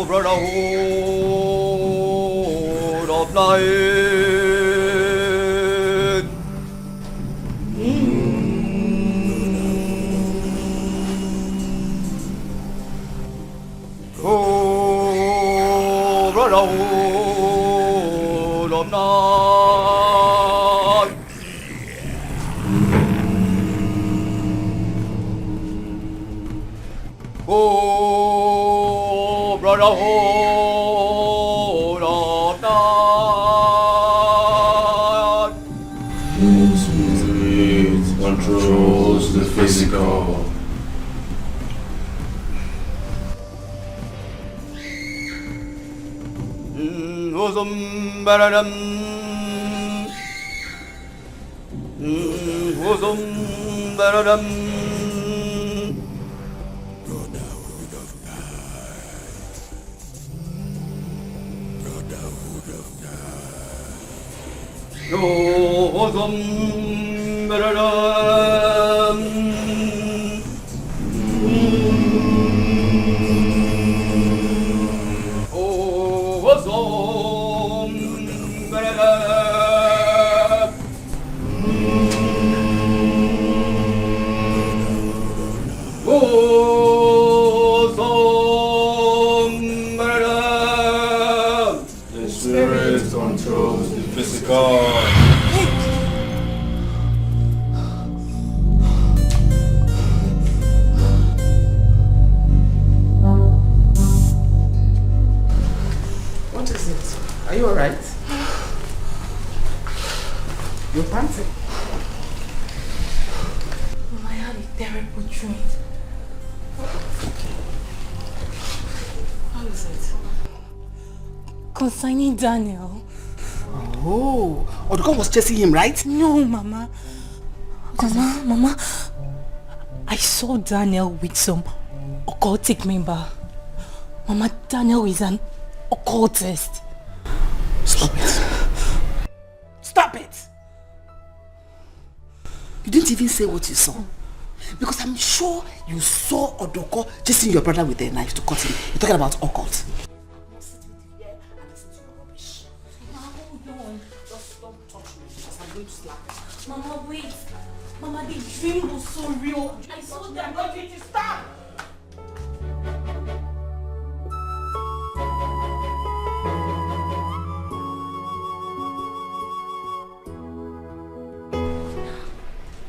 Brotherhood of night. Oh, brotherhood of night. Oh, brotherhood of night. It controls the physical. Who's better than? Who's better than? The spirit controls the physical. What is it? Are you alright? You're panting. I had a terrible dream. How is it? Concerning Daniel. Oh, Oduko was chasing him, right? No, Mama. Mama, I saw Daniel with some occultic member. Mama, Daniel is an occultist. Stop it. Stop it! You didn't even say what you saw. Because I'm sure you saw Odoko chasing your brother with a knife to cut him. You're talking about occult. Mama, wait. Mama, the dream was so real. I saw that. I'm not going to stop.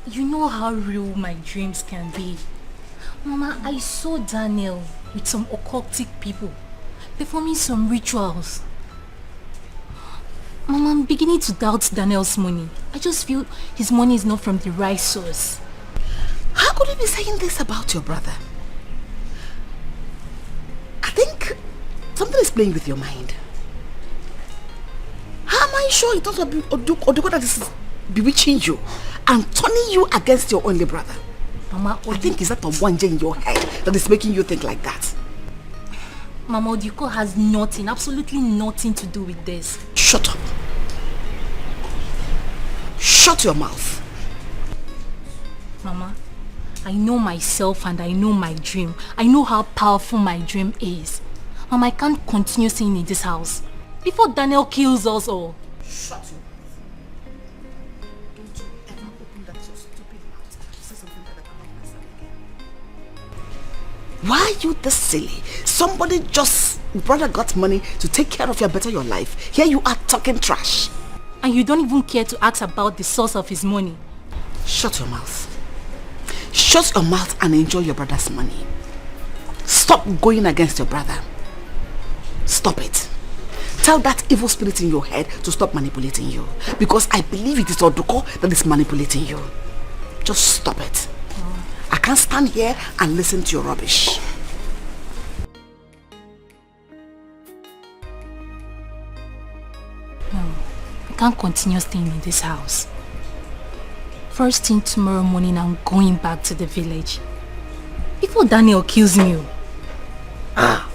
You know how real my dreams can be. Mama, I saw Daniel with some occultic people performing some rituals. Mama, I'm beginning to doubt Daniel's money. I just feel his money is not from the right source. How could you be saying this about your brother? I think something is playing with your mind. How am I sure it's not Odoko that is bewitching you and turning you against your only brother? Mama, I think it's that Obwanje in your head that is making you think like that. Mama, Odiko has nothing, absolutely nothing to do with this. Shut up. Shut your mouth. Mama, I know myself and I know my dream. I know how powerful my dream is. Mama, I can't continue staying in this house before Daniel kills us all. Shut your mouth. Don't you ever open that your stupid mouth and say something like that about myself again. Why are you this silly? Somebody just, brother got money to take care of you and better your life. Here you are talking trash. And you don't even care to ask about the source of his money. Shut your mouth. Shut your mouth and enjoy your brother's money. Stop going against your brother. Stop it. Tell that evil spirit in your head to stop manipulating you. Because I believe it is Odoko that is manipulating you. Just stop it. I can't stand here and listen to your rubbish. No, I can't continue staying in this house. First thing tomorrow morning, I'm going back to the village. Before Daniel kills me. Ah.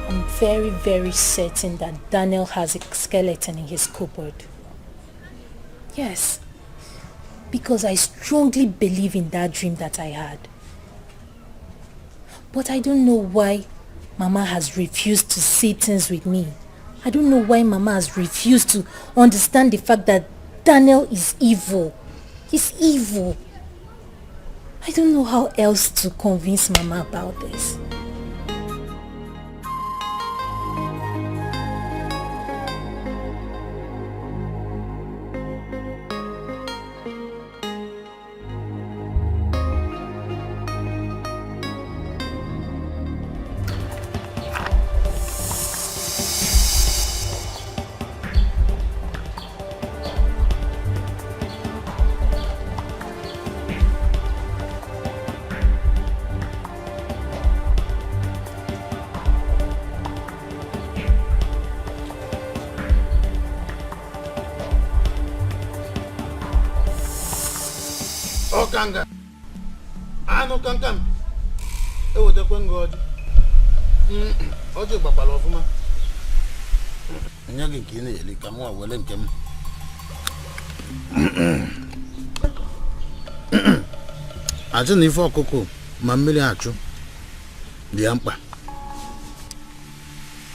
I'm very, very certain that Daniel has a skeleton in his cupboard. Yes. Because I strongly believe in that dream that I had. But I don't know why Mama has refused to see things with me. I don't know why Mama has refused to understand the fact that Daniel is evil. He's evil. I don't know how else to convince Mama about this. Kanga. Ano kankam. E wo de kwengo odi. Ojo babalo fuma. Nya gi kini eli kamu awele nkem. Azu ni fo koko ma mmiri achu. Di ampa.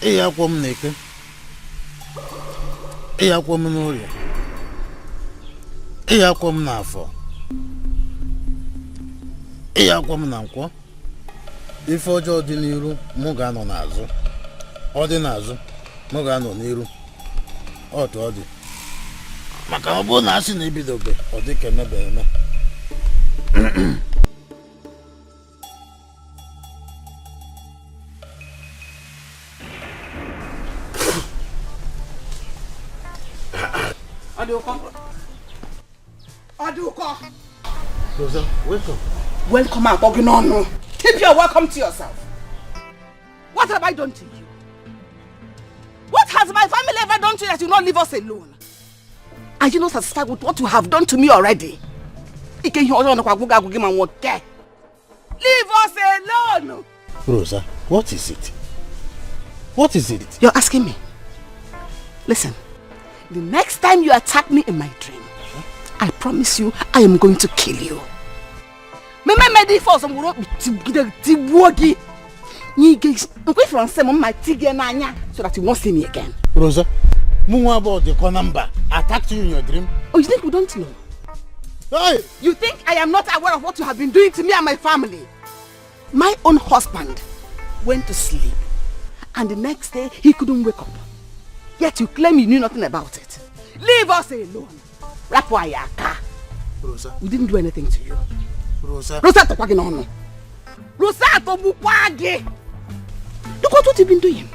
E ya kwom neke. E ya kwom n'orie. E ya kwom n'afọ. Iya kwa m na nkwọ ife ọjọọ dị n'iru mụ ga-anọ n'azụ ọ dị n'azụ mụ ga-anọ n'iru otu ọ dị maka ọ bụrụ na asị na ebidobe ọ dị ka emebe eme Aduko. Rosa, welcome. Welcome out, Oginono. Keep your welcome to yourself. What have I done to you? What has my family ever done to you that you not leave us alone? Are you not satisfied with what you have done to me already? Leave us alone! Rosa, what is it? What is it? You're asking me. Listen, the next time you attack me in my dream, I promise you I am going to kill you. So that you won't see me again. Rosa, about the number attacked you in your dream. Oh, you think we don't know? Hey! You think I am not aware of what you have been doing to me and my family? My own husband went to sleep and the next day he couldn't wake up. Yet you claim you knew nothing about it. Leave us alone. Rosa, we didn't do anything to you. Rosa. Rosa Topaginono. Rosa Tobukwage. Look what you've been doing.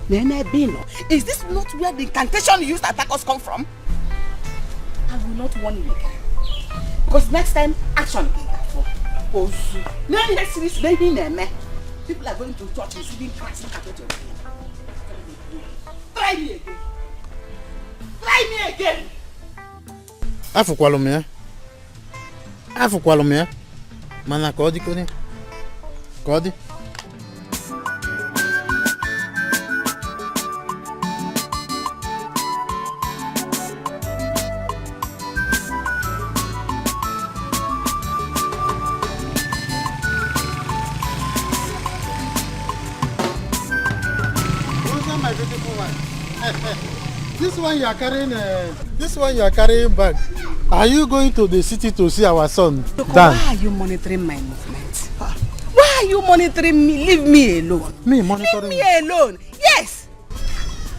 Nene Bino. Is this not where the incantation you used to attack us come from? I will not warn you again. Because next time, action is that for. People are going to church receiving Christ. Look at what you're doing. Try me again. Try me again. Afukwalumia. Mana kodi kone. Kodi. My beautiful one. This one you are carrying back. Are you going to the city to see our son? Why are you monitoring my movements? Why are you monitoring me? Leave me alone. Me monitoring? Leave me alone. Yes.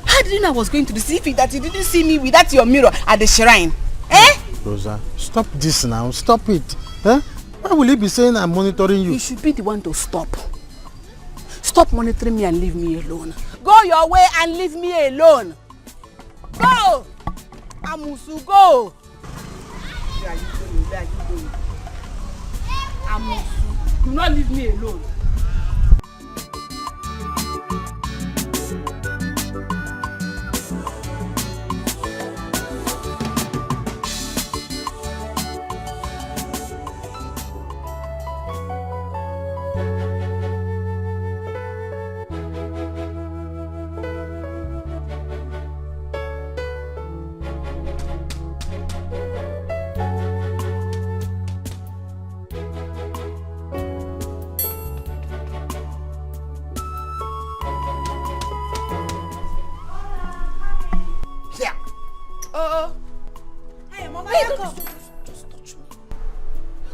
How did you know I was going to the city that you didn't see me without your mirror at the shrine? Eh? Rosa, stop this now. Stop it. Eh? Why will you be saying I'm monitoring you? You should be the one to stop. Stop monitoring me and leave me alone. Go your way and leave me alone. Go! Amusu, go! Where are you going? Where are you going? Amusu, will not leave me alone.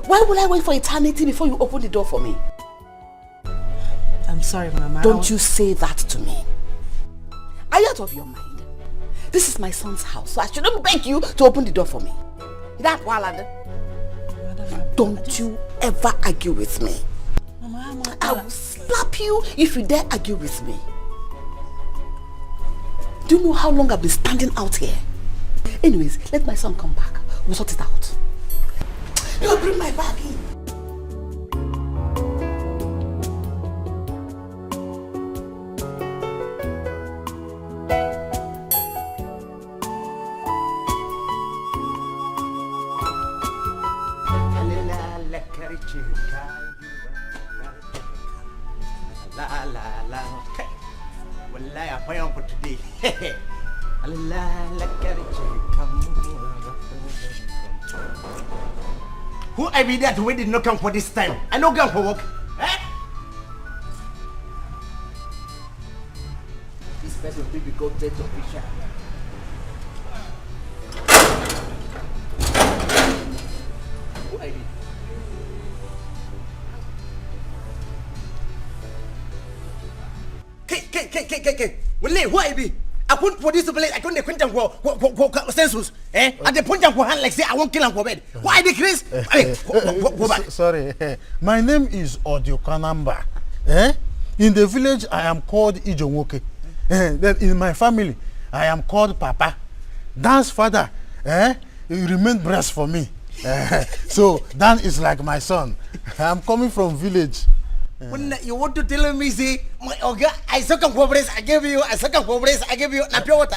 Why will I wait for eternity before you open the door for me? I'm sorry, Mama. Don't you say that to me. Are you out of your mind? This is my son's house, so I shouldn't beg you to open the door for me. That Walad. Don't you ever argue with me. Mama, I will slap you if you dare argue with me. Do you know how long I've been standing out here? Anyways, let my son come back. We'll sort it out. You'll bring my bag in. Wallahi, I pay for today. Who I be that we did not come for this time? I no come for work. Eh? This person will be called dead official. Who I be? K. Well, who I be? I couldn't for this place. I couldn't acquaintance for census. Eh? At the point of hand like say I won't kill him for bed. Why the Chris? Go back. Sorry, my name is Odiokanamba. In the village, I am called Ijonwoke. Then in my family, I am called Papa. Dan's father, he remained breast for me. So Dan is like my son. I am coming from village. When you want to tell me, say, my oga, I suck on progress, I give you, I suck on progress, I give you na pure water.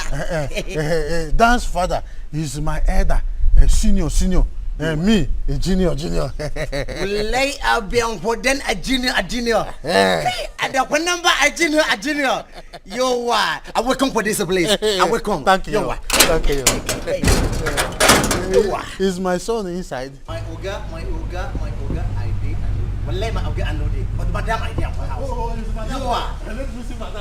Dan's father is my elder, senior. Me, a junior. Lay out beyond for then a junior. And the one number a junior. You are. I will come for this place. I will come. Thank you. Is my son inside? My oga, I did. Well, let my oga know it. But madam, I did for house.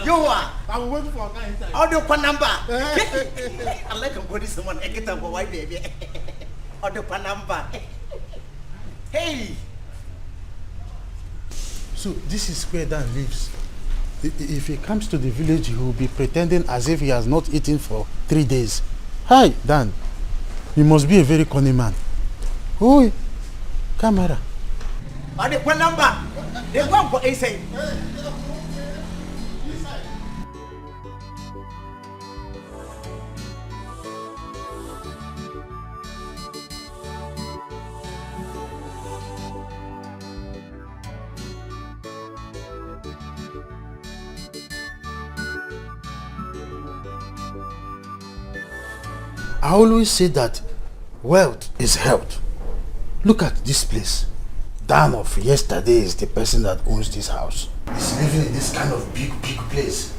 You are. I will wait for a guy inside. Order one number. I like him for this one. I get up for white baby. Order one number. Hey. So this is where Dan lives. If he comes to the village, he will be pretending as if he has not eaten for 3 days. Hi, Dan. You must be a very cunning man. Oi, camera. Order one number. They go for AC. I always say that wealth is health. Look at this place. Dan of yesterday is the person that owns this house. He's living in this kind of big place.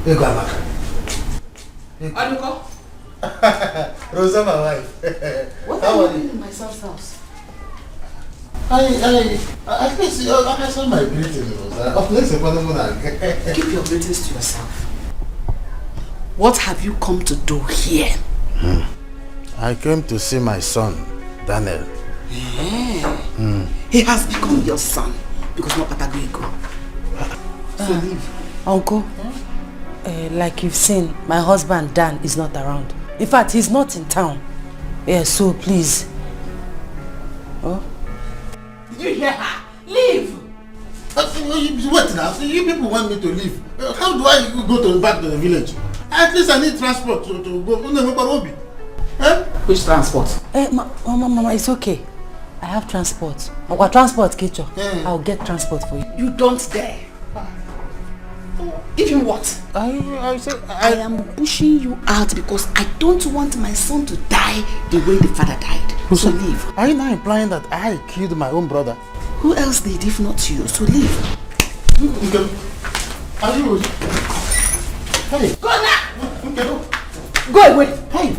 Hey, go Amaka. Anuko? Rosa, my wife. What are you doing in my son's house? I guess I saw my greeting, Rosa. Keep your greetings to yourself. What have you come to do here? I came to see my son, Daniel. Yeah. He has become your son because no Patagogo. So leave. Uncle, like you've seen, my husband Dan is not around. In fact, he's not in town. Yeah, so please. Oh? Did you hear her? Leave! Wait now, so you people want me to leave. How do I go back to the village? At least I need transport to go. Which transport? Mama, it's okay. I have transport. Our transport, Kecho. I'll get transport for you. You don't dare. Even what? I am pushing you out because I don't want my son to die the way the father died. So leave. Are you now implying that I killed my own brother? Who else did if not you? So leave. Are you? Hey. Go now. Go away. Hey.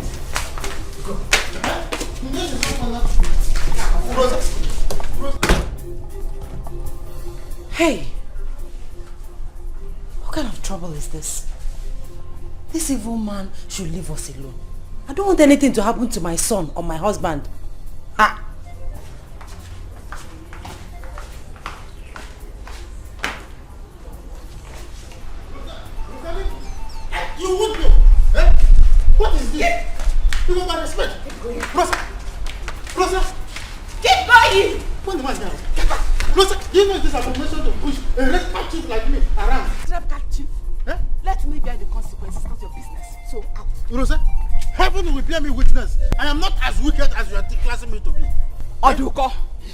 Hey. What kind of trouble is this? This evil man should leave us alone. I don't want anything to happen to my son or my husband. You would know. Eh? What is this? You want my respect? Rosa! Rosa! Keep going! Put the man down. Rosa, you know this abomination to push a red chief like me around. Red chief? Eh? Let me bear the consequences, not your business. So out. Rosa, heaven will bear me witness. I am not as wicked as you are classing me to be. Oduko,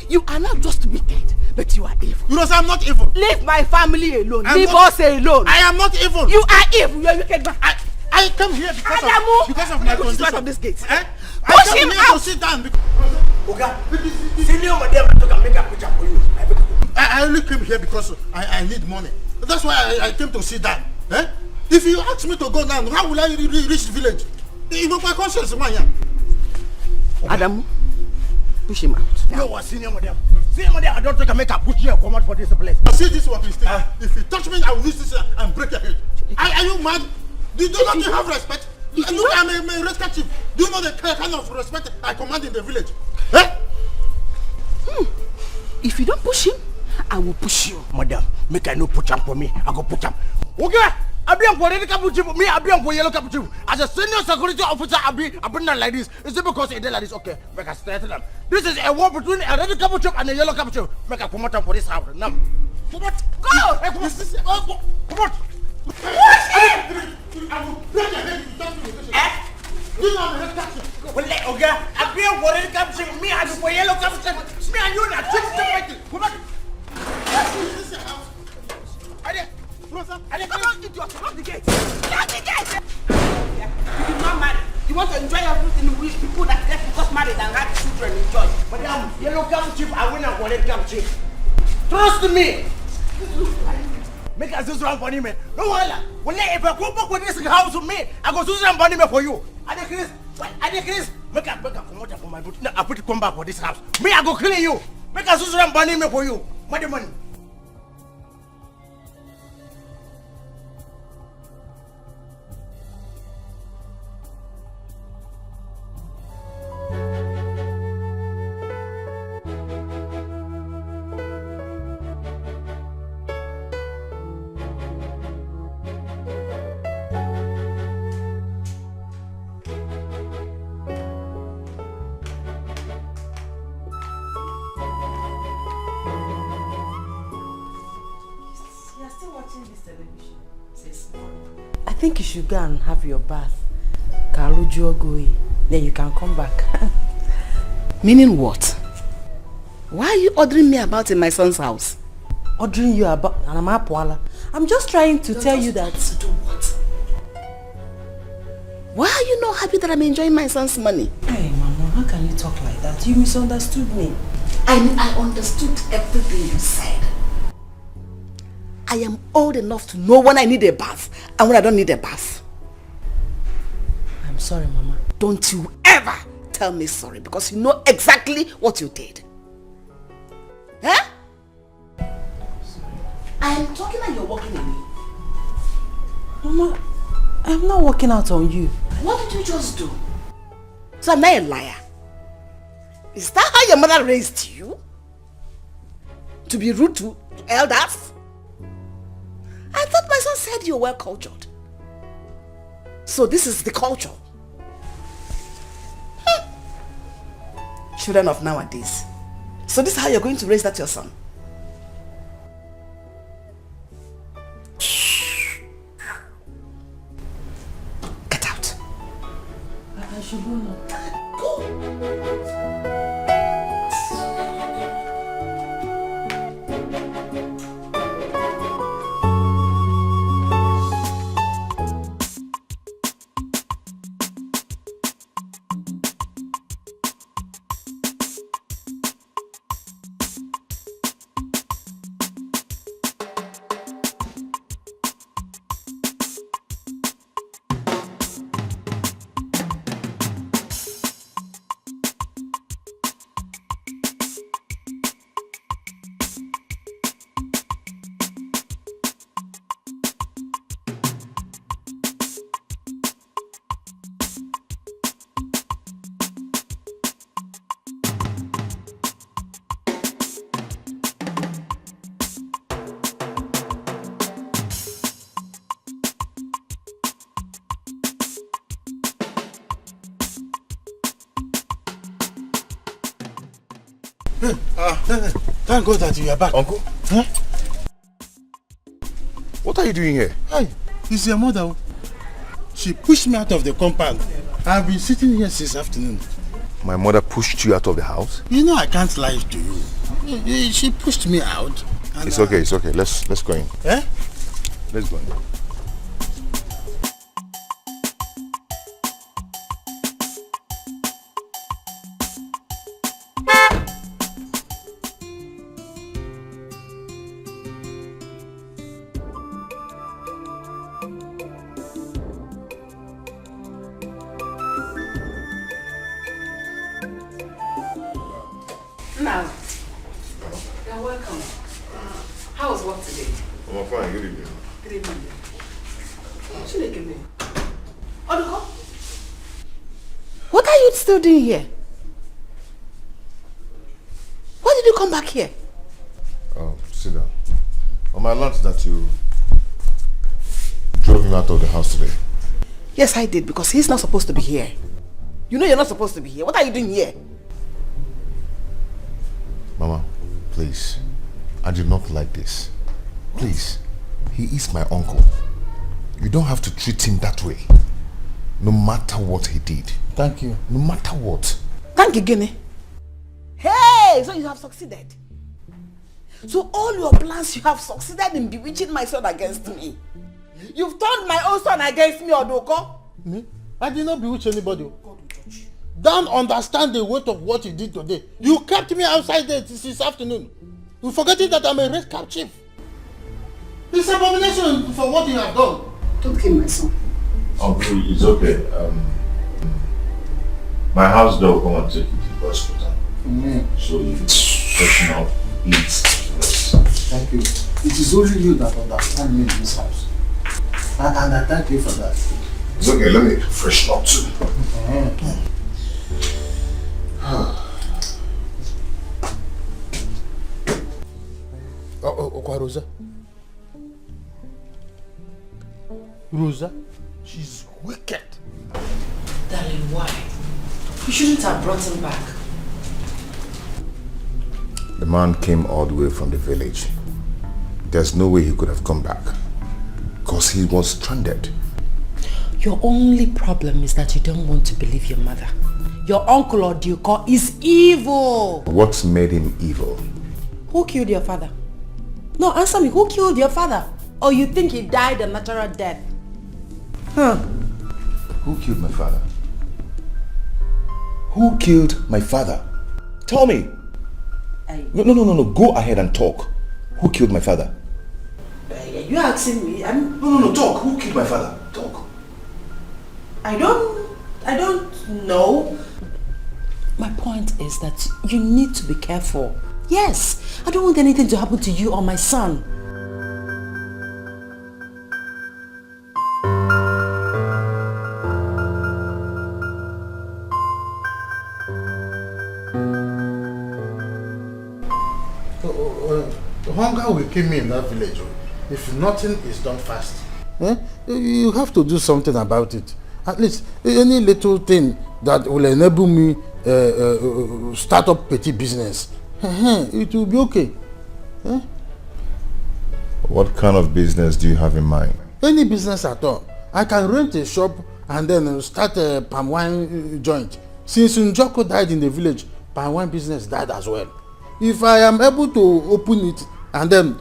you are not just wicked, but you are evil. Rosa, I'm not evil. Leave my family alone. Leave us alone. I am not evil. You are evil. You are wicked man. I come here because of my condition. Of this gate. Eh? Push him out. To sit down. Oga, senior madam can make a picture for you. I only came here because I need money. That's why I came to sit down. Eh? If you ask me to go now, how will I reach the village? You know my conscience, man. Adamu, push him out. You are senior madam. Senior madam, I don't think I make a push here come out for this place. See this one, Christine. If you touch me, I will use this and break your head. Are you mad? Do you not have respect? Look, I'm a rescue chief. Do you know the kind of respect I command in the village? Eh? If you don't push him, I will push you. Madam, make I no push him for me. I go push him. Okay? I be on red cap chief. Me, I be on yellow cap chief. As a senior security officer, I be not like this. Is it because it did like this? Okay, make I straighten them. This is a war between a red cap chief and a yellow cap chief. Make I come out for this house. Now, come on. Go! Hey, come on. Come on. Push him! I will break your head if you touch me. You know I'm a red cap chief. Well, okay, I be on red cap chief. Me, I be for yellow cap chief. Me and you are not fighting. Come on. This is your house. Come on, idiot. Lock the gate. Lock the gate. You did not marry. You want to enjoy everything with people that left because married and had children enjoy. Madam, yellow cap chief, I win and red cap chief. Trust me. Make us do some funny man. No wala. Well, if I go back with this house with me, I go do some funny man for you. I decrease. Make a come out for my boot. No, I put it come back for this house. Me, I go clean you. Make us do some funny man for you. Money. I think you should go and have your bath. Then you can come back. Meaning what? Why are you ordering me about in my son's house? Ordering you about? I'm just trying to tell you that. To do what? Why are you not happy that I'm enjoying my son's money? Hey, Mama, how can you talk like that? You misunderstood me. I understood everything you said. I am old enough to know when I need a bath and when I don't need a bath. I'm sorry, Mama. Don't you ever tell me sorry because you know exactly what you did. Huh? Sorry. I am talking and you're walking away. Mama, I'm not working out on you. What did you just do? So I'm not a liar. Is that how your mother raised you? To be rude to elders? I thought my son said you were well cultured. So this is the culture. Children of nowadays. So this is how you're going to raise that your son? Get out. I should go now. Go. Thank God that you are back. Uncle? Huh? What are you doing here? Hey, it's your mother. She pushed me out of the compound. I've been sitting here since afternoon. My mother pushed you out of the house? You know I can't lie to you. She pushed me out. It's okay, it's okay. Let's go in. Eh? Let's go in. Now, you're welcome. How was work today? I'm fine, good evening. Good evening. Oduko, what are you still doing here? Why did you come back here? Oh, sit down. I learned that you drove him out of the house today. Yes, I did, because he's not supposed to be here. You know you're not supposed to be here. What are you doing here? Mama, please. I do not like this. Please. He is my uncle. You don't have to treat him that way. No matter what he did. Thank you. No matter what. Thank you, Guinea. Hey, so you have succeeded. So all your plans, you have succeeded in bewitching my son against me. You've turned my own son against me, Odoko. Me? I did not bewitch anybody. Don't understand the weight of what you did today. You kept me outside there this afternoon. You forgetting that I'm a red cap chief. It's abomination for what you have done. Don't kill my son. Uncle, it's okay. My house dog will come and take you to the hospital. So you freshen up, eat, rest. Thank you. It is only you that understand me in this house. And I thank you for that. It's okay, let me freshen up too. Rosa? Rosa? She's wicked. Darling, why? You shouldn't have brought him back. The man came all the way from the village. There's no way he could have come back. Because he was stranded. Your only problem is that you don't want to believe your mother. Your uncle or Dikeh is evil. What made him evil? Who killed your father? No, answer me. Who killed your father? Or you think he died a natural death? Huh? Who killed my father? Who killed my father? Tell me. No. Go ahead and talk. Who killed my father? You asking me? No. Talk. Who killed my father? Talk. I don't know. My point is that you need to be careful. Yes, I don't want anything to happen to you or my son. Hunger will kill me in that village if nothing is done fast. You have to do something about it. At least any little thing that will enable me start up petty business. It will be okay. What kind of business do you have in mind? Any business at all. I can rent a shop and then start a palm wine joint. Since Njoko died in the village, palm wine business died as well. If I am able to open it and then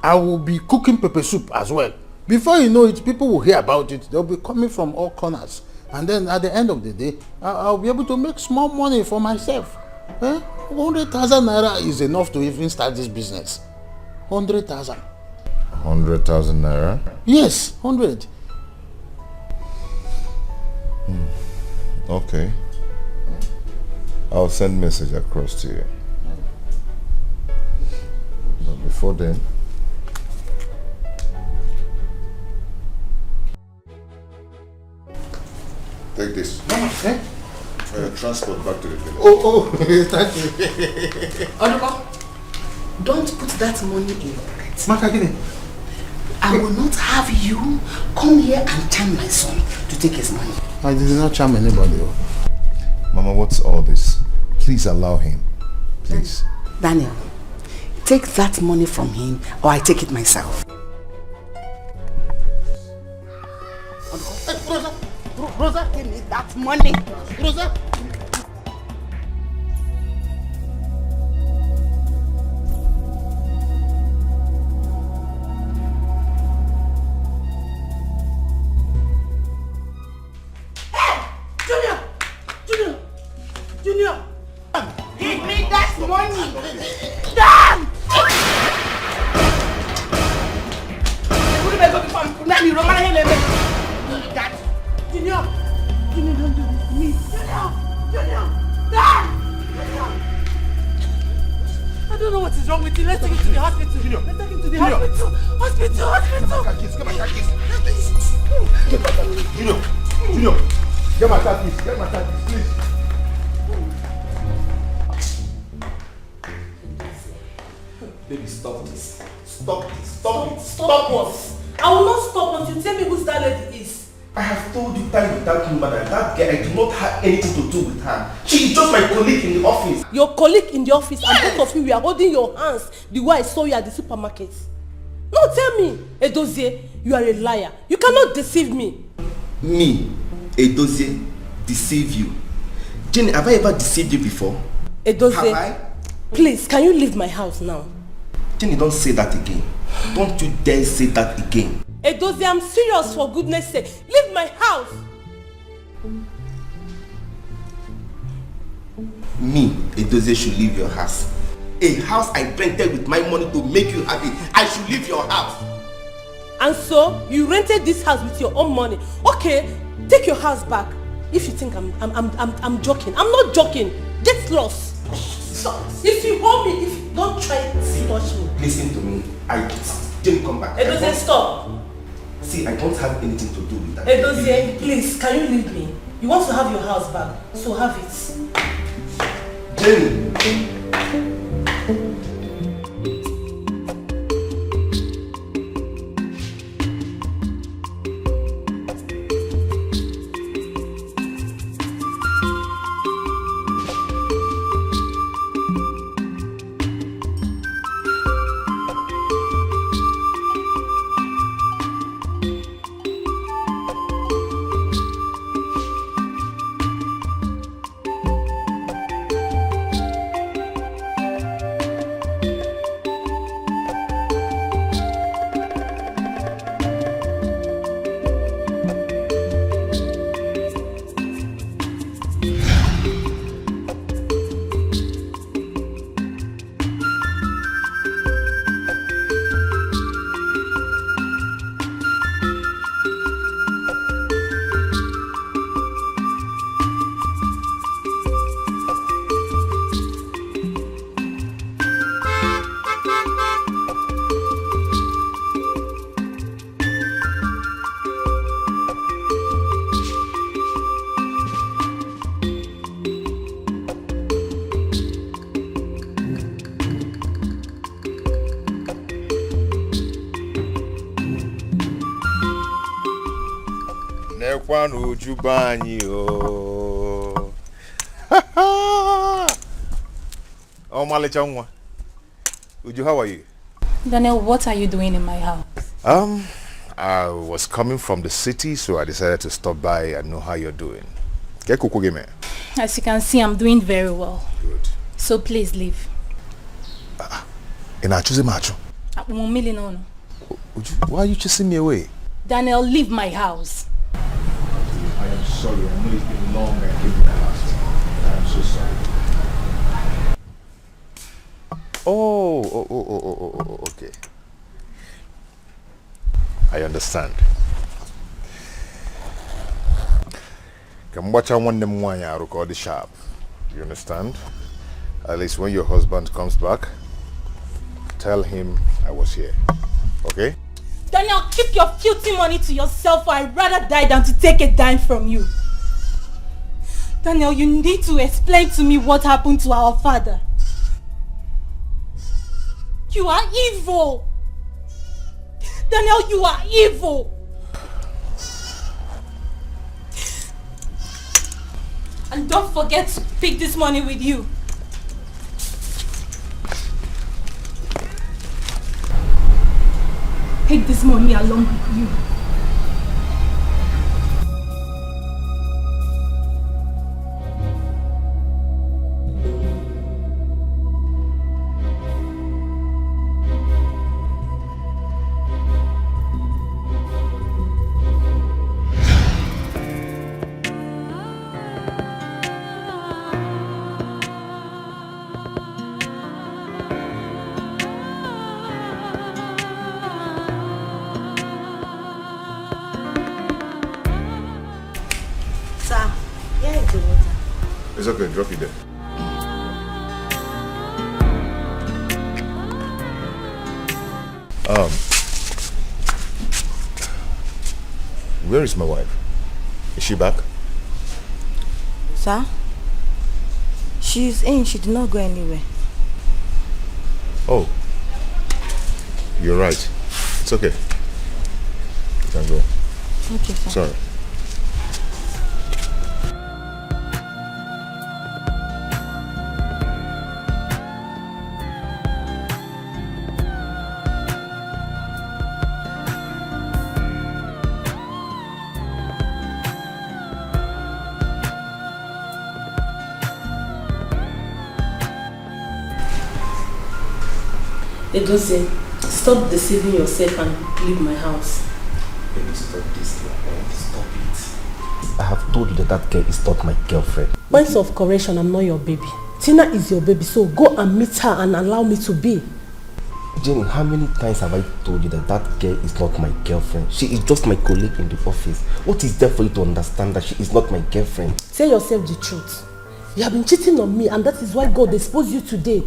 I will be cooking pepper soup as well. Before you know it, people will hear about it. They'll be coming from all corners. And then at the end of the day, I'll be able to make small money for myself. 100,000 naira is enough to even start this business. 100,000. 100,000 naira? Yes, 100. Okay. I'll send message across to you. But before then, take this. Transport back to the village. Thank you. Oduko, don't put that money in your pocket. Makagine. I will not have you come here and charm my son to take his money. I did not charm anybody. Mama, what's all this? Please allow him. Please. Daniel, take that money from him or I take it myself. Rosa, give me that money. Rosa. Junior! Give me that money! Damn! Junior, don't do this to me. Junior! Damn! I don't know what is wrong with you. Let's take him to the hospital. Junior! Let's take him to the hospital. Hospital! Get my car keys. Junior! Get my car keys, please. Baby, stop this. Stop what? I will not stop until you tell me who that lady is. I have told you time without number that girl, I do not have anything to do with her. She is just my colleague in the office. Your colleague in the office, yes. And both of you were holding your hands the way I saw you at the supermarket. No, tell me, Edozie, you are a liar. You cannot deceive me. Me, Edozie, deceive you? Jenny, have I ever deceived you before? Edozie, have I? Please, can you leave my house now? Jenny, don't say that again. Don't you dare say that again. Edozie, I'm serious, for goodness sake. Leave my house. Me, Edozie, should leave your house. A house I rented with my money to make you happy. I should leave your house. And so, you rented this house with your own money. Okay, take your house back. If you think I'm joking. I'm not joking. Get lost. If you hold me, if you don't try to touch me. Listen to me. Jenny, come back. Edozie, stop. See, I don't have anything to do with that. Edozie, please, can you leave me? You want to have your house back, so have it. Jenny. Oh, Malicha, Uju, how are you? Daniel, what are you doing in my house? I was coming from the city, so I decided to stop by and know how you're doing. As you can see, I'm doing very well. Good. So please leave. Why are you chasing me away? Daniel, leave my house. I am sorry. I know it's been long and I came in the past. I am so sorry. Oh, okay. I understand. Come watch on one them one record the sharp. You understand? At least when your husband comes back, tell him I was here. Okay? Daniel, keep your filthy money to yourself, or I'd rather die than to take a dime from you. Daniel, you need to explain to me what happened to our father. You are evil. Daniel, you are evil. And don't forget to pick this money with you. take this money along with you. It's okay, drop it there. Where is my wife? Is she back? Sir? She's in, she did not go anywhere. Oh. You're right. It's okay. You can go. Okay, sir. Sorry. Edozie, stop deceiving yourself and leave my house. Baby, stop this. Stop it. I have told you that that girl is not my girlfriend. Points of correction, I'm not your baby. Tina is your baby, so go and meet her and allow me to be. Jenny, how many times have I told you that that girl is not my girlfriend? She is just my colleague in the office. What is there for you to understand that she is not my girlfriend? Tell yourself the truth. You have been cheating on me and that is why God exposed you today.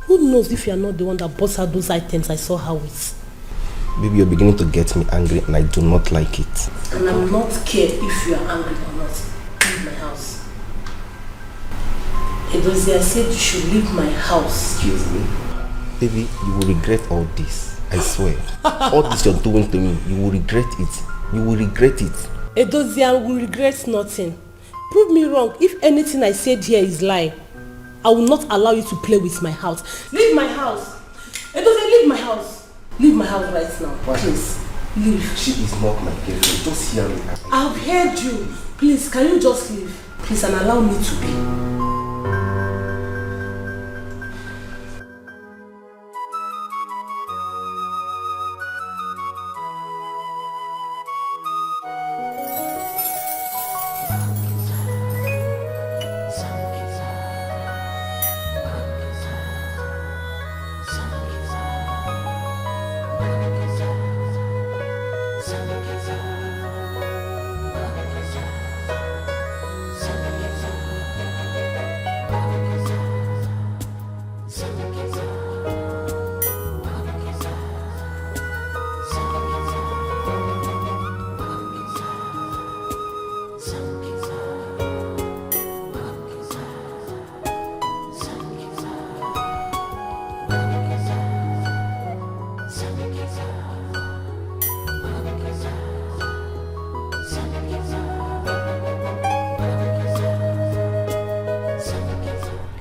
Who knows if you are not the one that bought her those items I saw her with? Baby, you're beginning to get me angry and I do not like it. And I'm not care if you are angry or not. Leave my house. Edozie, I said you should leave my house. Excuse me? Baby, you will regret all this. I swear. All this you're doing to me, you will regret it. You will regret it. Edozie, I will regret nothing. Prove me wrong if anything I said here is lie. I will not allow you to play with my house. Leave my house. Edozie, leave my house. Leave my house right now. Why? Please, leave. She is not my girlfriend. Just hear me. I've heard you. Please, can you just leave? Please, and allow me to be.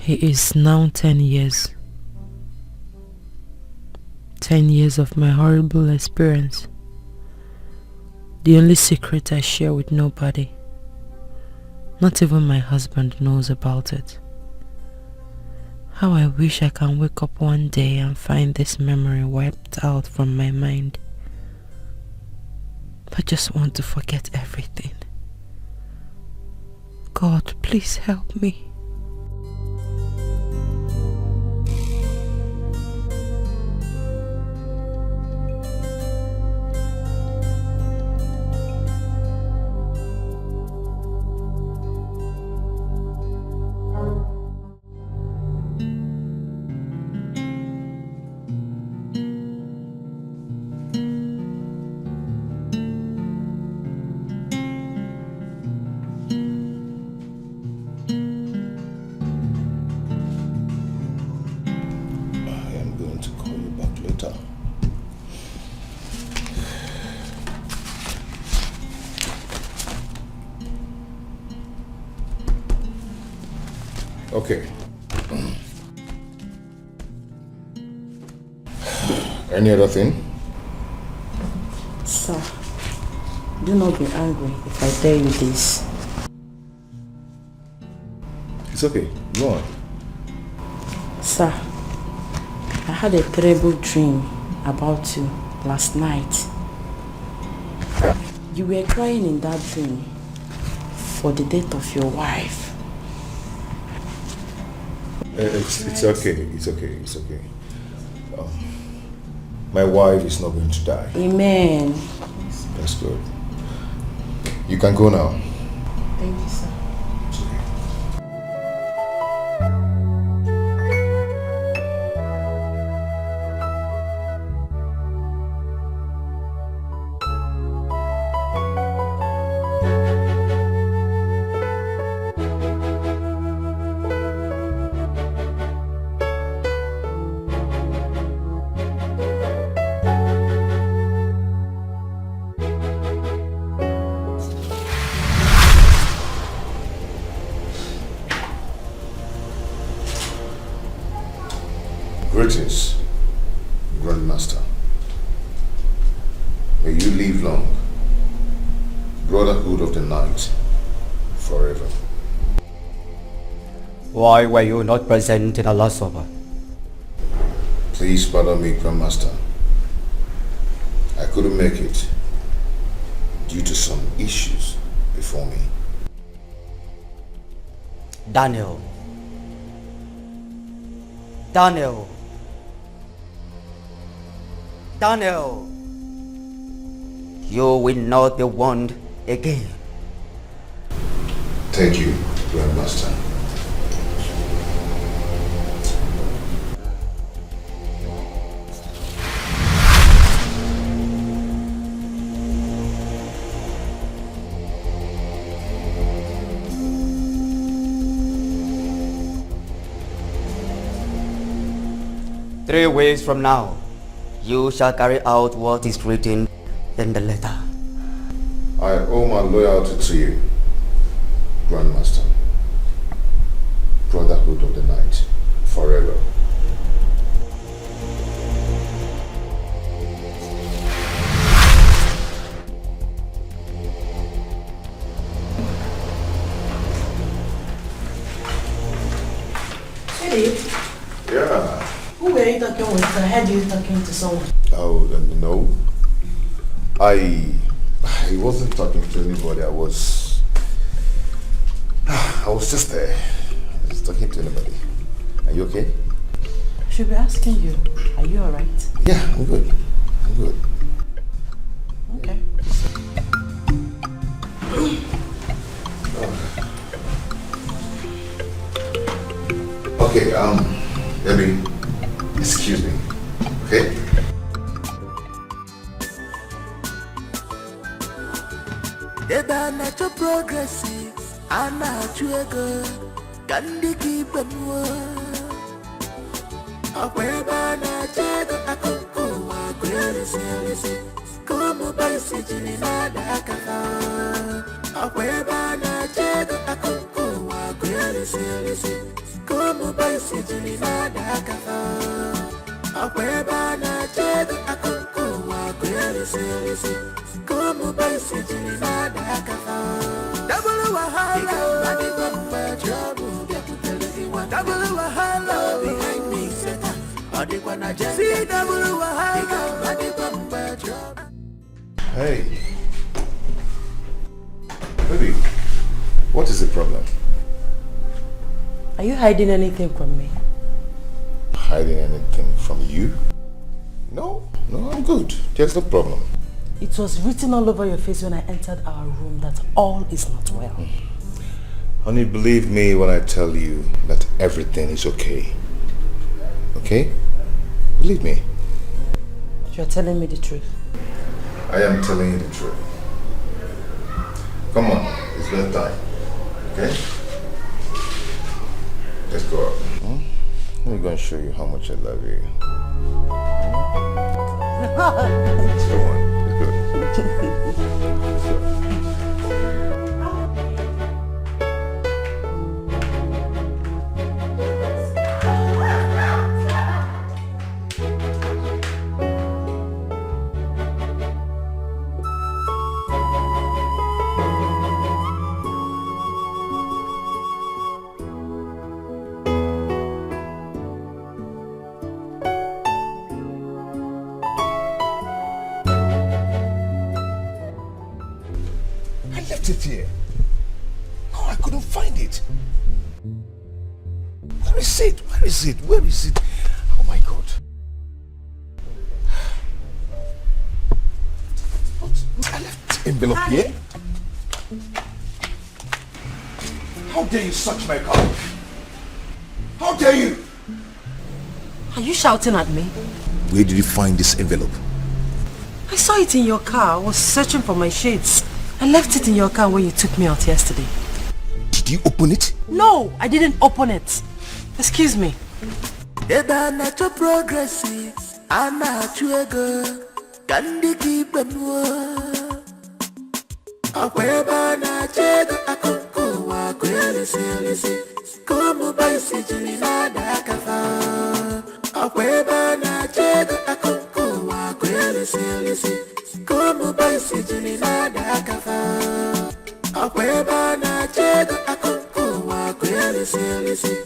It is now 10 years. 10 years of my horrible experience. The only secret I share with nobody. Not even my husband knows about it. How I wish I can wake up one day and find this memory wiped out from my mind. I just want to forget everything. God, please help me. Okay. Any other thing? Sir, do not be angry if I tell you this. It's okay. Go on. Sir, I had a terrible dream about you last night. You were crying in that dream for the death of your wife. It's okay. It's okay. It's okay. My wife is not going to die. Amen. That's good. You can go now. Thank you, sir. It's okay. 'Greetings, Grandmaster. May you live long, brotherhood of the night, forever. Why were you not present in the last supper? Please pardon me, Grandmaster. I couldn't make it due to some issues before me. Daniel. Daniel. Daniel. You will not be warned again. Thank you, Grandmaster. 3 weeks from now, you shall carry out what is written in the letter. I owe my loyalty to you, Grandmaster. Brotherhood of the night, forever. Yeah. Who were you talking with? I heard you talking to someone. Oh, no. I wasn't talking to anybody. I was just there. I was talking to anybody. Are you okay? I should be asking you. Are you alright? Yeah, I'm good. I'm good. Okay. Okay, Debbie, excuse me, okay? Eba na cho progressive, ana chuego, kandi kibanwa. Akweba na chego akuku wa kweli selisi, como baisi jini na dakafa. Akweba na chego akuku wa kweli selisi, como baisi jini na dakafa. Akweba na chego akuku wa kweli selisi, como baisi jini na dakafa. Double wahala, mani bamba trouble, double wahala behind me, seta. See double wahala, mani bamba trouble. Hey. Baby, what is the problem? Are you hiding anything from me? Hiding anything from you? No, I'm good. There's no problem. It was written all over your face when I entered our room that all is not well. Honey, believe me when I tell you that everything is okay. Okay? Believe me. You're telling me the truth. I am telling you the truth. Come on, it's been time. Okay? Let's go up. Let me go and show you how much I love you. Let's go on. Let's go. left it here. No, I couldn't find it. Where is it? Where is it? Where is it? Oh my God. I left the envelope here. How dare you search my car? How dare you? Are you shouting at me? Where did you find this envelope? I saw it in your car. I was searching for my shades. I left it in your car when you took me out yesterday. Did you open it? No, I didn't open it. Excuse me. Eba na to progressive, ana chuego, kandi kibenwo. Akweba na chego akonko wa kweli silisi, como baisi jina da kafa. Akweba na chego akonko wa kweli silisi, como baisi jina da kafa. Akweba na chego akonko wa kweli silisi.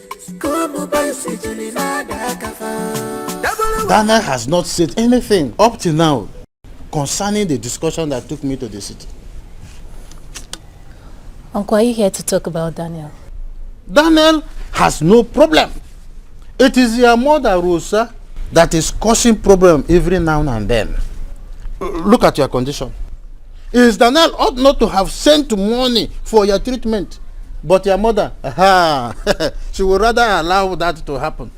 Daniel has not said anything up to now concerning the discussion that took me to the city. Uncle, are you here to talk about Daniel? Daniel has no problem. It is your mother, Rosa, that is causing problem every now and then. Look at your condition. Is Daniel ought not to have sent money for your treatment? But your mother, she would rather allow that to happen.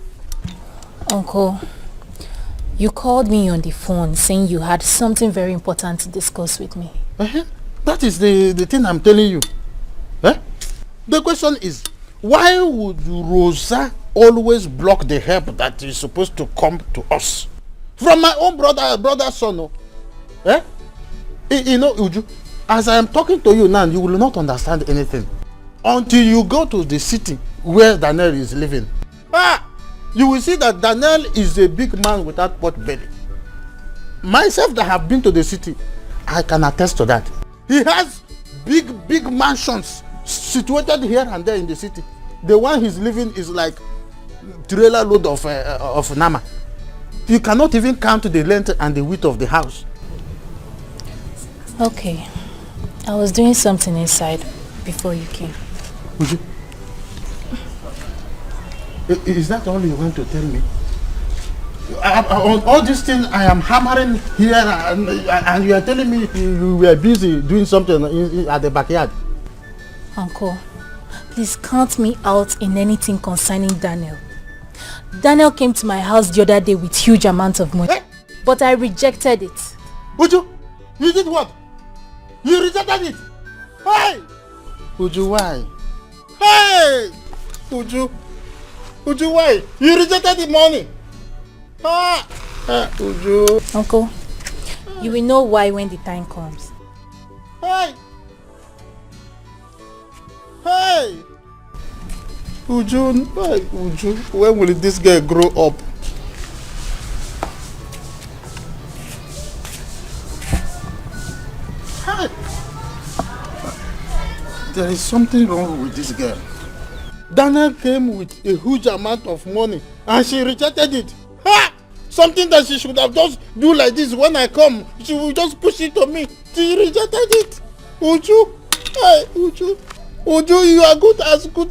Uncle, you called me on the phone saying you had something very important to discuss with me. That is the thing I'm telling you. The question is, why would Rosa always block the help that is supposed to come to us? From my own brother's son. You know, Uju, as I am talking to you now, you will not understand anything. Until you go to the city where Daniel is living. You will see that Daniel is a big man without pot belly. Myself that have been to the city, I can attest to that. He has big mansions situated here and there in the city. The one he's living is like trailer load of nama. You cannot even count the length and the width of the house. Okay. I was doing something inside before you came. Would you? Is that all you want to tell me? On all these things I am hammering here and you are telling me you were busy doing something at the backyard. Uncle, please count me out in anything concerning Daniel. Daniel came to my house the other day with huge amounts of money. But I rejected it. Uju, you did what? You rejected it? Hey! Uju, why? Hey! Uju, why? You rejected the money. Uju. Uncle, you will know why when the time comes. Hey! Hey! Uju, why? Uju, when will this girl grow up? Hey! There is something wrong with this girl. Daniel came with a huge amount of money and she rejected it. Something that she should have just do like this when I come. She will just push it to me. She rejected it. Uju, hey, Uju, you are good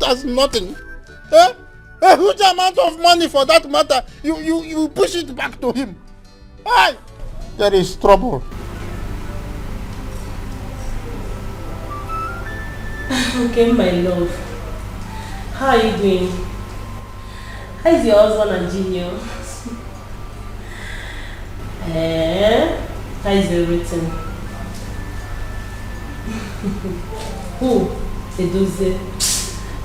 as nothing. A huge amount of money for that matter. You push it back to him. Hey, there is trouble. Okay, my love. How are you doing? How is your husband and Gino? How is everything? Who? Edoze.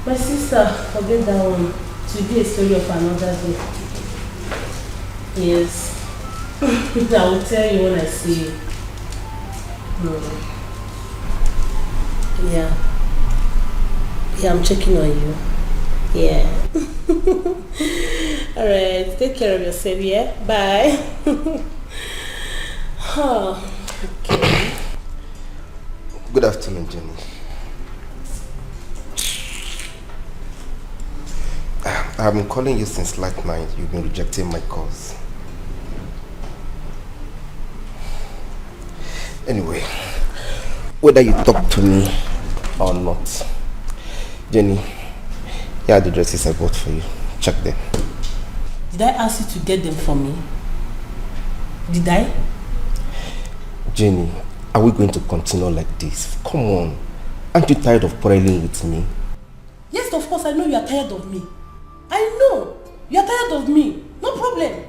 My sister, forget that one. To be a story of another day. Yes. I will tell you when I see you. Yeah. Yeah, I'm checking on you. Yeah. Alright, take care of yourself, yeah? Bye. Oh, okay. Good afternoon, Jenny. I've been calling you since last night. You've been rejecting my calls. Anyway, whether you talk to me or not. Jenny, here are the dresses I bought for you. Check them. Did I ask you to get them for me? Did I? Jenny, are we going to continue like this? Come on. Aren't you tired of quarreling with me? Yes, of course, I know you are tired of me. I know. You are tired of me. No problem.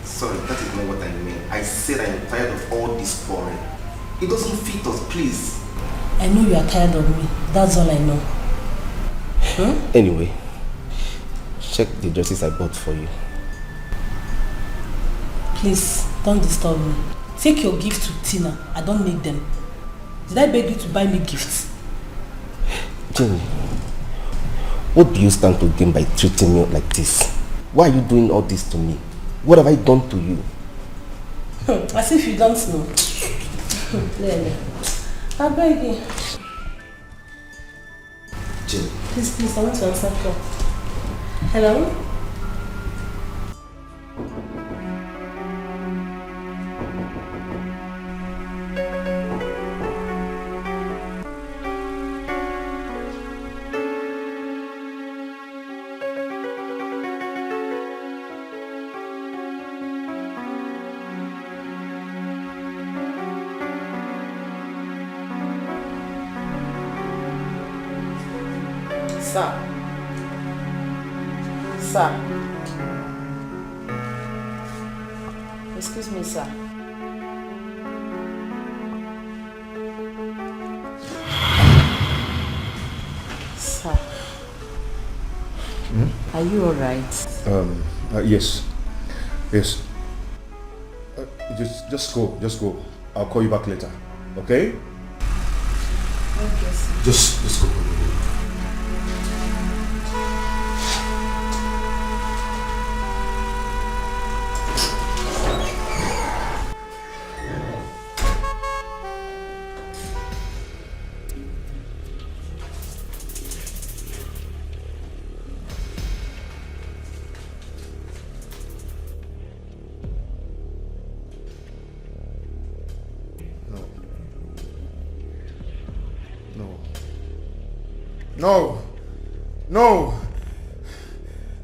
Sorry, that is not what I mean. I said I am tired of all this quarreling. It doesn't fit us, please. I know you are tired of me. That's all I know. Anyway, check the dresses I bought for you. Please, don't disturb me. Take your gift to Tina. I don't need them. Did I beg you to buy me gifts? Jenny, what do you stand to gain by treating me like this? Why are you doing all this to me? What have I done to you? As if you don't know. I beg you. Jenny. Please, I want to answer call. Hello? Sir. Excuse me, sir. Sir. Are you alright? Yes. Yes. Just go. I'll call you back later. Okay? Okay, sir. Just go.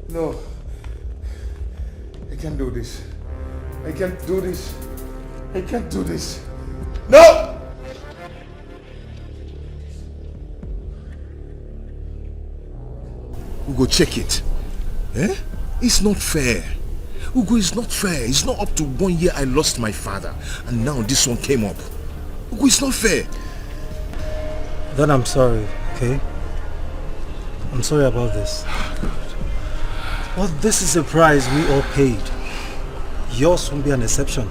No. I can't do this. I can't do this. No! Ugo, check it. It's not fair. Ugo, it's not fair. It's not up to 1 year I lost my father. And now this one came up. Ugo, it's not fair. Then I'm sorry, okay? I'm sorry about this. Well, this is a price we all paid. Yours won't be an exception.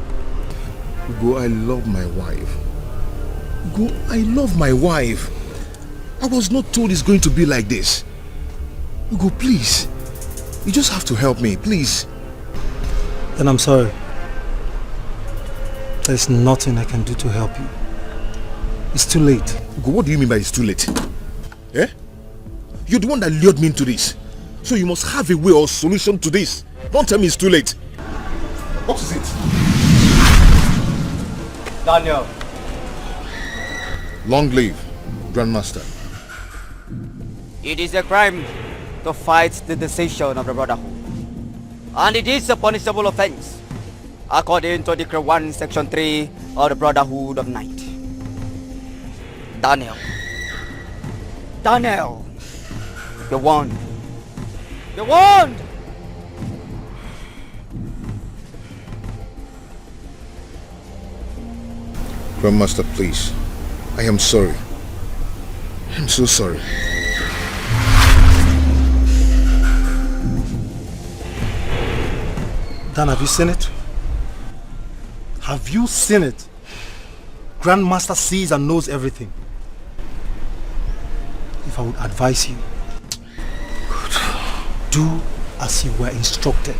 Ugo, I love my wife. Ugo, I love my wife. I was not told it's going to be like this. Ugo, please. You just have to help me, please. Then I'm sorry. There's nothing I can do to help you. It's too late. Ugo, what do you mean by it's too late? Eh? You're the one that lured me into this. So you must have a way or solution to this. Don't tell me it's too late. What is it? Daniel. Long live, Grandmaster. It is a crime to fight the decision of the brotherhood. And it is a punishable offense according to Decree 1, Section 3 of the Brotherhood of Night. Daniel, you're warned. You're warned! Grandmaster, please. I am sorry. I'm so sorry. Dan, have you seen it? Have you seen it? Grandmaster sees and knows everything. If I would advise you, do as you were instructed.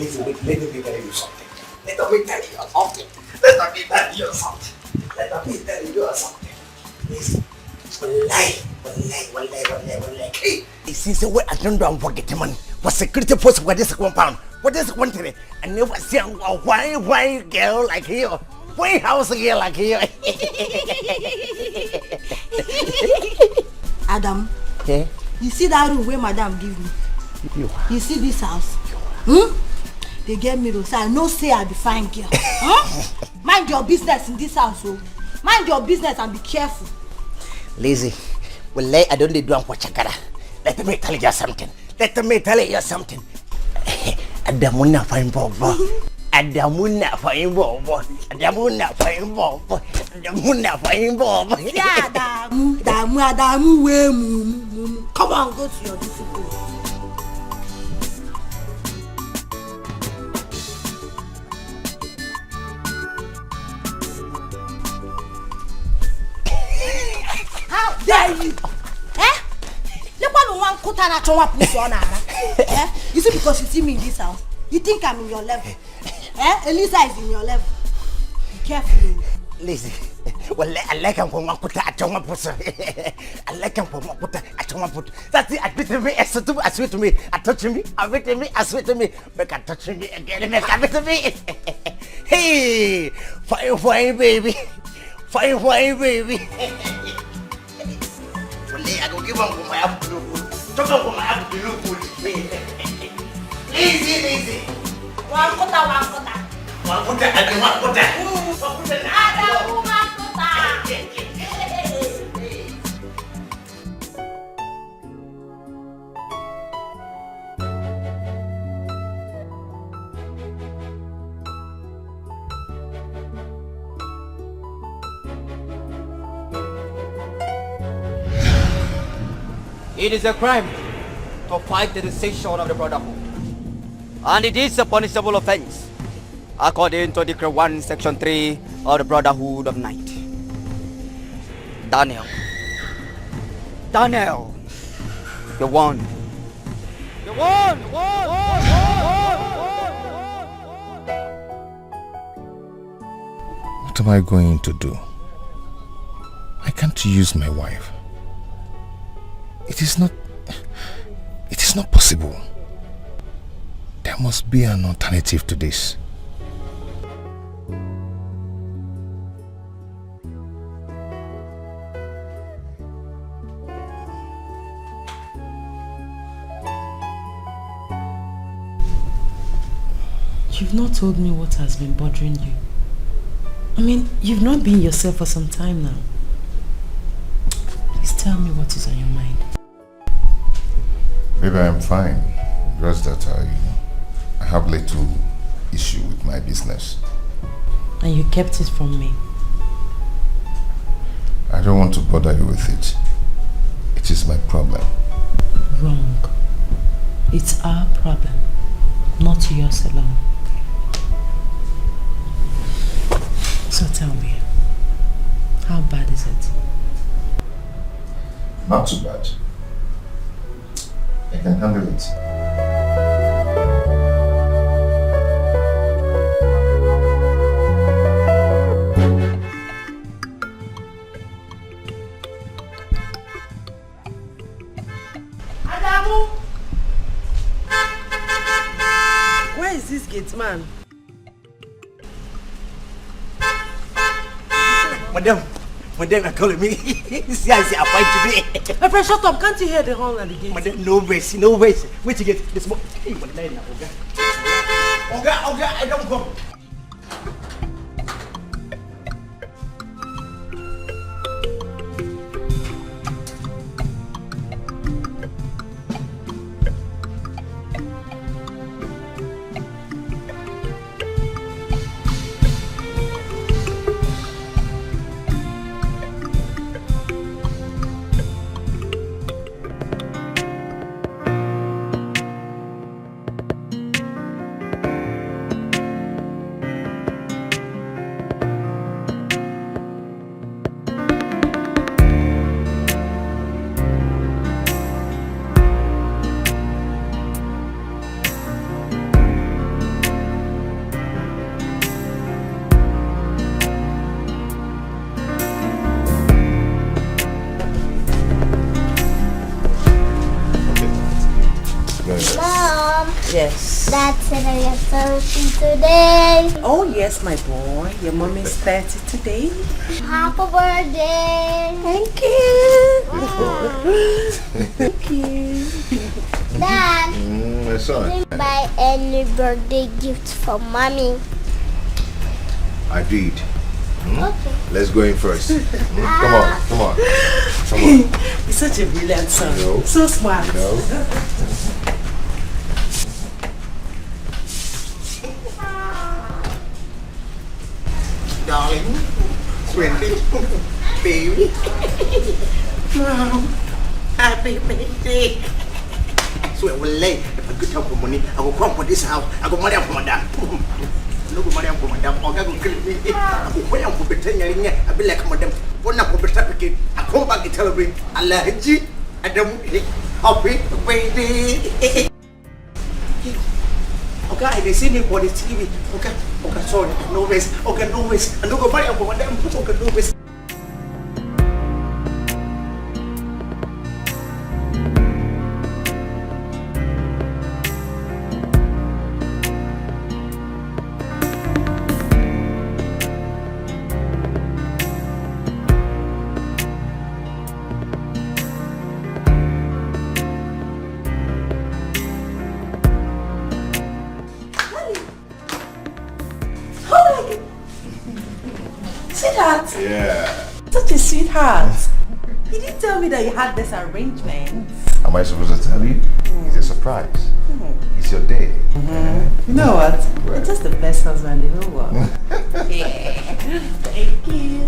Listen, let me tell you something. Let me tell you something. Let me tell you something. Let me tell you something. Listen, wallahi. Hey, since what I don't know forget money. What security post for this compound? What is one thing? I never see a white girl like here. White house girl like here. Adam. Yeah. You see that room where Madam give me? You see this house? They get me to say I no say I be fine girl. Mind your business in this house, oh. Mind your business and be careful. Lazy. Well, I don't need one for chakara. Let me tell you something. Adamuna fine bobo. Adamuna fine bobo. Yeah, Adamu, we mumu. Come on, go to your discipline. How dare you? You see, because you see me in this house, you think I'm in your level. Elisa is in your level. Be careful. Listen, well, I like him for one put. I like him for one put. That's it. I beat me. I swear to me. I touch me. I beat me. I swear to me. Make a touch me again. Make a beat me. Hey, fine, baby. Fine, baby. Well, I go give him for my afternoon. Talk about my afternoon food. Easy. One quarter. It is a crime to fight the decision of the brotherhood, and it is a punishable offense according to Dikeh 1 section 3 of the brotherhood of night. Daniel, you won. What am I going to do? I can't use my wife. It is not possible. There must be an alternative to this. You've not told me what has been bothering you. I mean, you've not been yourself for some time now. Please tell me what is on your mind. Maybe I'm fine. Just that I have little issue with my business. And you kept it from me. I don't want to bother you with it. It is my problem. Wrong. It's our problem, not yours alone. So tell me, how bad is it? Not too bad. I can handle it. Adamu! Where is this gate man? Madam, are calling me. See, I fight today. My friend, shut up. Can't you hear the horn at the gate? Madam, no waste. Wait to get this one. Hey, Madam, Oga, I don't go. Yes. Dad said I have something today. Oh yes, my boy. Your mom is 30 today. Happy birthday. Thank you. Thank you. Dad, my son. didn't buy any birthday gift for mommy. I did. Okay. Let's go in first. Come on. He's such a brilliant son. No. So smart. No. Darling, sweetie, baby, mom, happy birthday. So we'll lay if I could help for money. I will come for this house. I go marry for madam. No go marry for madam. Or I go kill me. I go wait for Betrayal. I be like madam. One up for Betrayal. I come back and tell me Alichi. Adam, happy birthday. Okay, they see me for the TV. Okay, sorry, no waste. Okay, no waste. I don't go marry for madam. Okay, no waste. Sweetheart. Yeah. Such a sweetheart. You didn't tell me that you had this arrangement. Am I supposed to tell you? It's a surprise. It's your day. You know what? You're just the best husband in the world. Yeah. Thank you.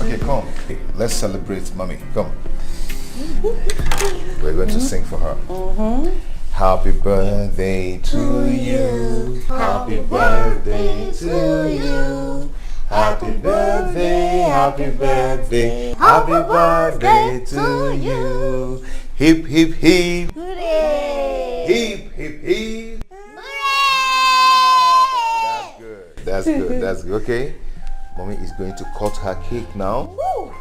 Okay, come. Let's celebrate mommy. Come. We're going to sing for her. Happy birthday to you. Happy birthday to you. Happy birthday, happy birthday, happy birthday to you. Hip, hip, hip. Hooray! Hip, hip, hip. Hooray! That's good. Okay. Mommy is going to cut her cake now. Woo.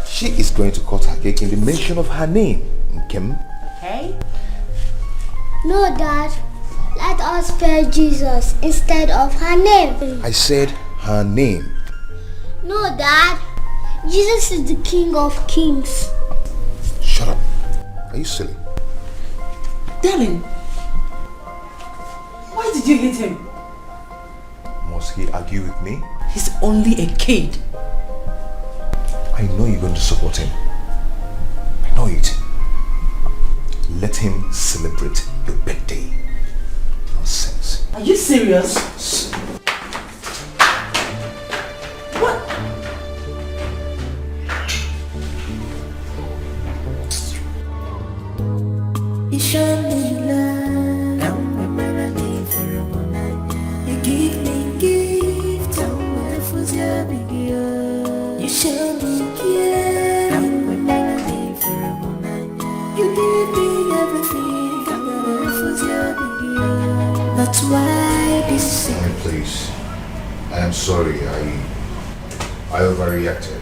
She is going to cut her cake in the mention of her name. Kim. Okay. No, Dad. Let us spell Jesus instead of her name. I said her name. No, Dad. Jesus is the King of Kings. Shut up. Are you silly? Darling, why did you hit him? Must he argue with me? He's only a kid. I know you're going to support him. I know it. Let him celebrate your birthday. Nonsense. Are you serious? What? You show me love, you give me gift, you show me care, you give me everything, that's why this is Mommy, please. I am sorry. I overreacted.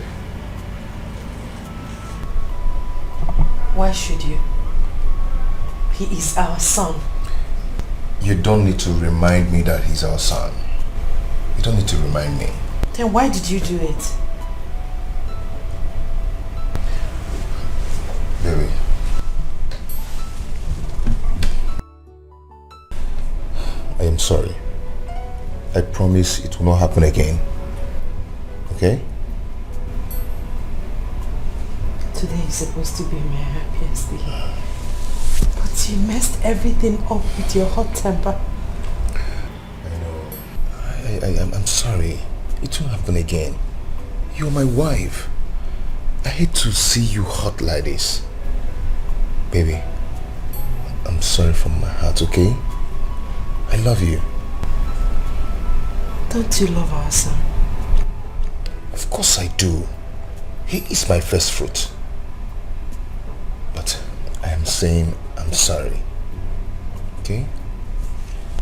Why should you? He is our son. You don't need to remind me that he's our son. You don't need to remind me. Then why did you do it? Baby. I am sorry. I promise it will not happen again. Okay? Today is supposed to be my happiest day. But you messed everything up with your hot temper. I know. I'm sorry. It won't happen again. You're my wife. I hate to see you hot like this. Baby, I'm sorry from my heart, okay? I love you. Don't you love our son? Of course I do. He is my first fruit. But I am saying I'm sorry. Okay?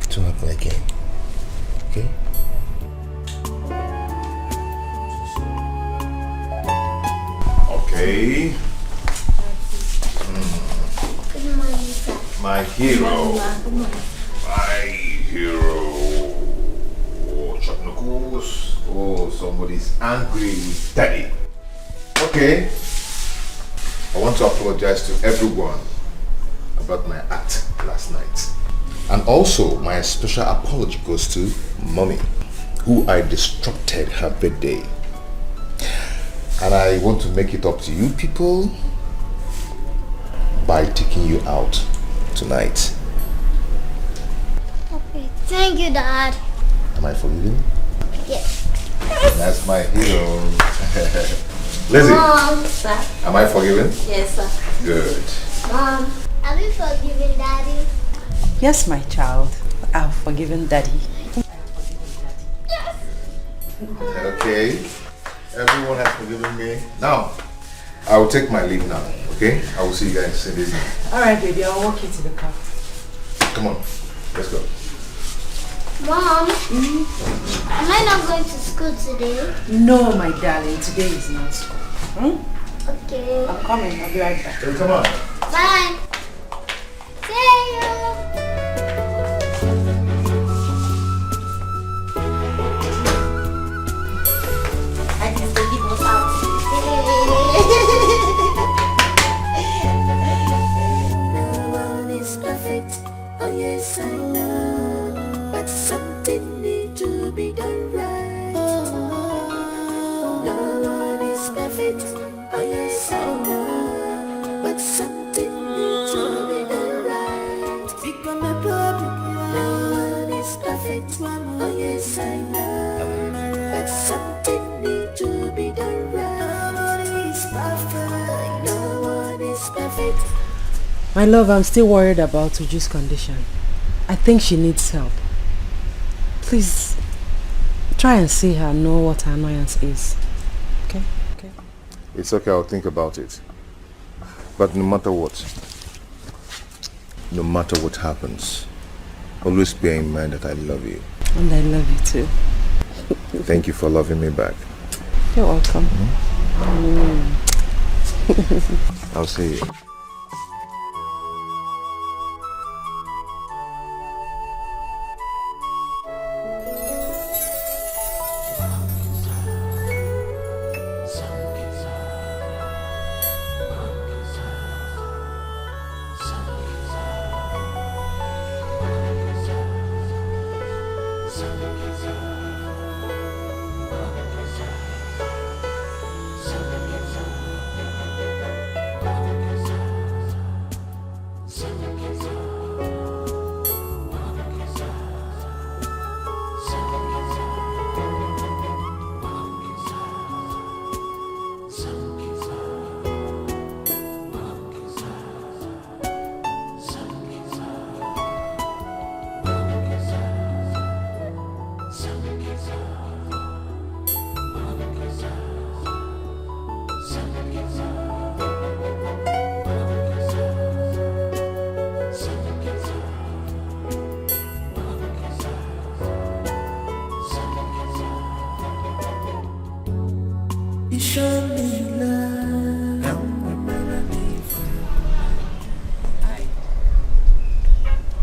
It won't happen again. Okay? Okay. My hero. My hero. Oh, Chuck Knuckles. Oh, somebody's angry with Daddy. Okay. I want to apologize to everyone about my act last night. And also, my special apology goes to Mommy, who I disrupted her birthday. And I want to make it up to you people by taking you out tonight. Okay, thank you, Dad. Am I forgiven? Yes. That's my hero. Lizzie, Mom. Sir. am I forgiven? Yes, sir. Good. Mom, are we forgiving Daddy? Yes, my child. I've forgiven Daddy. Yes. Okay. Everyone has forgiven me. Now, I will take my leave now, okay? I will see you guys in the evening. Alright, baby, I'll walk you to the car. Come on, let's go. Mom, am I not going to school today? No, my darling, today is not school. Okay. I'm coming, I'll be right back. Hey, come on. Bye. See you. I just to give us out. No one is perfect. Oh yes, I know. But something needs to be done right. No one is perfect. Oh yes, I know. But something needs to be done right. Become a problem. No one is perfect. Oh yes, I know. But something needs to be done right. No one is perfect. No one is perfect. My love, I'm still worried about Uju's condition. I think she needs help. Please, try and see her, know what her annoyance is. Okay? Okay. It's okay, I'll think about it. But no matter what happens, always bear in mind that I love you. And I love you too. Thank you for loving me back. You're welcome. I'll see you.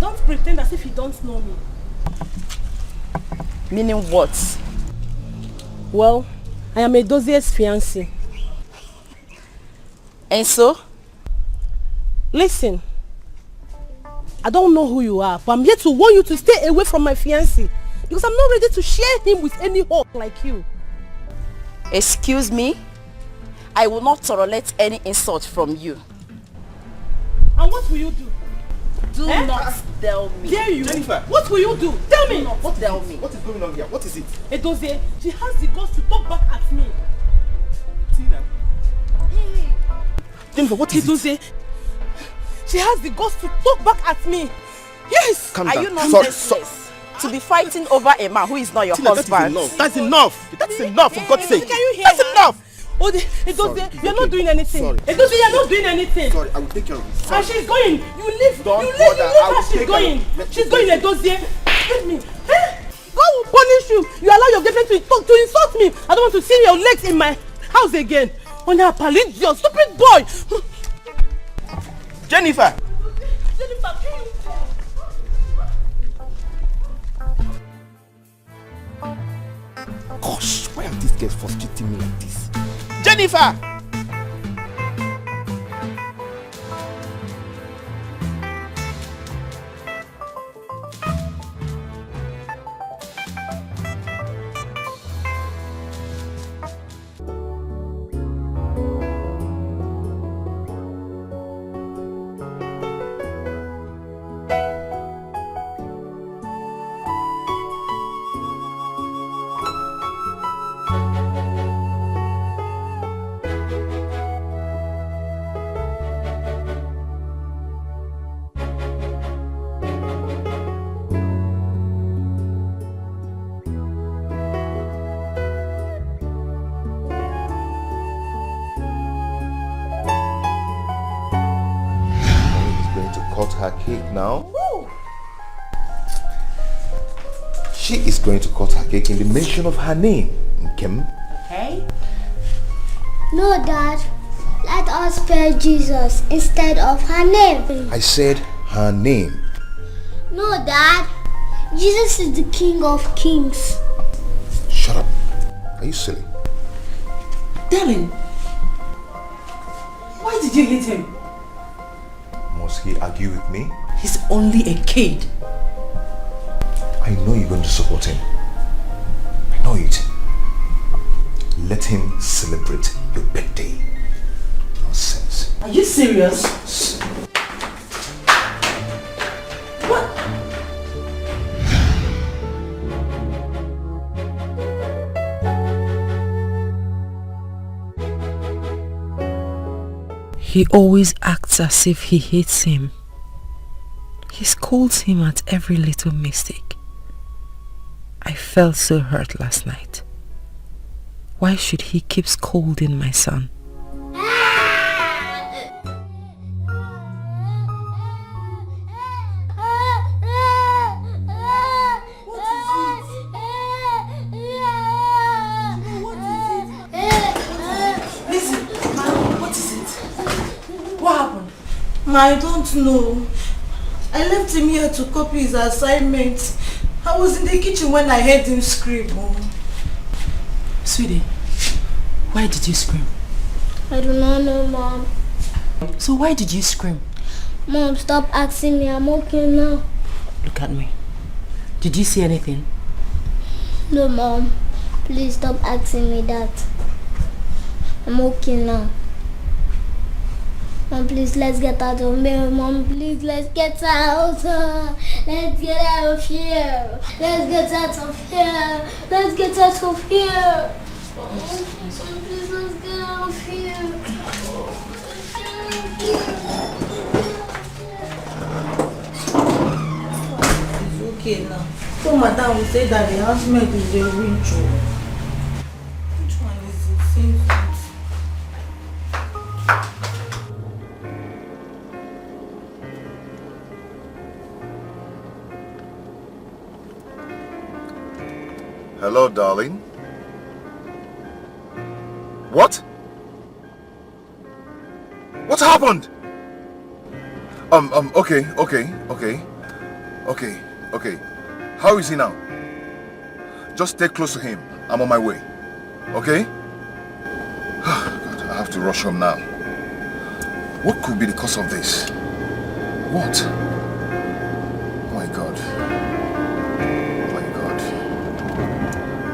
Don't pretend as if you don't know me. Meaning what? Well, I am Edozie's fiancé. And so? Listen, I don't know who you are, but I'm here to warn you to stay away from my fiancé because I'm not ready to share him with any hawk like you. Excuse me? I will not tolerate any insult from you. And what will you do? Do not tell me. Dare you? Jennifer. What will you do? Tell me. What tell me? What is going on here? What is it? Edozie, she has the guts to talk back at me. Tina. Hey. Jennifer, what is Edozie, it? she has the guts to talk back at me. Yes. Are you not senseless? To be fighting over a man who is not your Tina, husband. That's enough. That's enough, for God's sake. Can you hear That's her? enough. Oh, Edozie, you're not doing anything. Sorry. Edozie, you're not doing anything. Sorry, I will take care of it. And she's going. You leave. Don't you leave. bother. You leave I will her. She's take going. her. She's going, Edozie. Leave me. God will punish you. You allow your girlfriend to insult me. I don't want to see your legs in my house again. Only a palidio, stupid boy. Jennifer. Jennifer, can you come? Gosh, why are these girls frustrating me like this? Jennifer! Her cake now. Woo. She is going to cut her cake in the mention of her name, Kim. Okay. No, Dad. Let us spell Jesus instead of her name. I said her name. No, Dad. Jesus is the King of Kings. Shut up. Are you silly? Darling, why did you hit him? Must he argue with me? He's only a kid. I know you're going to support him. I know it. Let him celebrate your birthday. Nonsense. Are you serious? What? He always acts as if he hates him. He scolds him at every little mistake. I felt so hurt last night. Why should he keep scolding my son? I don't know. I left him here to copy his assignment. I was in the kitchen when I heard him scream. Sweetie, why did you scream? I do not know, Mom. So why did you scream? Mom, stop asking me. I'm okay now. Look at me. Did you see anything? No, Mom. Please stop asking me that. I'm okay now. Mom, please, let's get out of here. Mom, please, let's get out. Let's get out of here. Let's get out of here. Let's get out of here. Mom, please, let's get out of here. It's okay now. So Madam will say that the housemaid is a winch. Which one is it? Same thing. Hello, darling. What? What happened? Okay. How is he now? Just stay close to him. I'm on my way. Okay? God, I have to rush home now. What could be the cause of this? What? Oh my God.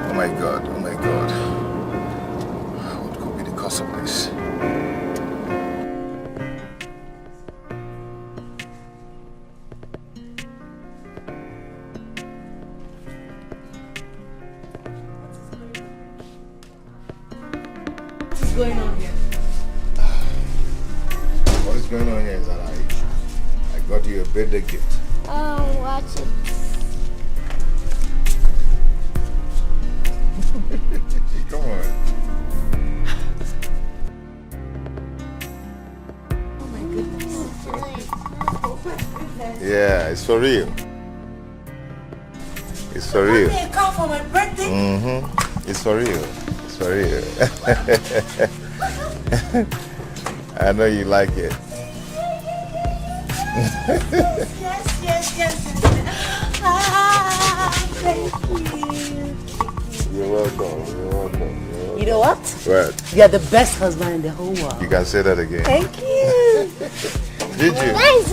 Oh my God. What could be the cause of this? What is going on here? What is going on here is that I got you a birthday gift. Oh, watch it. Come on. Oh my goodness. Yeah, it's for real. It's for real. A car for my birthday? It's for real. It's for real. I know you like it. Yes. Thank you. You're welcome. You know what? What? You are the best husband in the whole world. You can say that again. Thank you. Did you? Nice.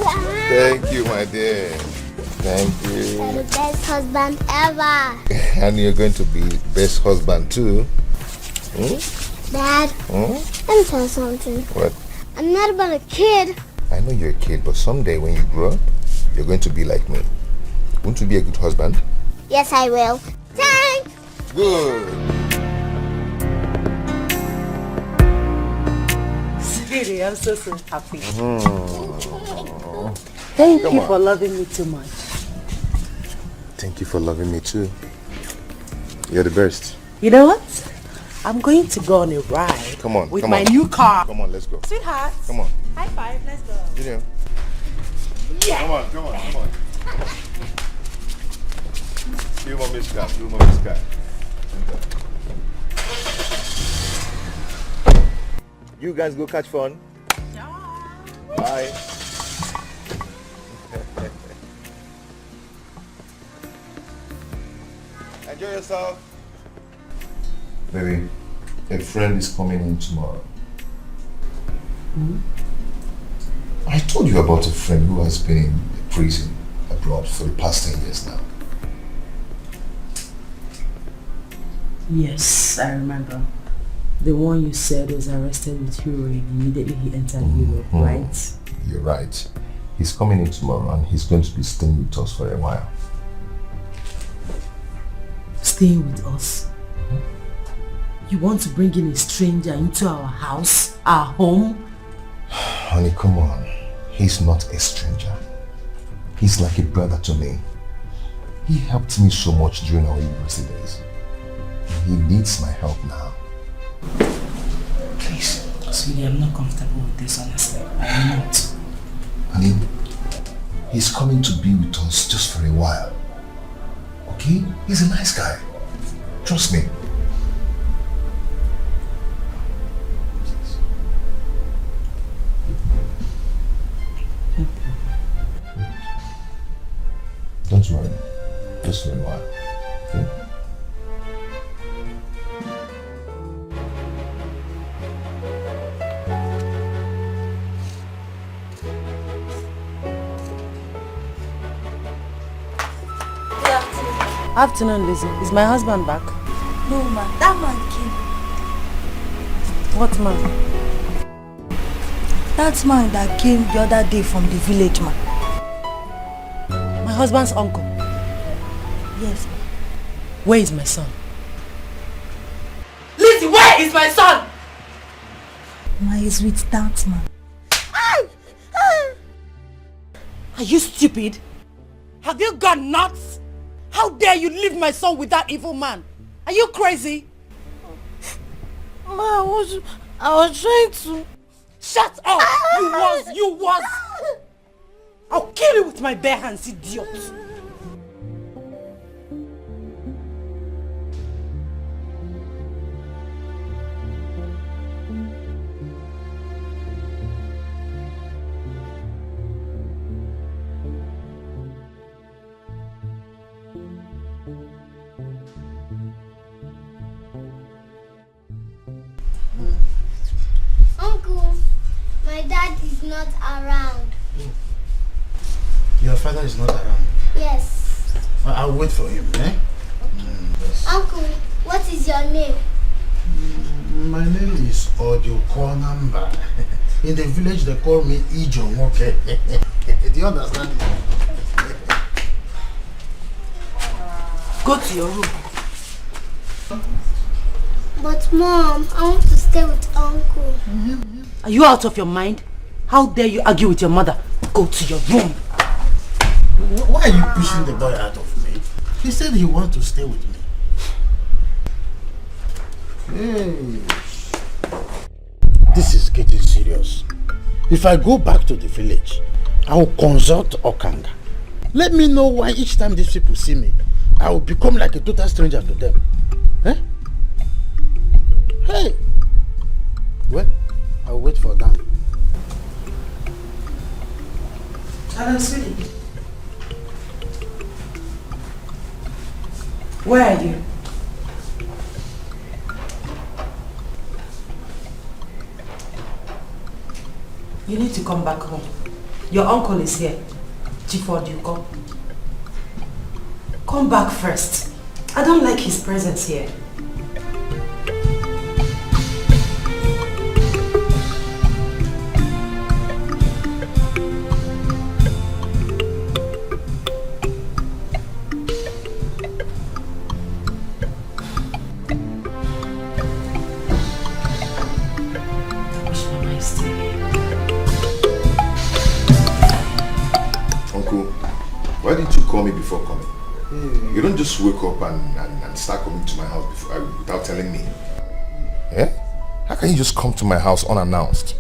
Thank you, my dear. Thank you. You're the best husband ever. And you're going to be best husband too. Dad, let me tell you something. What? I'm not about a kid. I know you're a kid, but someday when you grow up, you're going to be like me. Won't you be a good husband? Yes, I will. Thanks. Good. Sweetie, I'm so happy. Thank you for loving me too much. Thank you for loving me too. You're the best. You know what? I'm going to go on a ride. Come on. With my new car. Come on, let's go. Sweetheart. Come on. High five, let's go. Junior. Yeah. Come on. Few more Miss Cat. You guys go catch fun. Bye. Enjoy yourself. Baby, a friend is coming in tomorrow. I told you about a friend who has been in prison abroad for the past 10 years now. Yes, I remember. The one you said was arrested with heroin immediately he entered Europe, right? You're right. He's coming in tomorrow and he's going to be staying with us for a while. Staying with us? You want to bring in a stranger into our house, our home? Honey, come on. He's not a stranger. He's like a brother to me. He helped me so much during our university days. He needs my help now. Please. Sweetie, I'm not comfortable with this, honestly. I'm not. Honey, he's coming to be with us just for a while. Okay? He's a nice guy. Trust me. Don't worry. Just for a while. Okay? Afternoon, Lizzie. Is my husband back? No, man. That man came. What man? That man that came the other day from the village, man. My husband's uncle? Yes. Where is my son? Lizzie, where is my son? Man is with that man. Are you stupid? Have you gone nuts? How dare you leave my son with that evil man? Are you crazy? Ma, I was trying to... Shut up! You was! I'll kill you with my bare hands, idiot! Uncle, my dad is not around. Your father is not around. Yes. I'll wait for him, eh? Yes. Uncle, what is your name? My name is Ojukonamba. In the village they call me Ijo, okay? Do you understand? Go to your room. But Mom, I want to stay with Uncle. Are you out of your mind? How dare you argue with your mother? Go to your room. Why are you pushing the boy out of me? He said he wants to stay with me. Hey. This is getting serious. If I go back to the village, I will consult Okanga. Let me know why each time these people see me, I will become like a total stranger to them. Eh? Hey! Well, I'll wait for that. Hello, sweetie. Where are you? You need to come back home. Your uncle is here. Gifford, you come. Come back first. I don't like his presence here. Why didn't you call me before coming? You don't just wake up and start coming to my house without telling me. Yeah? How can you just come to my house unannounced?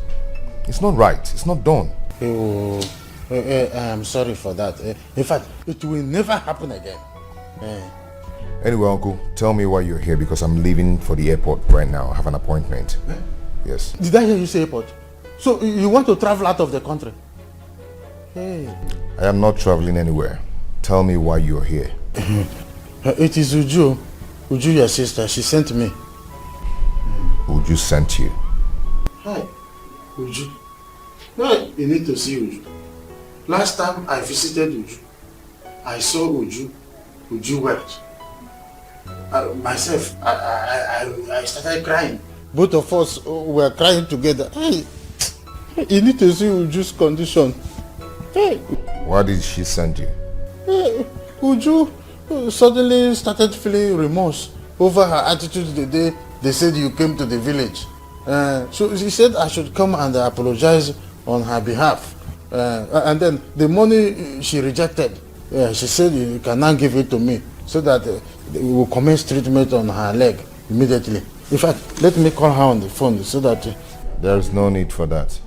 It's not right. It's not done. I'm sorry for that. In fact, it will never happen again. Anyway, Uncle, tell me why you're here, because I'm leaving for the airport right now. I have an appointment. Yes. Did I hear you say airport? So you want to travel out of the country? Hey. I am not traveling anywhere. Tell me why you're here. It is Uju. Uju, your sister. She sent me. Uju sent you? Hi, Uju. No, you need to see Uju. Last time I visited Uju, I saw Uju. Uju wept. Myself, I started crying. Both of us were crying together. Hey, you need to see Uju's condition. Hey. Why did she send you? Uju suddenly started feeling remorse over her attitude the day they said you came to the village. So she said I should come and apologize on her behalf. And then the money she rejected, she said you can now give it to me so that we will commence treatment on her leg immediately. In fact, let me call her on the phone so that... There is no need for that.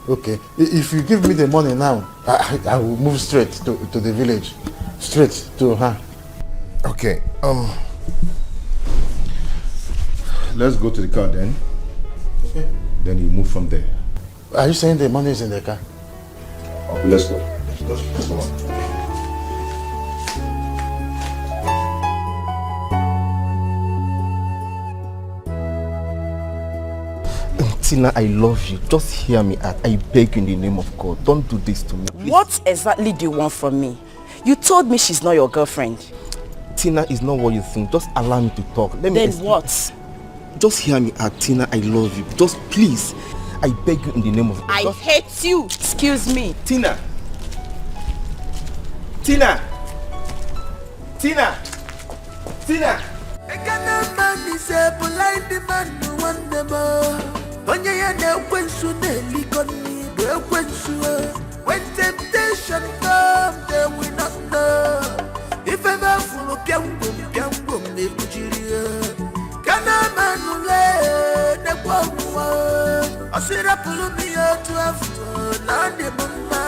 Okay, if you give me the money now, I will move straight to the village, straight to her. Okay, let's go to the car then. Okay. Then you move from there. Are you saying the money is in the car? Okay, let's go. Let's go on. Tina, I love you. Just hear me out. I beg you in the name of God. Don't do this to me, please. What exactly do you want from me? You told me she's not your girlfriend. Tina is not what you think. Just allow me to talk. Let me Then explain. what? Just hear me out, Tina. I love you. Just please. I beg you in the name of God. I hate you. Excuse me. Tina. Tina. Tina. Tina. When temptation comes, they will not know. If ever full of piangum, they kujiria. Kana manule, ne kwa Asira pulumia to have nande mama.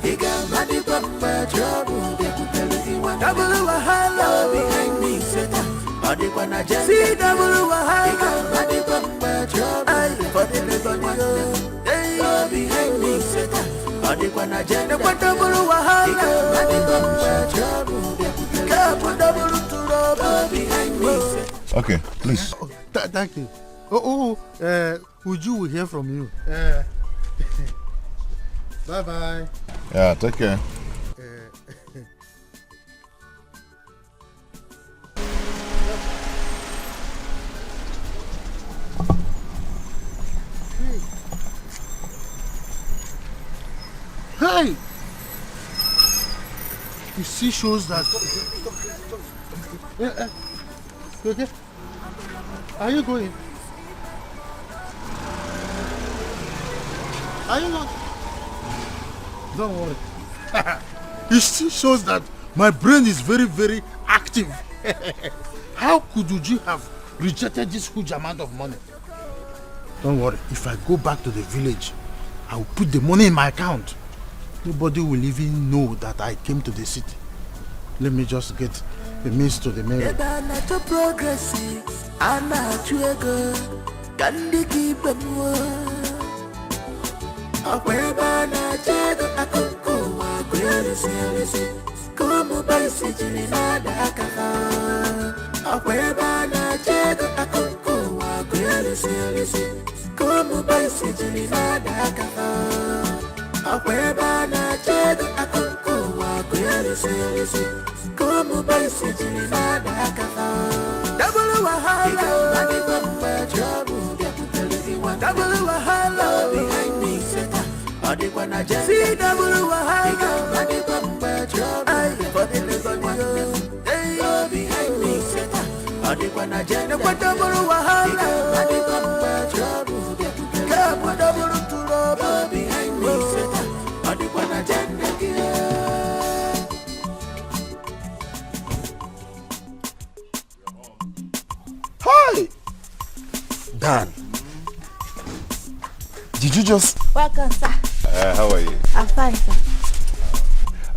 Iga madi bamba trouble, they could tell you one. Double wahala behind me, Satan. See double wahala. Iga madi bamba trouble. I for the everybody. Behind me, Satan. Okay, please. Thank you. Uju will hear from you. Bye bye. Yeah, take care. Hey! You see shows that... You okay? Are you going? Are you not? Don't worry. You see shows that my brain is very, very active. How could Uju have rejected this huge amount of money? Don't worry. If I go back to the village, I will put the money in my account. Nobody will even know that I came to the city. Let me just get the means to the mail. Akweba na jego akuku wa kweli silisi. Como baisi jini nada akafa. Akweba na jego akuku wa kweli silisi. Como baisi jini nada akafa. Akweba na jego akuku wa kweli silisi. Como baisi jini nada akafa. Double wahala. Mani bamba trouble. Double wahala behind me, seta. See double wahala. Mani bamba trouble. For the little one, hey, behind me, seta. Double wahala. Mani bamba trouble. Come double trouble behind me, seta. Hi, Dan. Did you just... Welcome, sir. How are you? I'm fine, sir.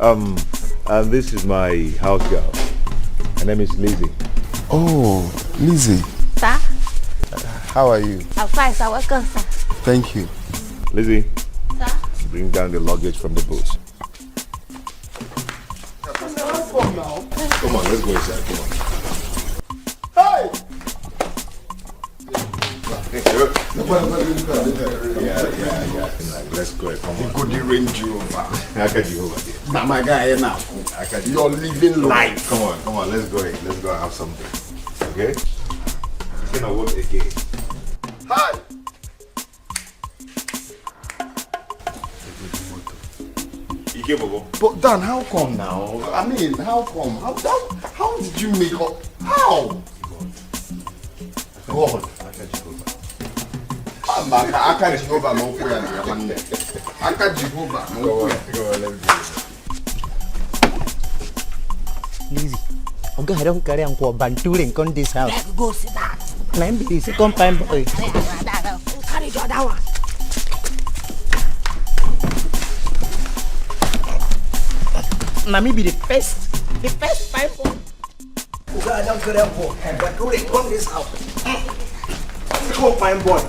And this is my house girl. Her name is Lizzie. Oh, Lizzie. Sir? How are you? I'm fine, sir. Welcome, sir. Thank you. Lizzie, Sir? bring down the luggage from the boat. Come on, let's go inside. Come on. Hey! Yeah. Let's go. Come on. Good Range Rover. Akaji Now my guy now. You're living life. Come on. Let's go in. Let's go and have something. Okay? It's gonna work again. Hi! But Dan, how come now? I mean, how come? How did you make up? How? God. Aka Jehovah no kuya na yamanne. Aka Jehovah no kuya. Go on, let's go. Lizzie, okay, I don't carry on for banturing on this house. Let's go sit down. Climb the second time boy. Carry your that one. Nami be the first time boy. Okay, I don't carry on for banturing on this house. Second time boy.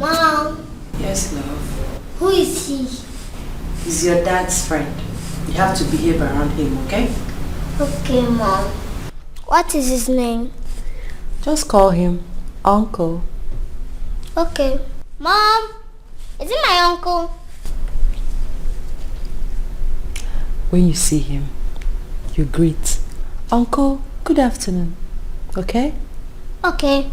Mom. Yes, love. Who is he? He's your dad's friend. You have to behave around him, okay? Okay, Mom. What is his name? Just call him Uncle. Okay. Mom, is it my uncle? When you see him, you greet. Uncle, good afternoon. Okay? Okay.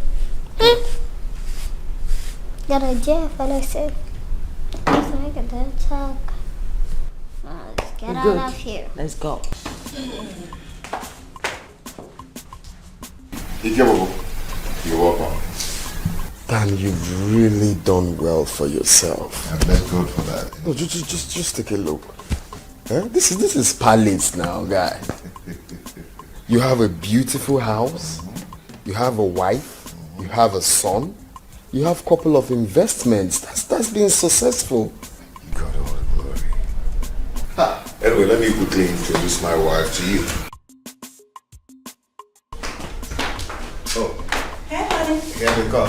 Got a J, fella said. Let's make a dead talk. Let's get out Good. of here. Let's go. You're welcome. Dan, you've really done well for yourself. And let's go for that. No, just take a look. This is palace now, guy. You have a beautiful house. You have a wife. You have a son. You have a couple of investments. That's been successful. You got all the glory. Anyway, let me quickly introduce my wife to you. Oh. Hey, honey. Here we go.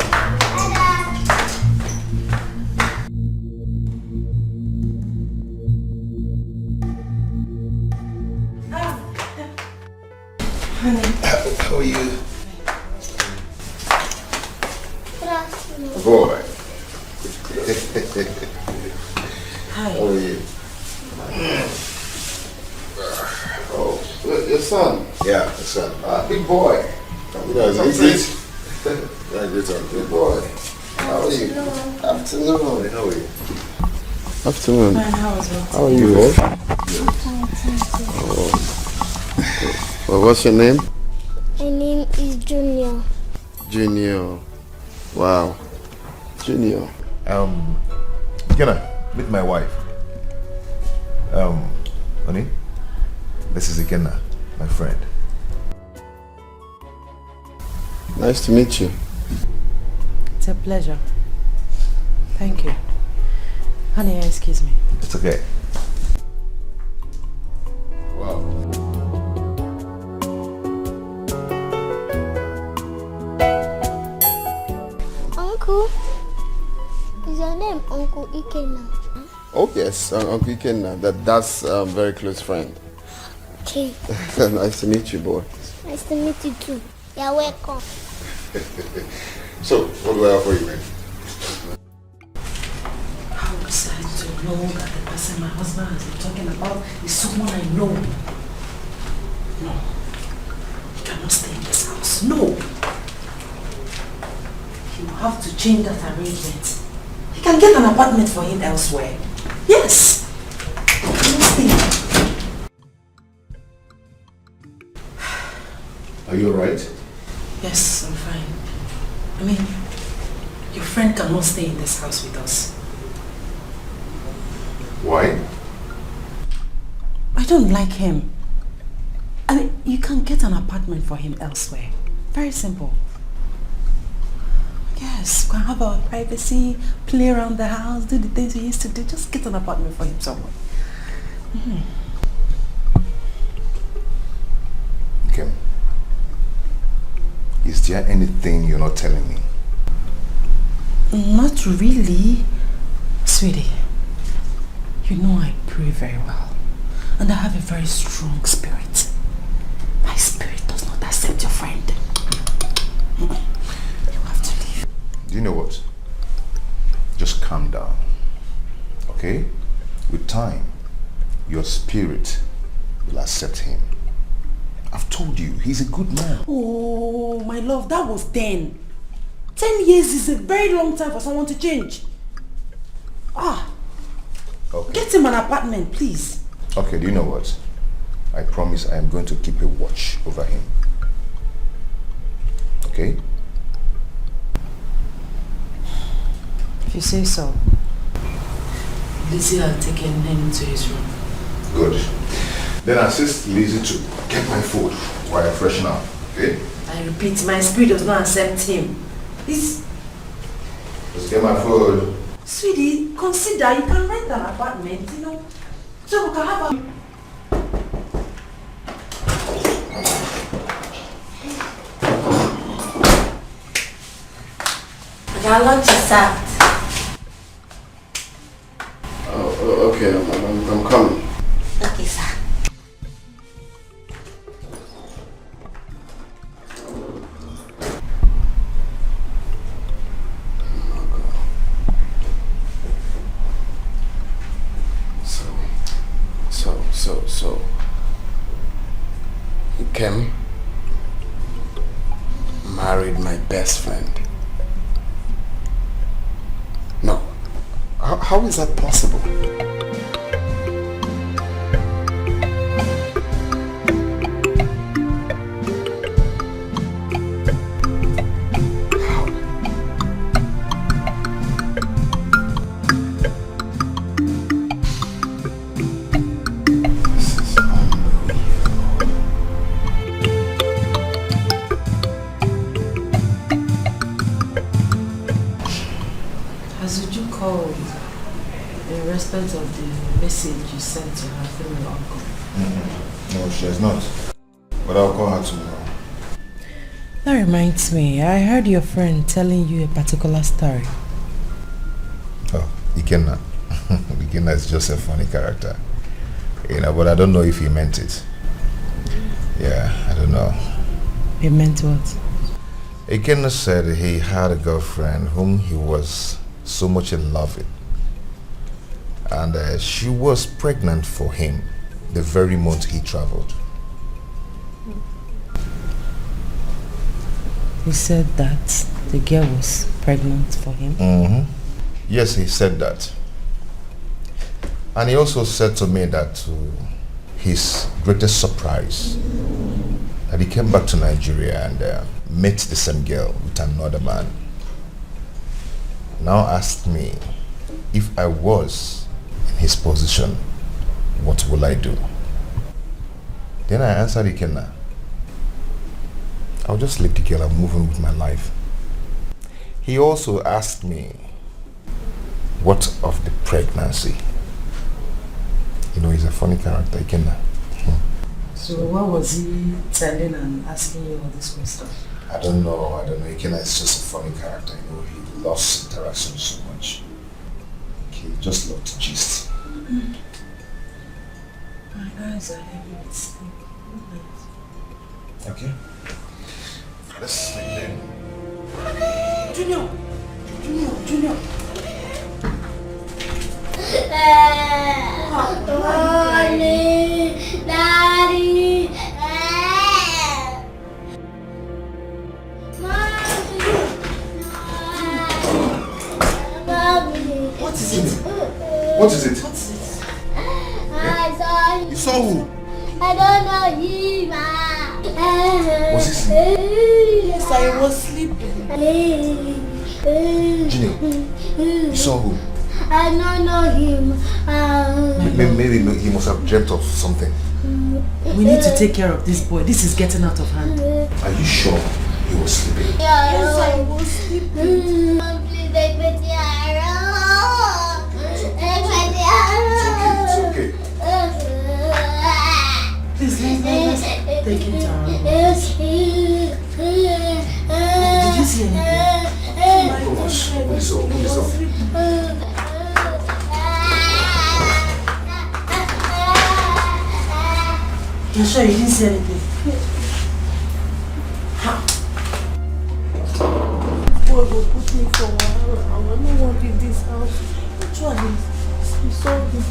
How are you? Boy. Hi. How are you? Oh, your son? Yeah, the son. Big boy. You know, it's yeah, good boy. How are you? Afternoon. How are you? Afternoon. Fine, how was it? How are you? Well, what's your name? My name is Junior. Junior. Wow. Junior. Ikenna, meet my wife. Onny, this is Ikenna, my friend. Nice to meet you. It's a pleasure. Thank you. Honey, excuse me. It's okay. Wow. Uncle, is your name Uncle Ikenna? Oh yes, Uncle Ikenna. That's a very close friend. Okay. Nice to meet you, boy. Nice to meet you too. You're welcome. So, what do I have for you, man? How was I to know that the person my husband has been talking about is someone I know? No. He cannot stay in this house. No. He will have to change that arrangement. He can get an apartment for him elsewhere. Yes. He cannot stay. Are you alright? Yes, I'm fine. I mean, your friend cannot stay in this house with us. Why? I don't like him. I mean, you can get an apartment for him elsewhere. Very simple. Yes, we can have our privacy, play around the house, do the things we used to do. Just get an apartment for him somewhere. Okay. Is there anything you're not telling me? Not really, sweetie. You know I pray very well. And I have a very strong spirit. My spirit does not accept your friend. You have to leave. Do you know what? Just calm down. Okay? With time, your spirit will accept him. I've told you, he's a good man. Oh, my love, that was 10. 10 years is a very long time for someone to change. Okay. Get him an apartment, please. Okay, do you know what? I promise I am going to keep a watch over him. Okay? If you say so. Lizzie had taken him to his room. Good. Then assist Lizzie to get my food while I freshen up. Okay? I repeat, my spirit does not accept him. He's... Just get my food. Sweetie, consider you can rent an apartment, you know, so we can have a... Our lunch is served. Oh, okay, I'm coming. Okay, sir. So, Kim married my best friend. No. How is that possible? Of the message you sent to her through your uncle. No, she has not. But I'll call her tomorrow. That reminds me, I heard your friend telling you a particular story. Oh, Ikenna. Ikenna is just a funny character. You know, but I don't know if he meant it. Yeah, I don't know. He meant what? Ikenna said he had a girlfriend whom he was so much in love with. And she was pregnant for him the very month he traveled. He said that the girl was pregnant for him? Mm-hmm. Yes, he said that. And he also said to me that to his greatest surprise, that he came back to Nigeria and met the same girl with another man. Now asked me if I was his position, what will I do? Then I answered Ikenna, I'll just leave the girl and move on with my life. He also asked me What of the pregnancy? You know, he's a funny character, Ikenna. So what was he telling and asking you all this questions? I don't know. Ikenna is just a funny character. You know, he loves interaction so much. He just loved to gist. My eyes are heavy with sleep. Okay. Let's sleep then. Junior! Onny, Daddy. What is it? What is it? I saw him. You saw who? I don't know him. Was he sleeping? Yes, I was sleeping. Junior, you saw who? I don't know him. Maybe he must have dreamt of something. We need to take care of this boy. This is getting out of hand. Are you sure he was sleeping? Yes, I was sleeping. Please take me to It's okay. Please, let's take him to our room. Did you see anything? Oh gosh, put this on. You sure you didn't see anything? Boy will put me for a while. I will not want in this house. Which one is? You saw him.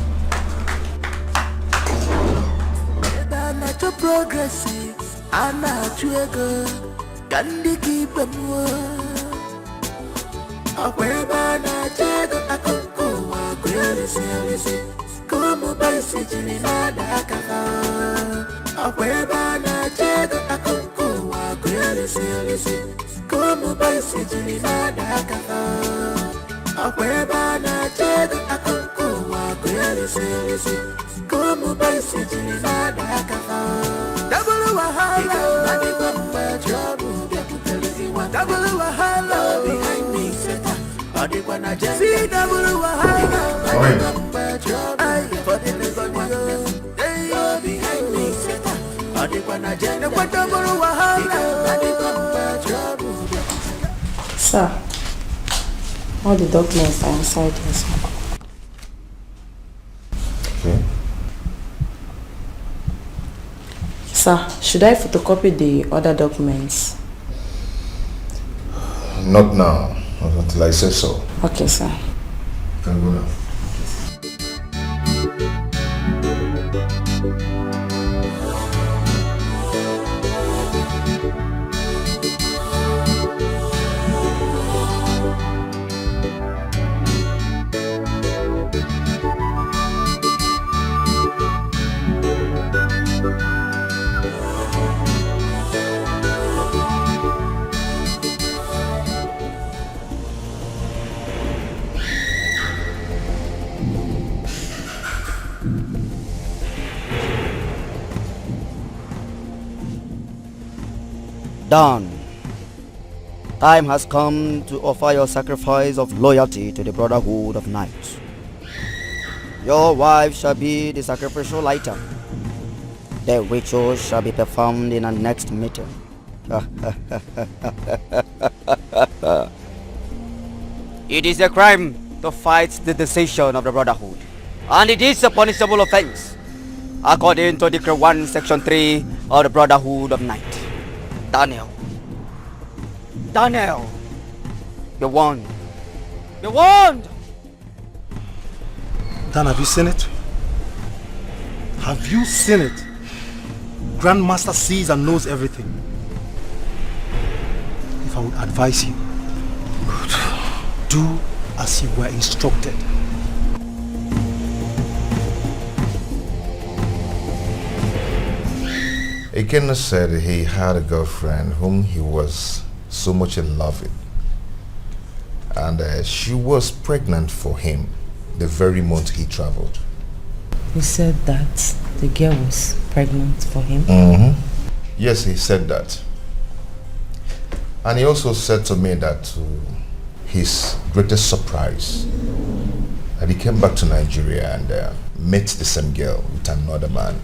Natural progressive, I'm not trigger. Candy keep them warm. Akweba na chego akoko wa kweli sisi. Como basi jini na dakaka. Akweba na chego akoko wa kweli sisi. Como basi jini na dakaka. Akweba na chego akoko wa kweli sisi. Como basi jini na dakaka. Double wahala, money bumper trouble. Double wahala behind me, see double wahala, money bumper trouble. For the little one, behind me, double wahala, money bumper trouble. Sir, all the documents are inside here, sir. Okay. Sir, should I photocopy the other documents? Not now, not until I say so. Okay, sir. You can go now. Done. Time has come to offer your sacrifice of loyalty to the Brotherhood of Knights. Your wife shall be the sacrificial item. The ritual shall be performed in our next meeting. It is a crime to fight the decision of the Brotherhood, and it is a punishable offense, according to Dikeh 1, Section 3 of the Brotherhood of Knights. Daniel, you're warned. You're warned! Dan, have you seen it? Have you seen it? Grandmaster sees and knows everything. If I would advise you, do as you were instructed. Ikenna said he had a girlfriend whom he was so much in love with. And she was pregnant for him the very month he traveled. He said that the girl was pregnant for him? Mm-hmm. Yes, he said that. And he also said to me that to his greatest surprise, that he came back to Nigeria and met the same girl with another man.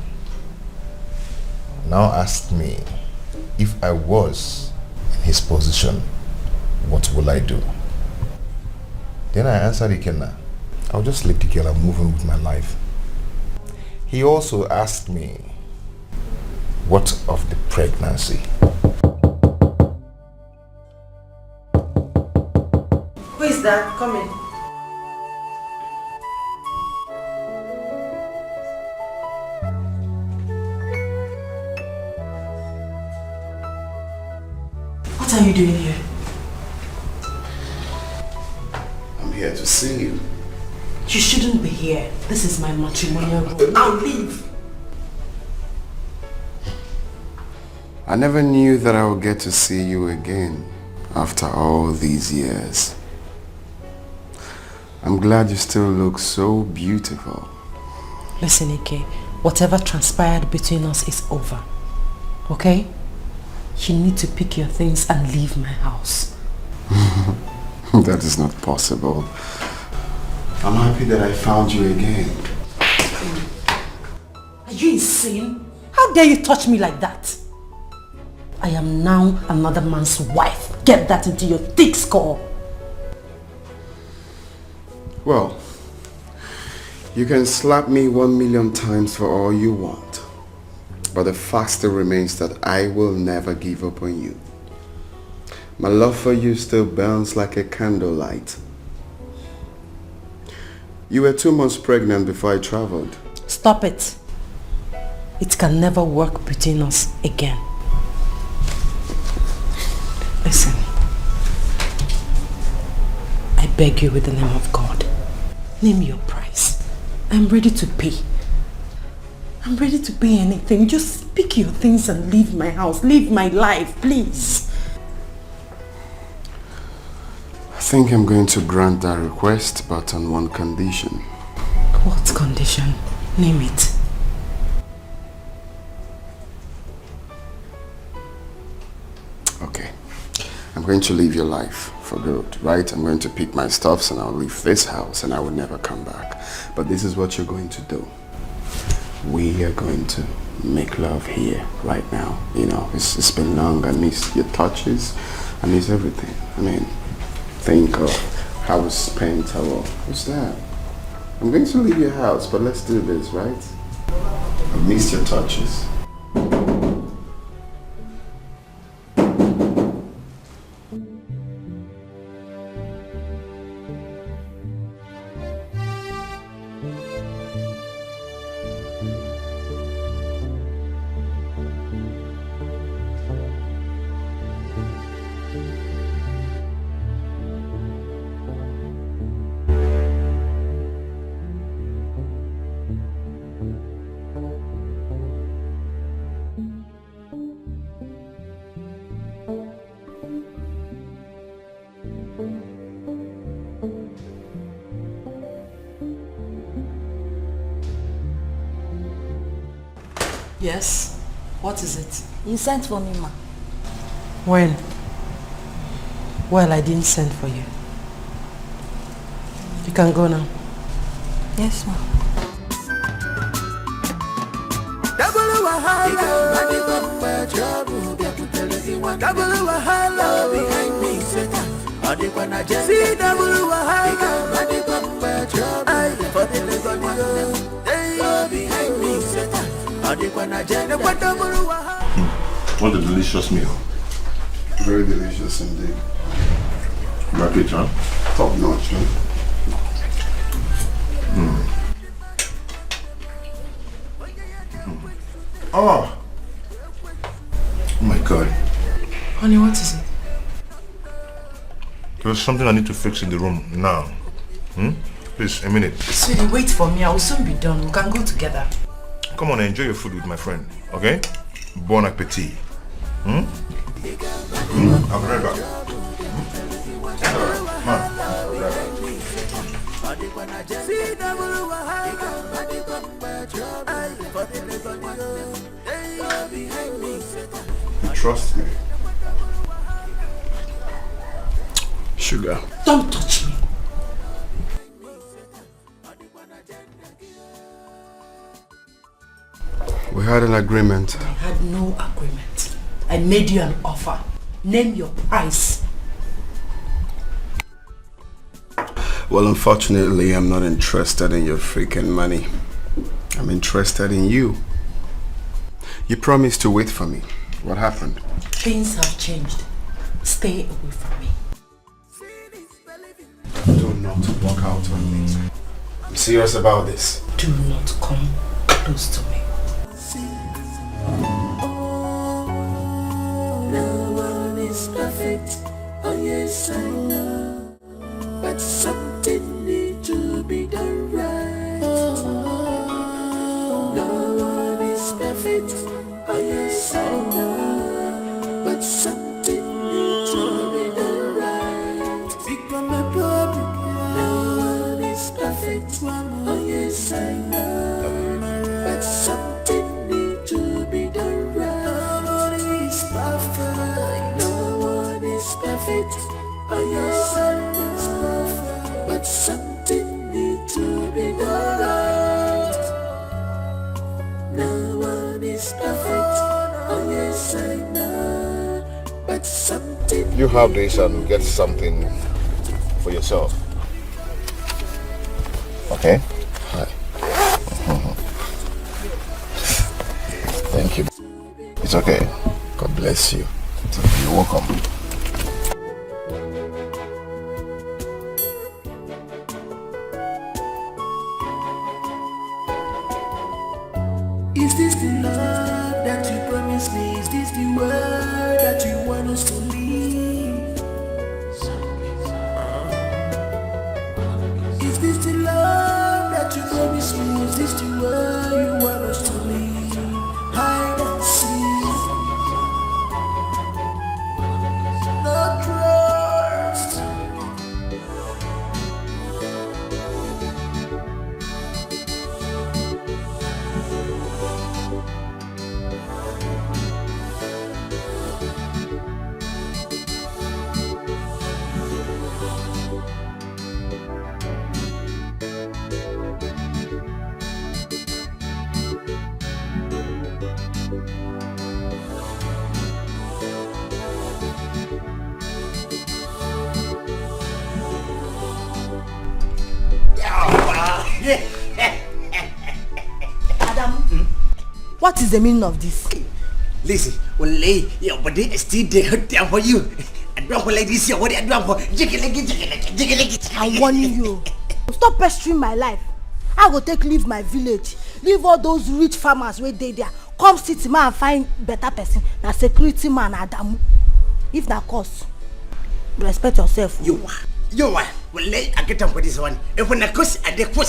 Now asked me if I was in his position, what will I do? Then I answered Ikenna, I'll just leave the girl and move on with my life. He also asked me, what of the pregnancy? Who is that? Come in. What are you doing here? I'm here to see you. You shouldn't be here. This is my matrimonial room. Now leave. I never knew that I would get to see you again after all these years. I'm glad you still look so beautiful. Listen, Ike, whatever transpired between us is over. Okay? You need to pick your things and leave my house. That is not possible. I'm happy that I found you again. Are you insane? How dare you touch me like that? I am now another man's wife. Get that into your thick skull. Well, you can slap me 1,000,000 times for all you want. But the fact still remains that I will never give up on you. My love for you still burns like a candlelight. You were 2 months pregnant before I traveled. Stop it. It can never work between us again. Listen. I beg you with the name of God. Name your price. I'm ready to pay. I'm ready to pay anything. Just pick your things and leave my house. Leave my life, please. I think I'm going to grant that request, but on one condition. What condition? Name it. Okay. I'm going to leave your life for good, right? I'm going to pick my stuffs and I'll leave this house and I will never come back. But this is what you're going to do. We are going to make love here, right now. You know, it's been long. I miss your touches. I miss everything. I mean, think of how we spent our... What's that? I'm going to leave your house, but let's do this, right? I miss your touches. Yes? What is it? You sent for me, ma. When? Well, I didn't send for you. You can go now. Yes, ma. Double wahala, double wahala behind me, Satan. See double wahala, I for the behind me, Satan. What a delicious meal. Very delicious indeed. Like it, huh? Top notch, huh? Oh my God. Honey, what is it? There's something I need to fix in the room now. Please, a minute. Sweetie, wait for me. I will soon be done. We can go together. Come on, enjoy your food with my friend, okay? Bon appetit. I'll be right back. Man, I'll be right back. Trust me. Sugar. Don't touch me. We had an agreement. I had no agreement. I made you an offer. Name your price. Well, unfortunately, I'm not interested in your freaking money. I'm interested in you. You promised to wait for me. What happened? Things have changed. Stay away from me. Do not walk out on me. I'm serious about this. Do not come close to me. No one is perfect. Oh yes, I know. But something needs to be done right. No one is perfect. Oh yes, I know. But something needs to be done right. Become a problem. No one is perfect. Oh yes, I know. But something needs to be done right. Nobody is perfect. No one is perfect. Oh yes, I know. But something needs to be done right. No one is perfect. Oh yes, I know. But something. You have this and get something for yourself. Okay? Hi. Thank you. It's okay. God bless you. You're welcome. Is this the love that you promised me? Is this the word that you want us to leave? Is this the love that you promised me? Is this the word you want us to leave? Hide and seek. No trust. Adam, what is the meaning of this? Listen, wallahi, your body is still there for you. I don't like this here. What are you doing for? Jiggle. I'm warning you. Stop pestering my life. I go leave my village. Leave all those rich farmers where they there. Come city man and find better person. Na security man Adamu. If na cause, respect yourself. You are. Wallahi, I get up for this one. If when I cost, they put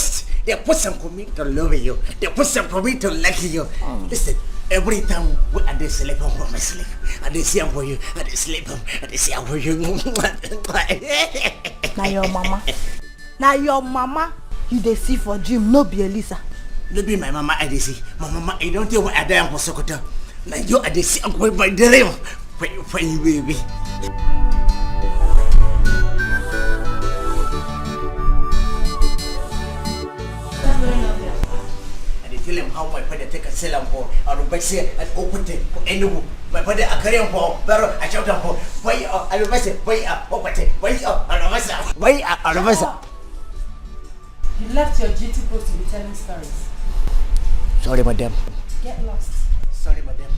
some for me to love you. They put some for me to like you. Listen. Every time we are the sleep on my sleep, I dey see for you, I dey sleep on, I dey see for you. Now your mama, you dey see for dream, no be Elisa. No be my mama, I dey see. My mama, I don't think what I die for Sokoto. Now you are the see for my dream, for you baby. Tell him how my father take a salam for or Bexia and open it for any my father a carrying for barrel a shout for way up and way up way up. You left your duty post to be telling stories. Sorry, madam. Get lost. Sorry, madam.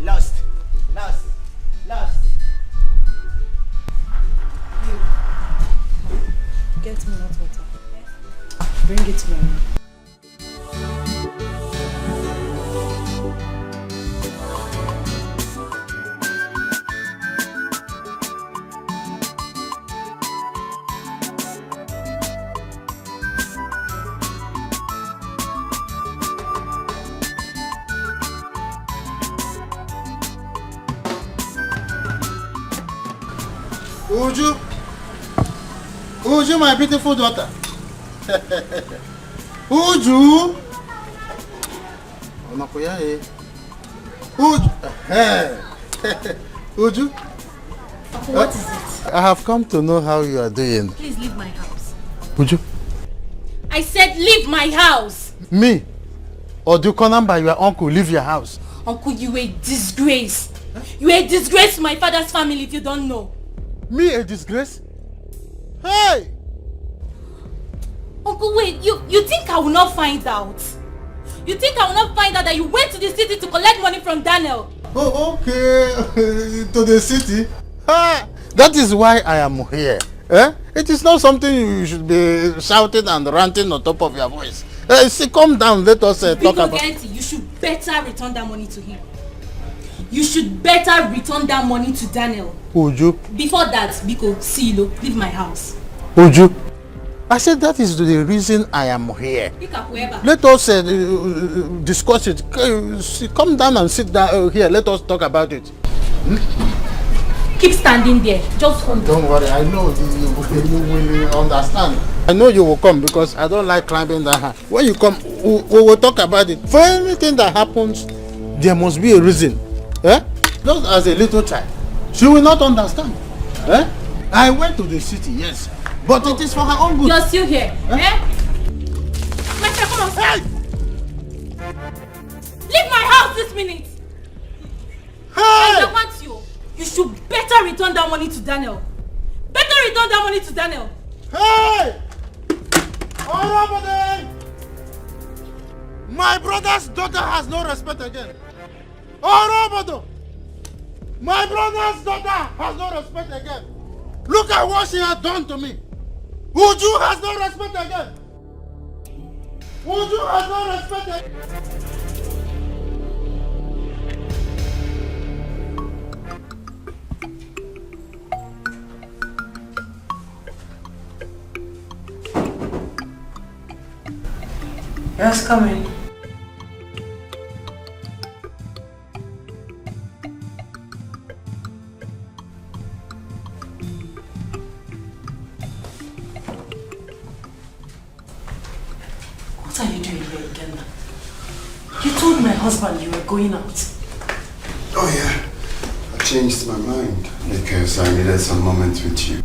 Lost. You. Get me hot water. Bring it to my room. Uju, my beautiful daughter. Uju. Uju. What is it? I have come to know how you are doing. Please leave my house. Uju. I said leave my house. Me? Or do you call number your uncle leave your house? Uncle, you a disgrace. You a disgrace to my father's family if you don't know. Me a disgrace? Hey! Uncle, wait, you think I will not find out? You think I will not find out that you went to the city to collect money from Daniel? Oh, okay. To the city? Ah, that is why I am here. Eh? It is not something you should be shouting and ranting on top of your voice. See, calm down, let us talk about... You should better return that money to him. You should better return that money to Daniel. Uju. Before that, Biko, Silo, leave my house. Uju. I said that is the reason I am here. Let us discuss it. Come down and sit down here. Let us talk about it. Keep standing there. Just hold on. Don't worry. I know you will understand. I know you will come because I don't like climbing that high. When you come, we will talk about it. For anything that happens, there must be a reason. Eh? Just as a little child. She will not understand. Eh? I went to the city, yes. But it is for her own good. You're still here. Eh? My friend, come on. Hey! Leave my house this minute. Hey! I want you. You should better return that money to Daniel. Better return that money to Daniel. Hey! Orobode! My brother's daughter has no respect again. Orobode! My brother's daughter has no respect again. Look at what she has done to me. Uju has no respect again. Uju has no respect again. Yes, come in. What are you doing here again? You told my husband you were going out. Oh yeah, I changed my mind because I needed some moments with you.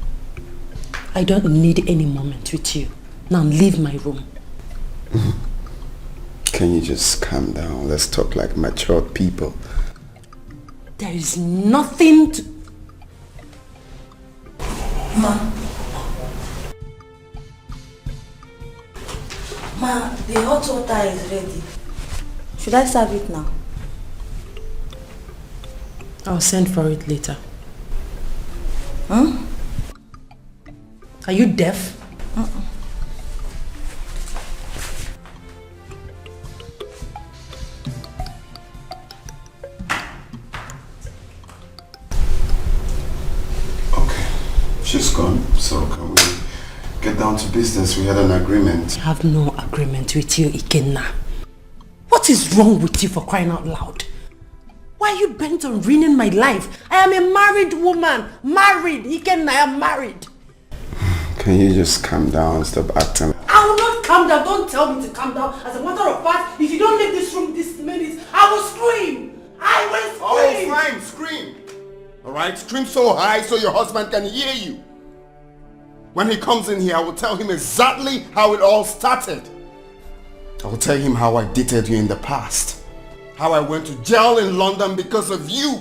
I don't need any moment with you. Now leave my room. Can you just calm down? Let's talk like mature people. There is nothing to... Ma, the hot water is ready. Should I serve it now? I'll send for it later. Hmm? Are you deaf? She's gone, so can we get down to business? We had an agreement. I have no agreement with you, Ikenna. What is wrong with you, for crying out loud? Why are you bent on ruining my life? I am a married woman. Married. Ikenna, I am married. Can you just calm down and stop acting? I will not calm down. Don't tell me to calm down. As a matter of fact, if you don't leave this room this minute, I will scream. I will scream. Oh, fine, scream. Alright, scream so high so your husband can hear you. When he comes in here, I will tell him exactly how it all started. I will tell him how I dated you in the past. How I went to jail in London because of you.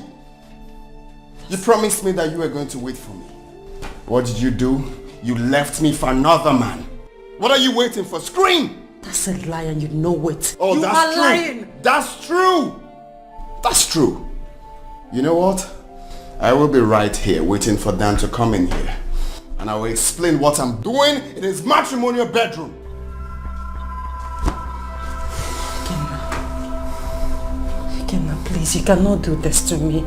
You promised me that you were going to wait for me. What did you do? You left me for another man. What are you waiting for? Scream! That's a lie and you know it. Oh, you that's are true. lying. That's true. That's true. You know what? I will be right here waiting for Dan to come in here. And I will explain what I'm doing in his matrimonial bedroom. Ikenna, please, you cannot do this to me.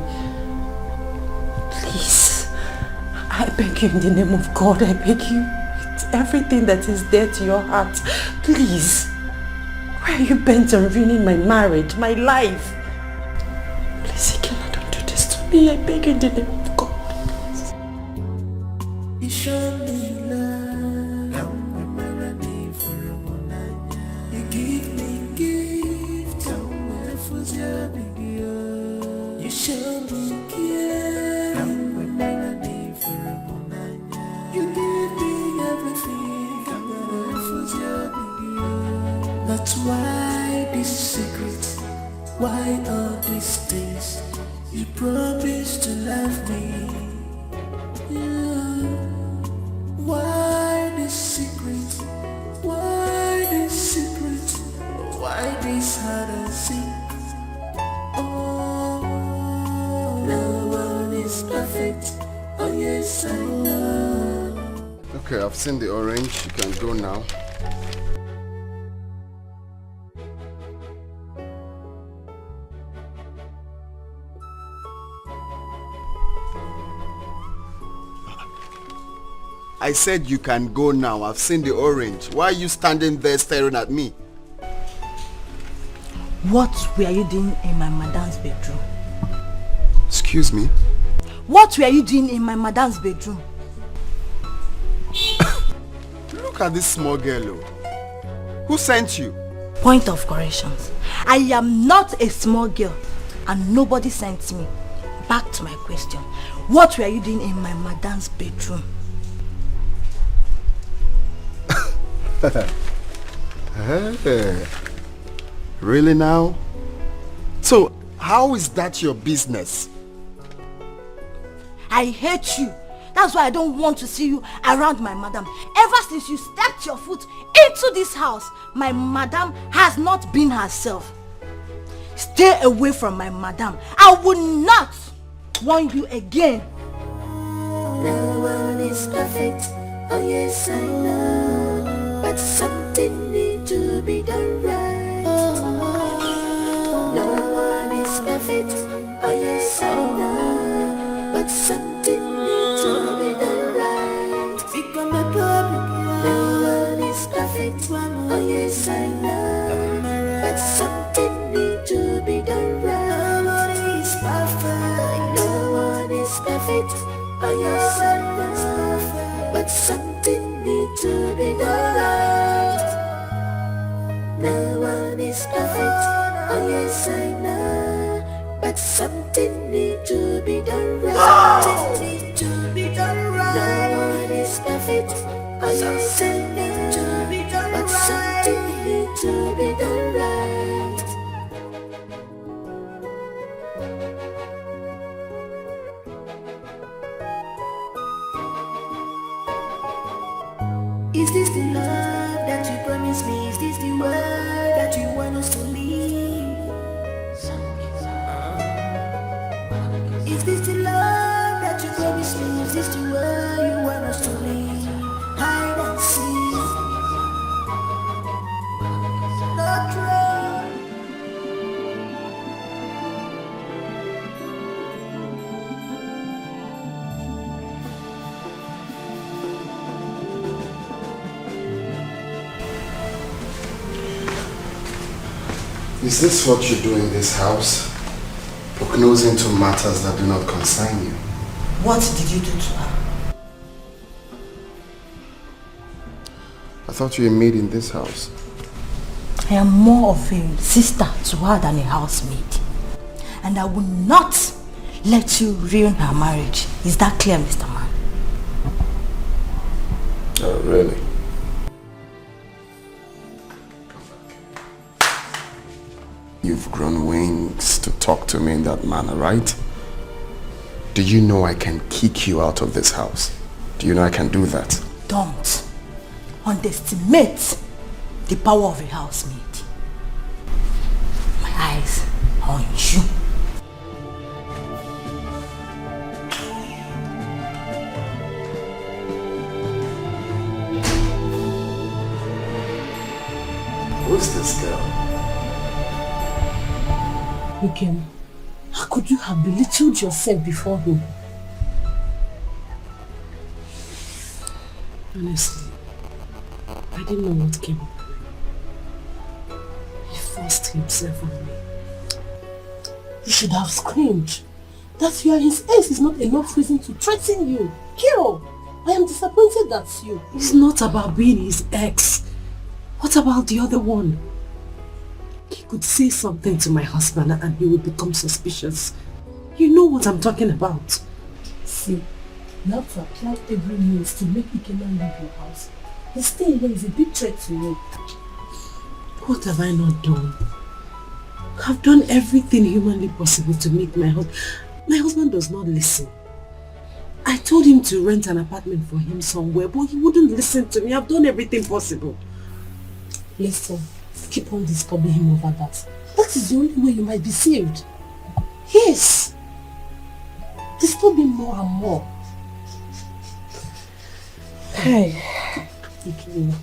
Please. I beg you in the name of God, I beg you. It's everything that is dear to your heart. Please. Why are you bent on ruining my marriage, my life? Please, Ikenna, don't do this to me. I beg you in the name of God. You show me love, you give me gifts, you show me care, you give me everything, that's why this secret? Why all these things? You promised to love me. Yeah. Why this secret? Why this secret? Why this hide and seek? Oh, no one is perfect. Oh yes, I know. Okay, I've seen the orange. You can go now. I said you can go now. I've seen the orange. Why are you standing there staring at me? What were you doing in my madam's bedroom? Excuse me? What were you doing in my madam's bedroom? Look at this small girl. Who sent you? Point of corrections. I am not a small girl and nobody sent me. Back to my question. What were you doing in my madam's bedroom? Hey. Really now? So, how is that your business? I hate you. That's why I don't want to see you around my madam. Ever since you stepped your foot into this house, my madam has not been herself. Stay away from my madam. I will not warn you again. No one is perfect. Oh yes, I know. But something needs to be done right. No one is perfect. Oh yes, I know. But something needs to be done right. Become a problem. No one is perfect. Oh yes, I know. But something needs to be done right. Nobody is perfect. No one is perfect. Oh yes, I know. But something needs to be done right. No one is perfect. Oh yes, I know. But something needs to be done right. Something needs to be done right. No one is perfect. Oh yes, I know. To be done but right. Something needs to be done right. Is this the love that you promised me? Is this the word that you want us to leave? Is this the love that you promised me? Is this the word you want us to leave? Hide and seek. Not wrong. Is this what you do in this house? Prognosing into matters that do not concern you. What did you do to her? I thought you were made in this house. I am more of a sister to her than a housemaid. And I will not let you ruin her marriage. Is that clear, Mr. Man? Oh, really? You've grown wings to talk to me in that manner, right? Do you know I can kick you out of this house? Do you know I can do that? Don't underestimate the power of a housemaid. My eyes are on you. Who's this girl? Dikeh, how could you have belittled yourself before him? Honestly, I didn't know what came over me. He forced himself on me. You should have screamed. That you are his ex is not enough reason to threaten you. Kill! I am disappointed that's you. It's not about being his ex. What about the other one? He could say something to my husband and he would become suspicious. You know what I'm talking about. See, you have to apply every means to make Ikena leave your house. His staying here is a big threat to you. What have I not done? I've done everything humanly possible to make my husband does not listen. I told him to rent an apartment for him somewhere, but he wouldn't listen to me. I've done everything possible. Listen, keep on disturbing him over that. That is the only way you might be saved. Yes. Disturb him more and more. Hey. Dikeh.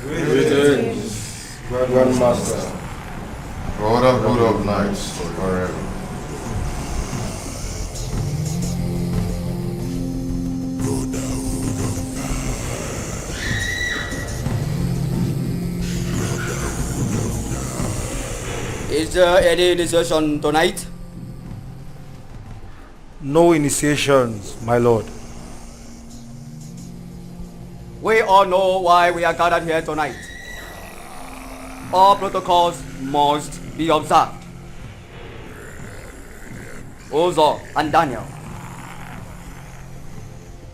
Greetings, Grandmaster. Brotherhood of Knights forever. Is there any initiation tonight? No initiations, my lord. We all know why we are gathered here tonight. All protocols must be observed. Uzo and Daniel,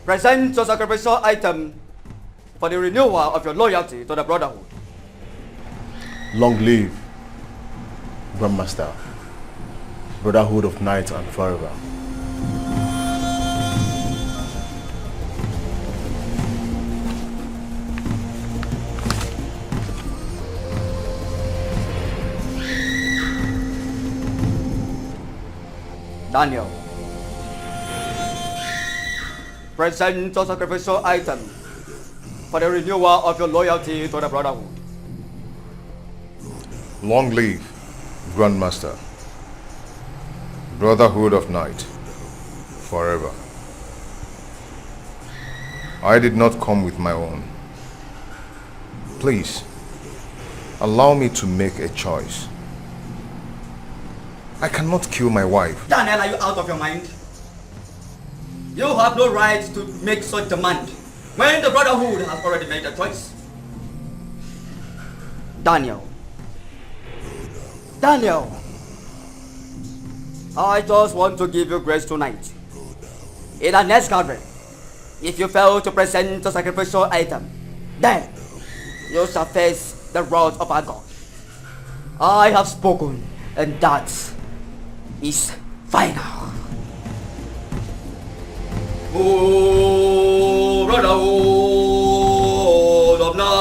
present your sacrificial item for the renewal of your loyalty to the Brotherhood. Long live, Grandmaster, Brotherhood of Knights and forever. Daniel, present your sacrificial item for the renewal of your loyalty to the Brotherhood. Long live, Grandmaster, Brotherhood of Night, forever. I did not come with my own. Please, allow me to make a choice. I cannot kill my wife. Daniel, are you out of your mind? You have no right to make such demand when the Brotherhood has already made a choice. Daniel, I just want to give you grace tonight. In our next gathering, if you fail to present the sacrificial item, then you shall face the wrath of our God. I have spoken, and that is final. Oh, Brotherhood of Night.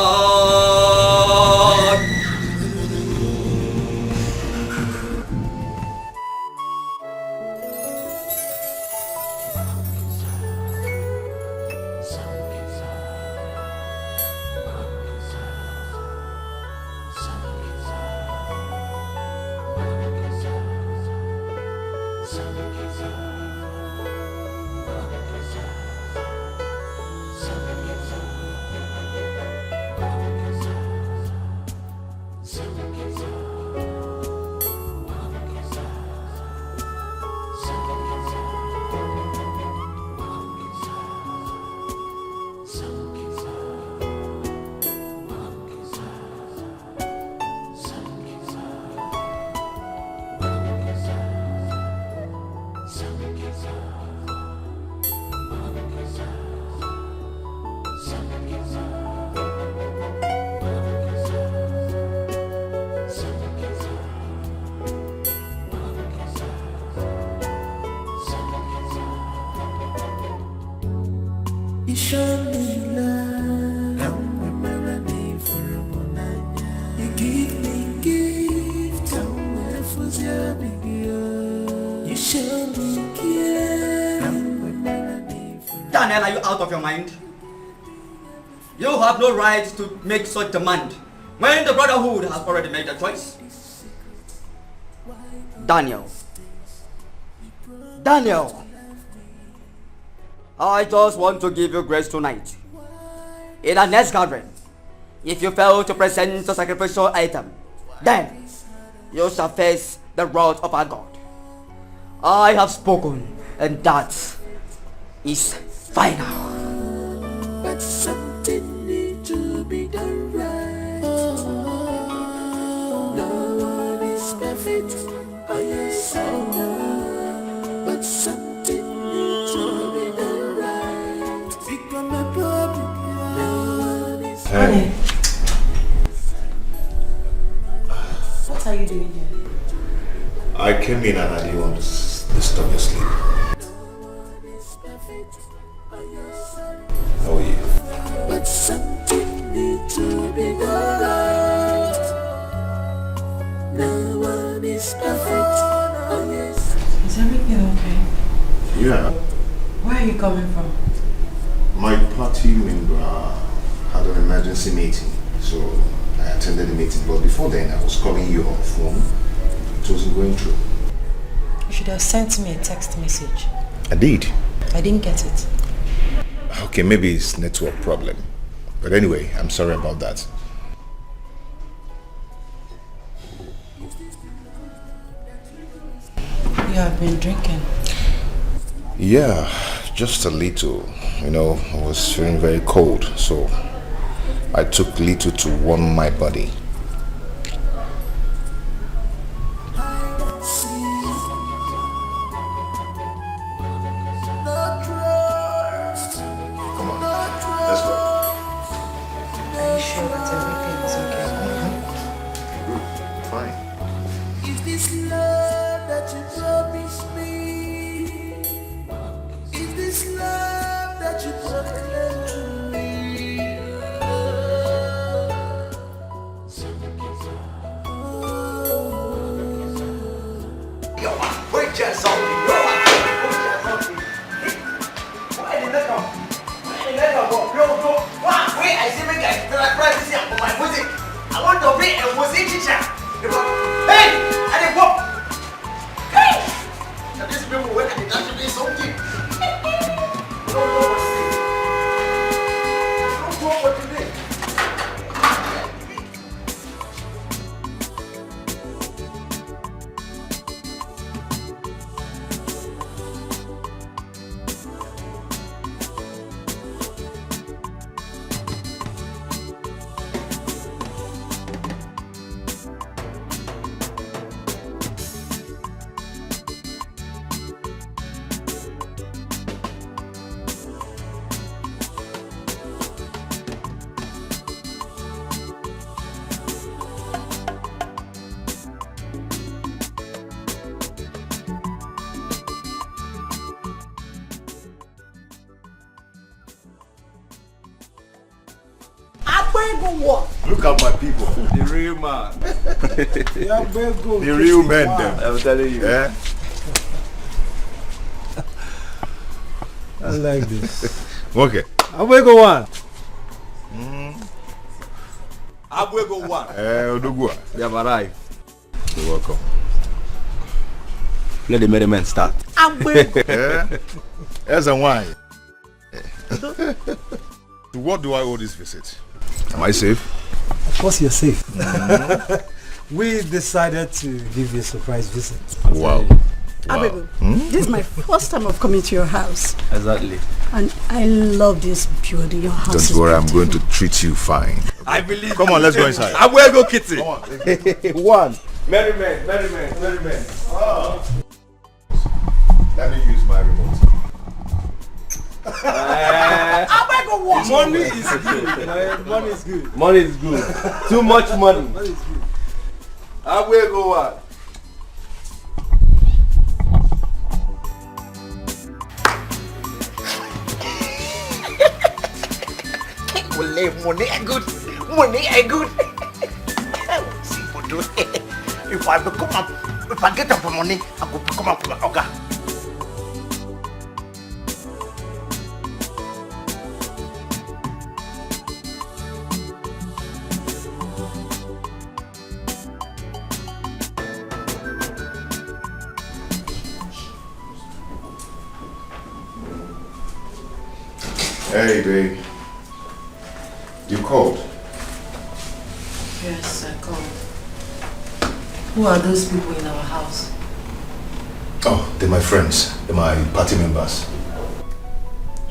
You show me love, I'm a melody for a moment. You give me gift, I'm a fusion. You show me care, I'm a melody for a Daniel, are you out of your mind? You have no right to make such demand when the Brotherhood has already made a choice. Daniel, I just want to give you grace tonight. In our next gathering, if you fail to present the sacrificial item, then you shall face the wrath of our God. I have spoken, and that is final. something needs to be done right. No one is perfect, oh yes I know, but something needs to be done right. Become a problem, no one is Honey. What are you doing here? I came in and I didn't want to disturb your sleep. How are you? but something needs to be done right. No one is perfect, oh yes. Is everything okay? Yeah. Where are you coming from? My party member had an emergency meeting, so I attended the meeting. But before then, I was calling you on the phone. It wasn't going through. You should have sent me a text message. I did. I didn't get it. Okay, maybe it's network problem. But anyway, I'm sorry about that. You have been drinking. Yeah, just a little. You know, I was feeling very cold, so I took little to warm my body. Look at my people. The real man. The real men them. I'm telling you. Yeah? I like this. Okay. Abwego one. Abwego one. Odogua. We have arrived. You're welcome. Let the merriment start. Yeah? As a wine. To what do I owe this visit? Am I safe? Of course you're safe. We decided to give you a surprise visit. Wow. Abego, this is my first time of coming to your house. Exactly. And I love this building. Your house Don't worry, I'm going to treat you fine. I believe. Come on, let's go inside. Abwego Kitty. Come on. One. Merriment, merriment, merriment. Oh. Let me use my remote. Money is good. Money is good. Money is good. Too much money. Money is good. I will go on. Money are good. Money are good. If I get up money, I will become up with Oga. Hey, babe. You called? Yes, I called. Who are those people in our house? Oh, they're my friends. They're my party members.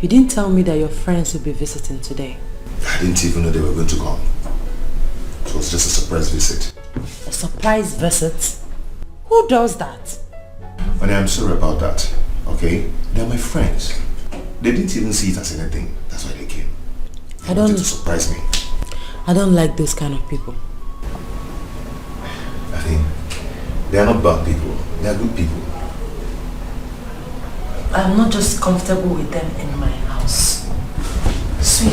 You didn't tell me that your friends will be visiting today. I didn't even know they were going to come. It was just a surprise visit. A surprise visit? Who does that? Onny, I'm sorry about that, okay? They're my friends. They didn't even see it as anything. That's why they came. They wanted to surprise me. I don't like those kind of people. I think they are not bad people. They are good people. I'm not just comfortable with them in my house. Sweet.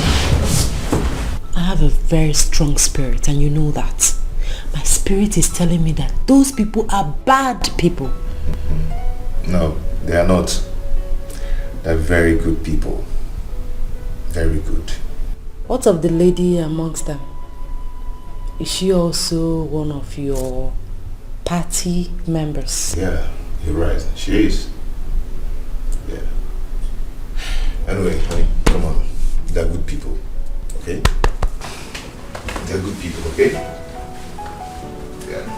I have a very strong spirit and you know that. My spirit is telling me that those people are bad people. No, they are not. They're very good people. Very good. What of the lady amongst them? Is she also one of your party members? Yeah, you're right. She is. Yeah. Anyway, honey, come on. They're good people. Okay? They're good people, okay? Yeah.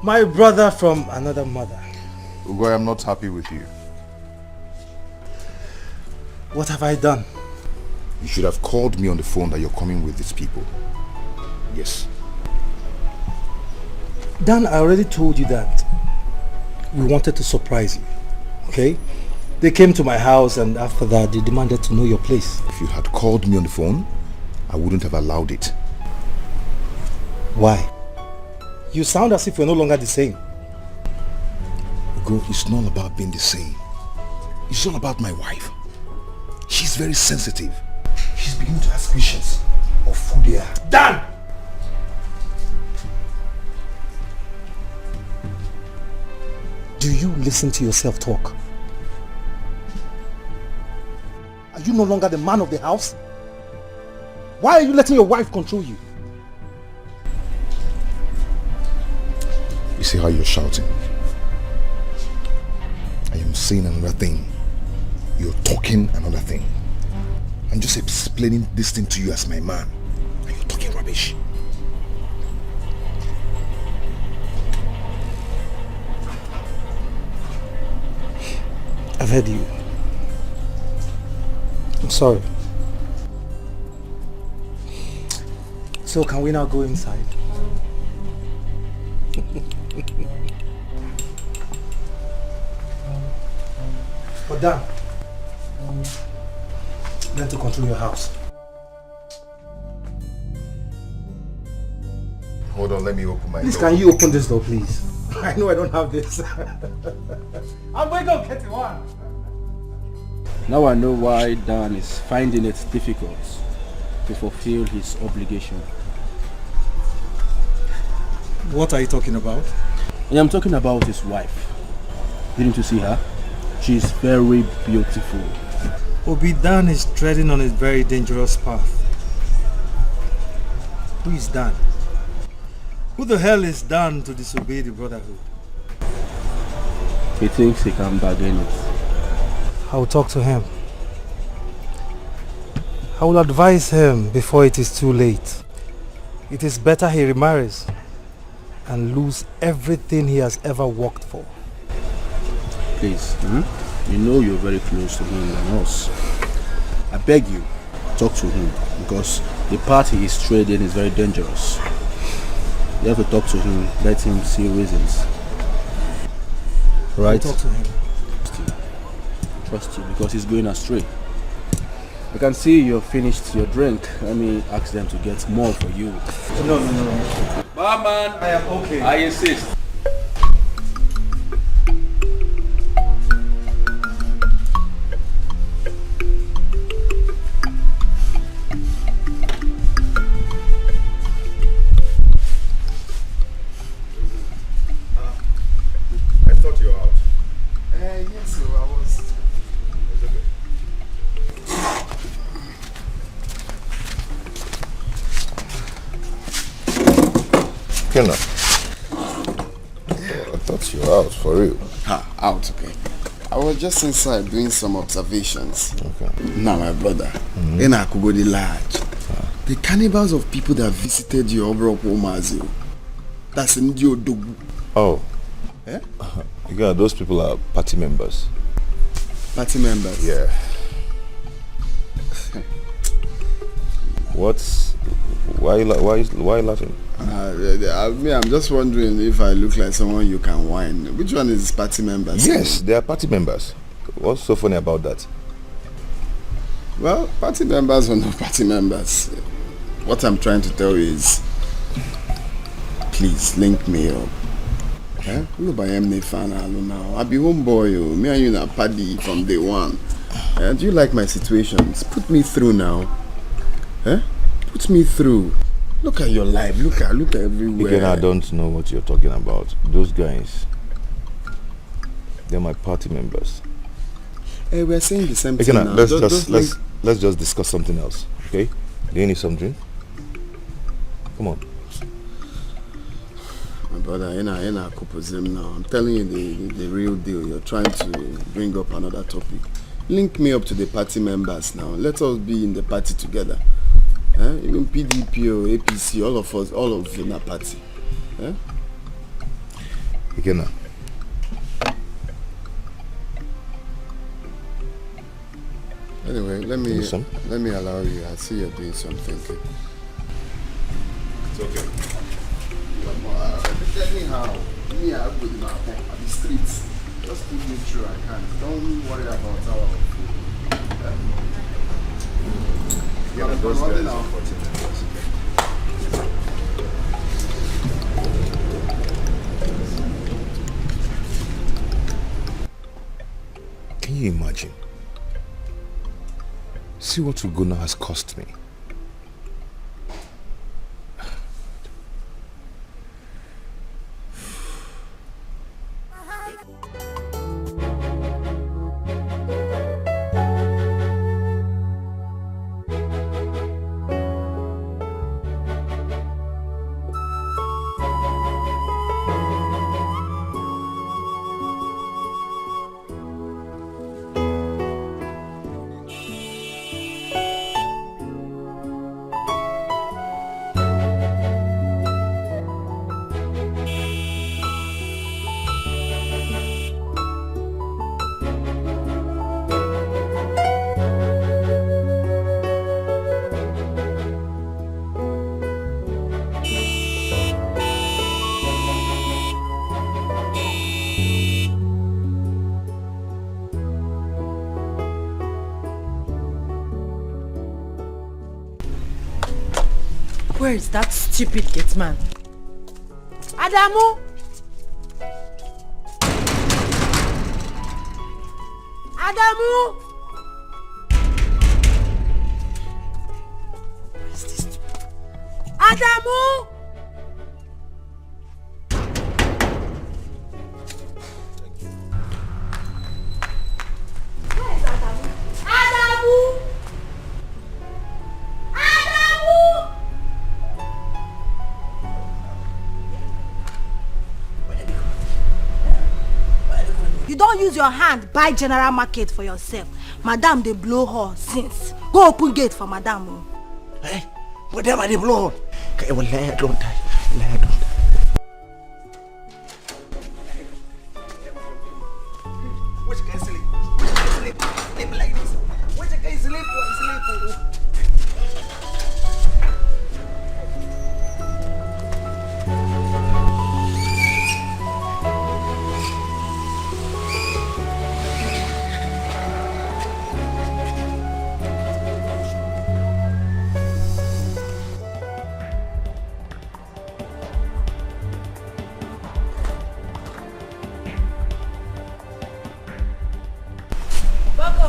My brother from another mother. Ugo, I'm not happy with you. What have I done? You should have called me on the phone that you're coming with these people. Yes. Dan, I already told you that we wanted to surprise you. Okay? They came to my house and after that they demanded to know your place. If you had called me on the phone, I wouldn't have allowed it. Why? You sound as if we're no longer the same. Ugo, it's not about being the same. It's all about my wife. She's very sensitive. She's beginning to ask questions of who they are. Dan! Do you listen to yourself talk? Are you no longer the man of the house? Why are you letting your wife control you? You see how you're shouting? I am saying another thing. You're talking another thing. I'm just explaining this thing to you as my man. And you're talking rubbish. I've heard you. I'm sorry. So can we now go inside? But Dan, learn to control your house. Hold on, let me open my Please, door. can you open this door, please? I know I don't have this. I'm going to get one. Now I know why Dan is finding it difficult to fulfill his obligation. What are you talking about? I am talking about his wife. Didn't you see her? She's very beautiful. Obi, Dan is treading on a very dangerous path. Who is Dan? Who the hell is Dan to disobey the brotherhood? He thinks he can bargain it. I will talk to him. I will advise him before it is too late. It is better he remarries and lose everything he has ever worked for. Please, you know you're very close to him than us. I beg you, talk to him because the path he is treading is very dangerous. You have to talk to him, let him see reasons. Right? Talk to him. Trust you because he's going astray. I can see you've finished your drink. Let me ask them to get more for you. No. Barman, I am okay. I insist. I thought you were out. Yes, so I was. Okay now. You're out, for real? Out, okay. I was just inside doing some observations. Okay. Now, my brother, in Akugodi Large, the cannibals of people that visited your Omazi, that's in Diodogu. Oh. Eh? Yeah, those people are party members. Party members? Yeah. Why are you laughing? I'm just wondering if I look like someone you can whine. Which one is party members? Yes, they are party members. What's so funny about that? Well, party members or no party members, what I'm trying to tell you is, please link me up. Eh? You buy me fan now. I be homeboy. Me and you na paddy from day one. Do you like my situations? Put me through now. Eh? Put me through. Look at your life. Look at everywhere. Again, I don't know what you're talking about. Those guys, they're my party members. Hey, we're saying the same thing now. Let's just discuss something else. Okay? Do you need some drink? Come on. My brother, in a couple now. I'm telling you the real deal. You're trying to bring up another topic. Link me up to the party members now. Let us be in the party together. Even PDP or APC, all of us, all of you in a party. Again now. Anyway, let me allow you. I see you're doing something. It's okay. Tell me how. Me, I go in the streets. Just put me through. I can't. Don't worry about our food. Yeah, those guys are 40 members. Can you imagine? See what Ugona has cost me. Where is that stupid gate man? Adamu! Adamu! Where is this? Adamu! Where is Adamu? Adamu! Adamu! You don't use your hand buy general market for yourself. Madam, they blow her since. Go open gate for Madam. Eh? Madam, they blow her. Okay, well, I don't die. Which guy sleep? Sleep like this. Which guy sleep?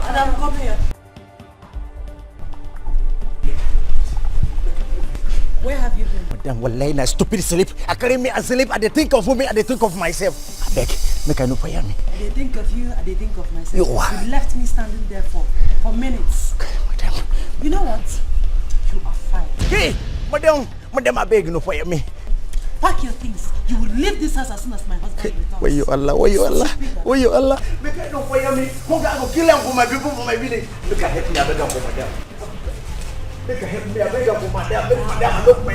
Adam, come here. Where have you been? Madam, wallahi na stupid sleep. I carry me and sleep. I dey think of women. I dey think of myself. I beg, make I no fire me. I dey think of you. I dey think of myself. You left me standing there for minutes. Madam. You know what? You are fine. Hey, madam, I beg no fire me. Pack your things. You will leave this house as soon as my husband returns. Where you Allah? Where you Allah? Where you Allah? Make it no fire me. Who got to kill them for my people, for my village? Make a help me, I beg for my dad. Make a help me, I beg for my dad. Make my dad look for me.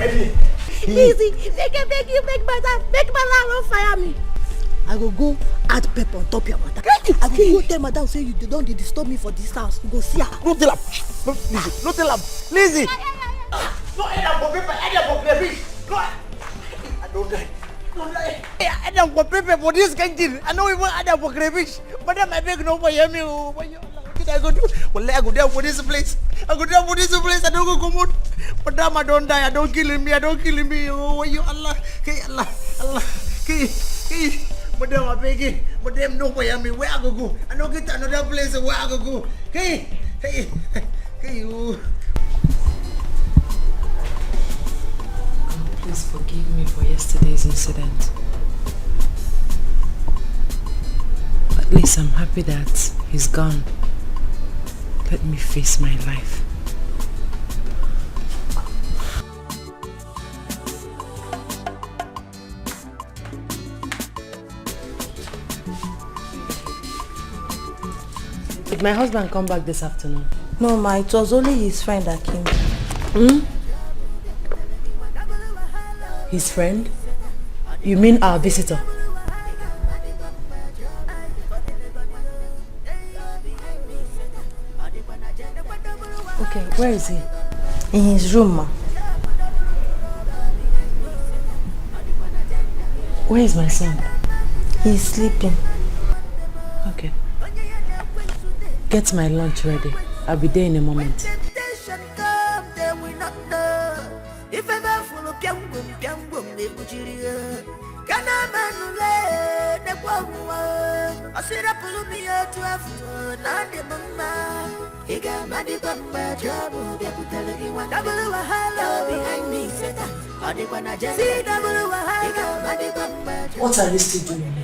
Easy. Make you make my dad. Make my dad don't fire me. I go add pepper on top your matter. I go tell madam say you don't disturb me for this house. You go see her. No tell her. No tell her. Lizzie. No, I don't go paper. I don't go crayfish. No, I don't die. I don't go paper for this kind of thing. I know even I don't go crayfish. But then my beg no for you. What did I go do? Well, I go down for this place. I go down for this place. I don't go come out. But damn, I don't die. I don't kill me. I don't kill me. Oh, you Allah. Okay, Allah. Okay. Madam, I beg you. Madam, no for me. Where I go? I don't get another place. Where I go? Hey, you. Please forgive me for yesterday's incident. At least I'm happy that he's gone. Let me face my life. Did my husband come back this afternoon? No, ma, it was only his friend that came. His friend? You mean our visitor? Okay, where is he? In his room, ma. Where is my son? He's sleeping. Okay. Get my lunch ready. I'll be there in a moment. If ever full of piang boom, they put you here. Can I manule the Poma? I said, I pull me out to have not the mama. He got my bamba trouble. They put one double hello behind me. Said, I did when I just see double hello. What are you still doing?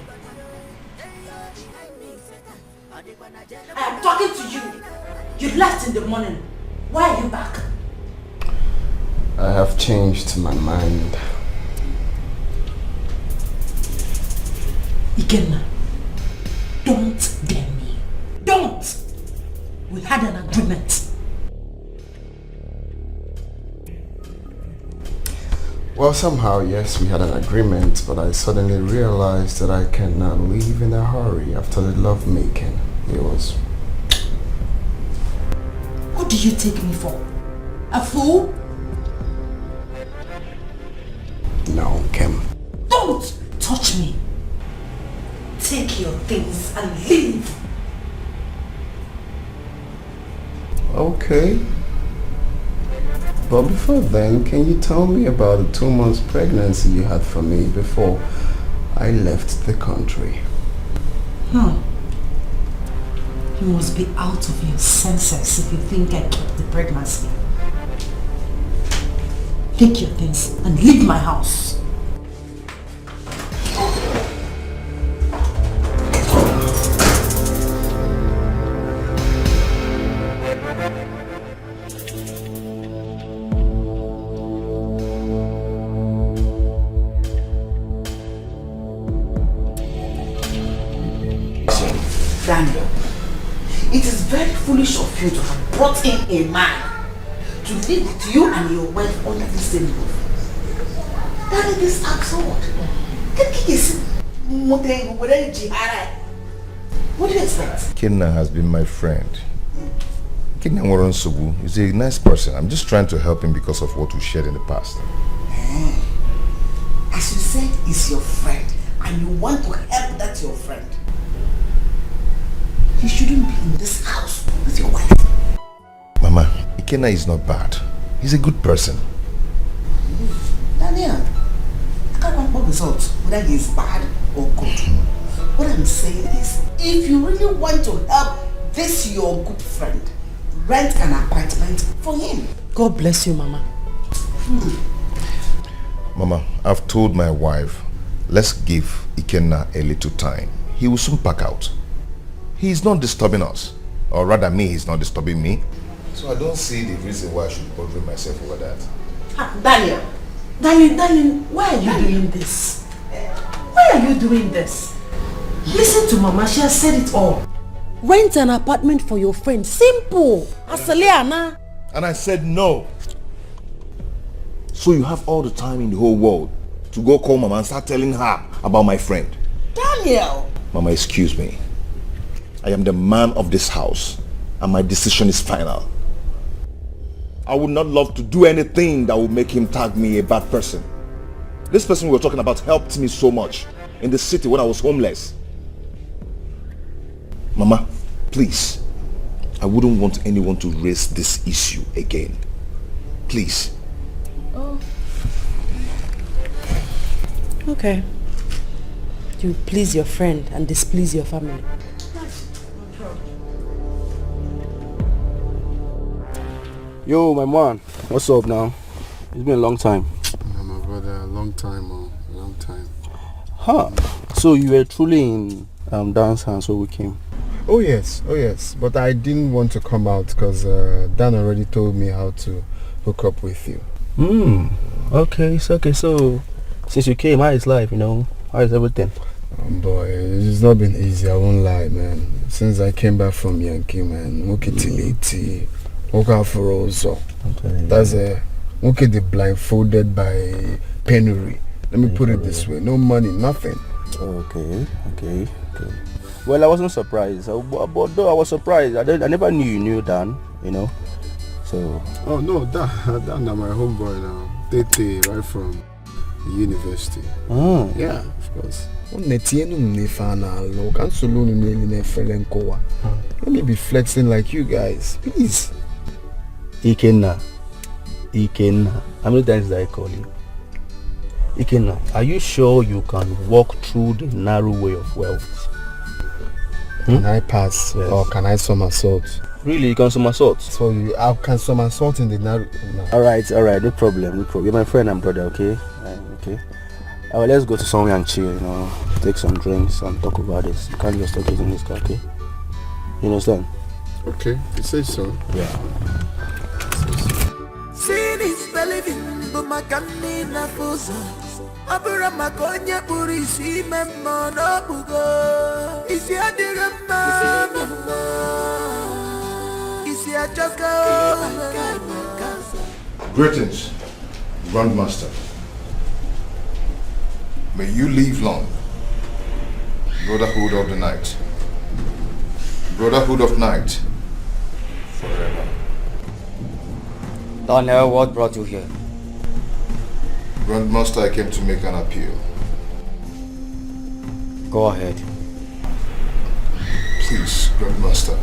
I am talking to you. You left in the morning. Why are you back? I have changed my mind. Ikenna, don't dare me. Don't! We had an agreement. Well, somehow, yes, we had an agreement, but I suddenly realized that I cannot leave in a hurry after the lovemaking. It was... What do you take me for? A fool? No, Kim. Don't touch me. Take your things and leave. Okay. But before then, can you tell me about the 2 months pregnancy you had for me before I left the country? You must be out of your senses if you think I kept the pregnancy. Take your things and leave my house. Daniel, it is very foolish of you to have brought in a man to live with you and your wife under the same roof. That is absurd. What do you expect? Kenna has been my friend. Kenna Waronsubu is a nice person. I'm just trying to help him because of what we shared in the past. As you said, he's your friend and you want to help that your friend. He shouldn't be in this house with your wife. Mama, Ikenna is not bad. He's a good person. Daniel, I can't want what results, whether he is bad or good. What I'm saying is, if you really want to help this your good friend, rent an apartment for him. God bless you, Mama. Mama, I've told my wife, let's give Ikenna a little time. He will soon pack out. He's not disturbing us. Or rather me, he's not disturbing me. So I don't see the reason why I should bother myself over that. Daniel, Darling, why are you doing this? Why are you doing this? Listen to Mama, she has said it all. Rent an apartment for your friend. Simple. Asaliana. And I said no. So you have all the time in the whole world to go call Mama and start telling her about my friend. Daniel. Mama, excuse me. I am the man of this house and my decision is final. I would not love to do anything that would make him tag me a bad person. This person we were talking about helped me so much in the city when I was homeless. Mama, please. I wouldn't want anyone to raise this issue again. Please. Oh. Okay. You please your friend and displease your family. Yo, my man. What's up now? It's been a long time. Yeah, my brother, a long time, a long time. Huh. So you were truly in dance and so we came. Oh yes. But I didn't want to come out because Dan already told me how to hook up with you. Okay, it's okay. So since you came, how is life, How is everything? Boy, it's not been easy, I won't lie, man. Since I came back from Yankee, man, Mukitiliti, Okaforoso. That's the blindfolded by penury. Let me put it this way, no money, nothing. Okay. Well, I wasn't surprised, but though I was surprised, I never knew you knew Dan, So. Oh no, Dan, my homeboy now. Tete, right from the university. Oh. Yeah, of course. Let me be flexing like you guys, please. Ikenna. How many times did I call you? Ikenna, are you sure you can walk through the narrow way of wealth? Can I pass or can I somersault? Really, you can somersault? So I can somersault in the narrow. No. Alright, no problem. You're my friend and brother, okay? Okay. Let's go to somewhere and chill, take some drinks and talk about this. You can't just talk it in this car, okay? You understand? Okay, you say so. Yeah. Sin is believing, but my canina fusa. Abura makonya purisi memmo no bugo. Isi adirama. Isi achaka. Greetings, Grandmaster. May you live long. Brotherhood of the night. Brotherhood of night. Forever. Daniel, what brought you here? Grandmaster, I came to make an appeal. Go ahead. Please, Grandmaster.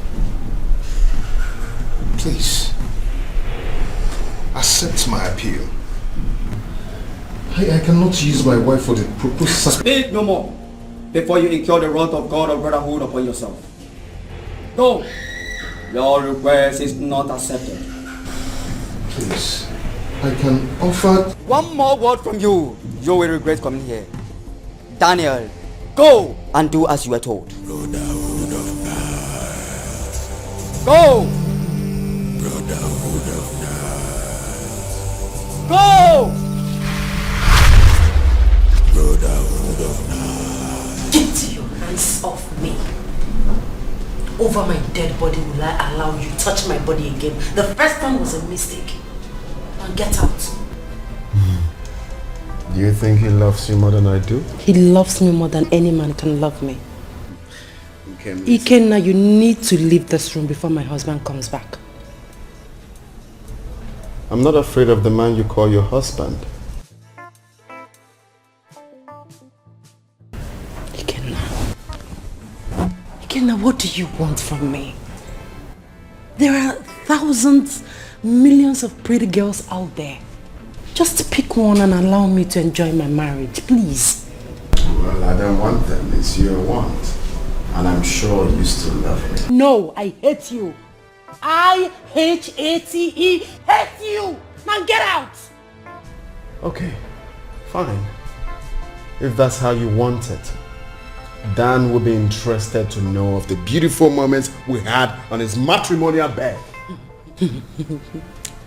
Please. Accept my appeal. I cannot use my wife for the purpose. Speak no more before you incur the wrath of God of brotherhood upon yourself. No, your request is not accepted. Please, I can offer... One more word from you, you will regret coming here. Daniel, go and do as you were told. Brotherhood of night. Go! Brotherhood of night. Go! Brotherhood of night. Get your hands off me. Over my dead body will I allow you to touch my body again. The first one was a mistake. Now get out. Do you think he loves you more than I do? He loves me more than any man can love me. Ikenna, you need to leave this room before my husband comes back. I'm not afraid of the man you call your husband. Ikenna, what do you want from me? There are thousands, millions of pretty girls out there. Just pick one and allow me to enjoy my marriage, please. Well, I don't want them. It's your want. And I'm sure you still love me. No, I hate you. I-H-A-T-E, hate you. Now get out. Okay, fine. If that's how you want it. Dan will be interested to know of the beautiful moments we had on his matrimonial bed.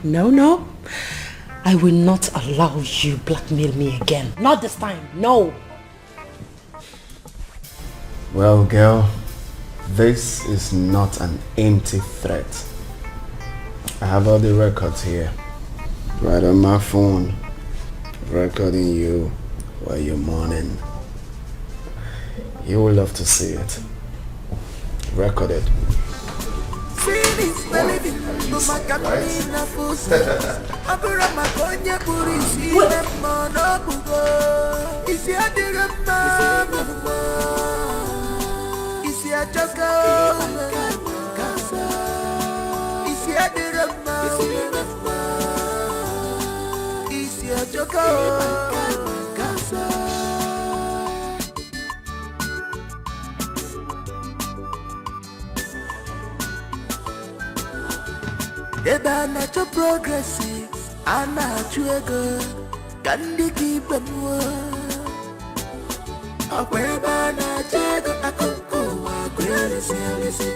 No. I will not allow you blackmail me again. Not this time, no. Well, girl, this is not an empty threat. I have all the records here. Right on my phone. Recording you while you're mourning. You will love to see it. Recorded. Eba na cho progressive, ana chuego, kandi kibenwa. Akweba na chego akoko wa kweli sialisi,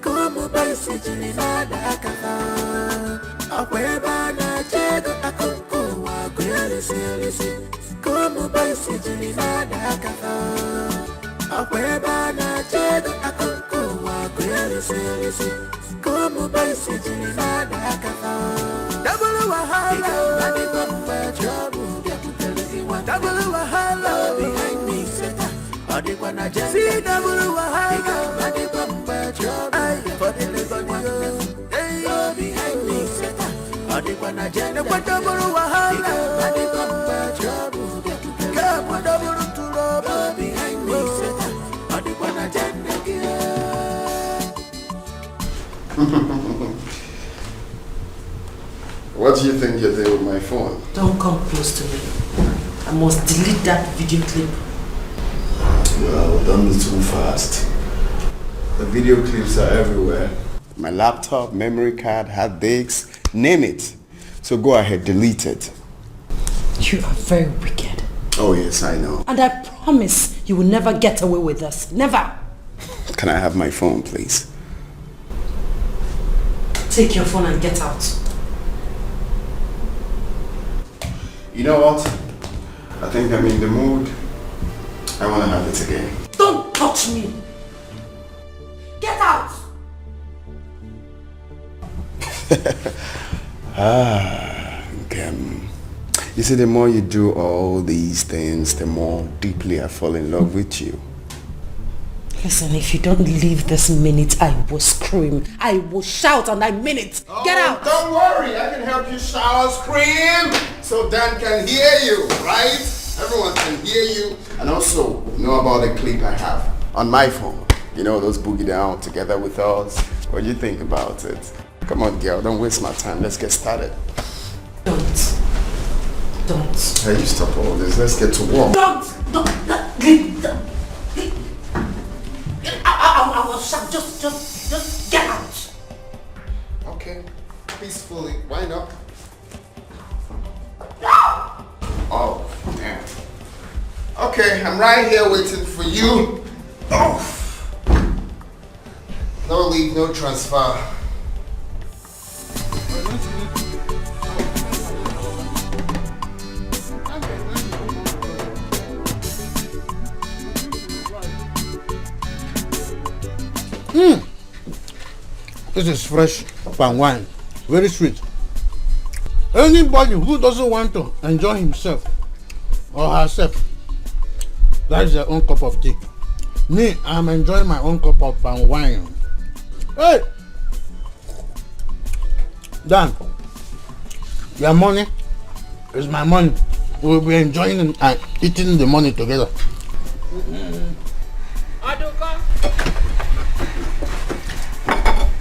como baisi jini nada akafa. Akweba na chego akoko wa kweli sialisi, como baisi jini nada akafa. Akweba na chego akoko wa kweli sialisi. Como baisi jini nada akafa. Double wahala, nadi bamba trouble. Double wahala, behind me seta. Adi kwa na jenda. See double wahala, nadi bamba trouble. For the little one, hey, behind me seta. Adi kwa na jenda. Kwa double wahala, nadi bamba trouble. Kwa double trouble, behind me seta. Adi kwa na jenda. What do you think you're doing with my phone? Don't come close to me. I must delete that video clip. Well, don't be too fast. The video clips are everywhere. My laptop, memory card, hard disks, name it. So go ahead, delete it. You are very wicked. Oh yes, I know. And I promise you will never get away with this. Never. Can I have my phone, please? Take your phone and get out. You know what? I think I'm in the mood. I want to have it again. Don't touch me! Get out! You see, the more you do all these things, the more deeply I fall in love with you. Listen, if you don't leave this minute, I will scream. I will shout and I mean it. Get out! Don't worry, I can help you shout, scream, so Dan can hear you, right? Everyone can hear you. And also, know about the clip I have on my phone. You know, those boogie down together with us. What do you think about it? Come on, girl, don't waste my time. Let's get started. Don't. Hey, you stop all this. Let's get to work. I will shout. Just get out. Okay. Peacefully. Wind up. Oh, man. Okay, I'm right here waiting for you. Oh. No leave, no transfer. This is fresh palm wine, very sweet. Anybody who doesn't want to enjoy himself or herself, that's their own cup of tea. Me, I'm enjoying my own cup of palm wine. Hey! Dan, your money is my money. We'll be enjoying and eating the money together.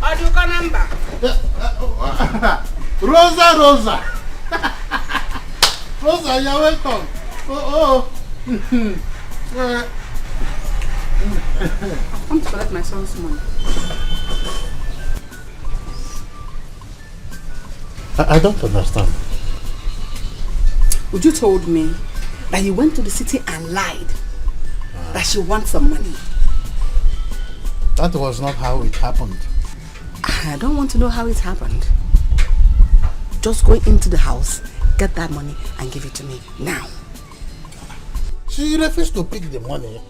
Aduka number. Rosa. Rosa, you're welcome. Come to collect my son's money. I don't understand. Would you told me that you went to the city and lied that she wants some money? That was not how it happened. I don't want to know how it happened. Just go into the house, get that money and give it to me now. She refused to pick the money.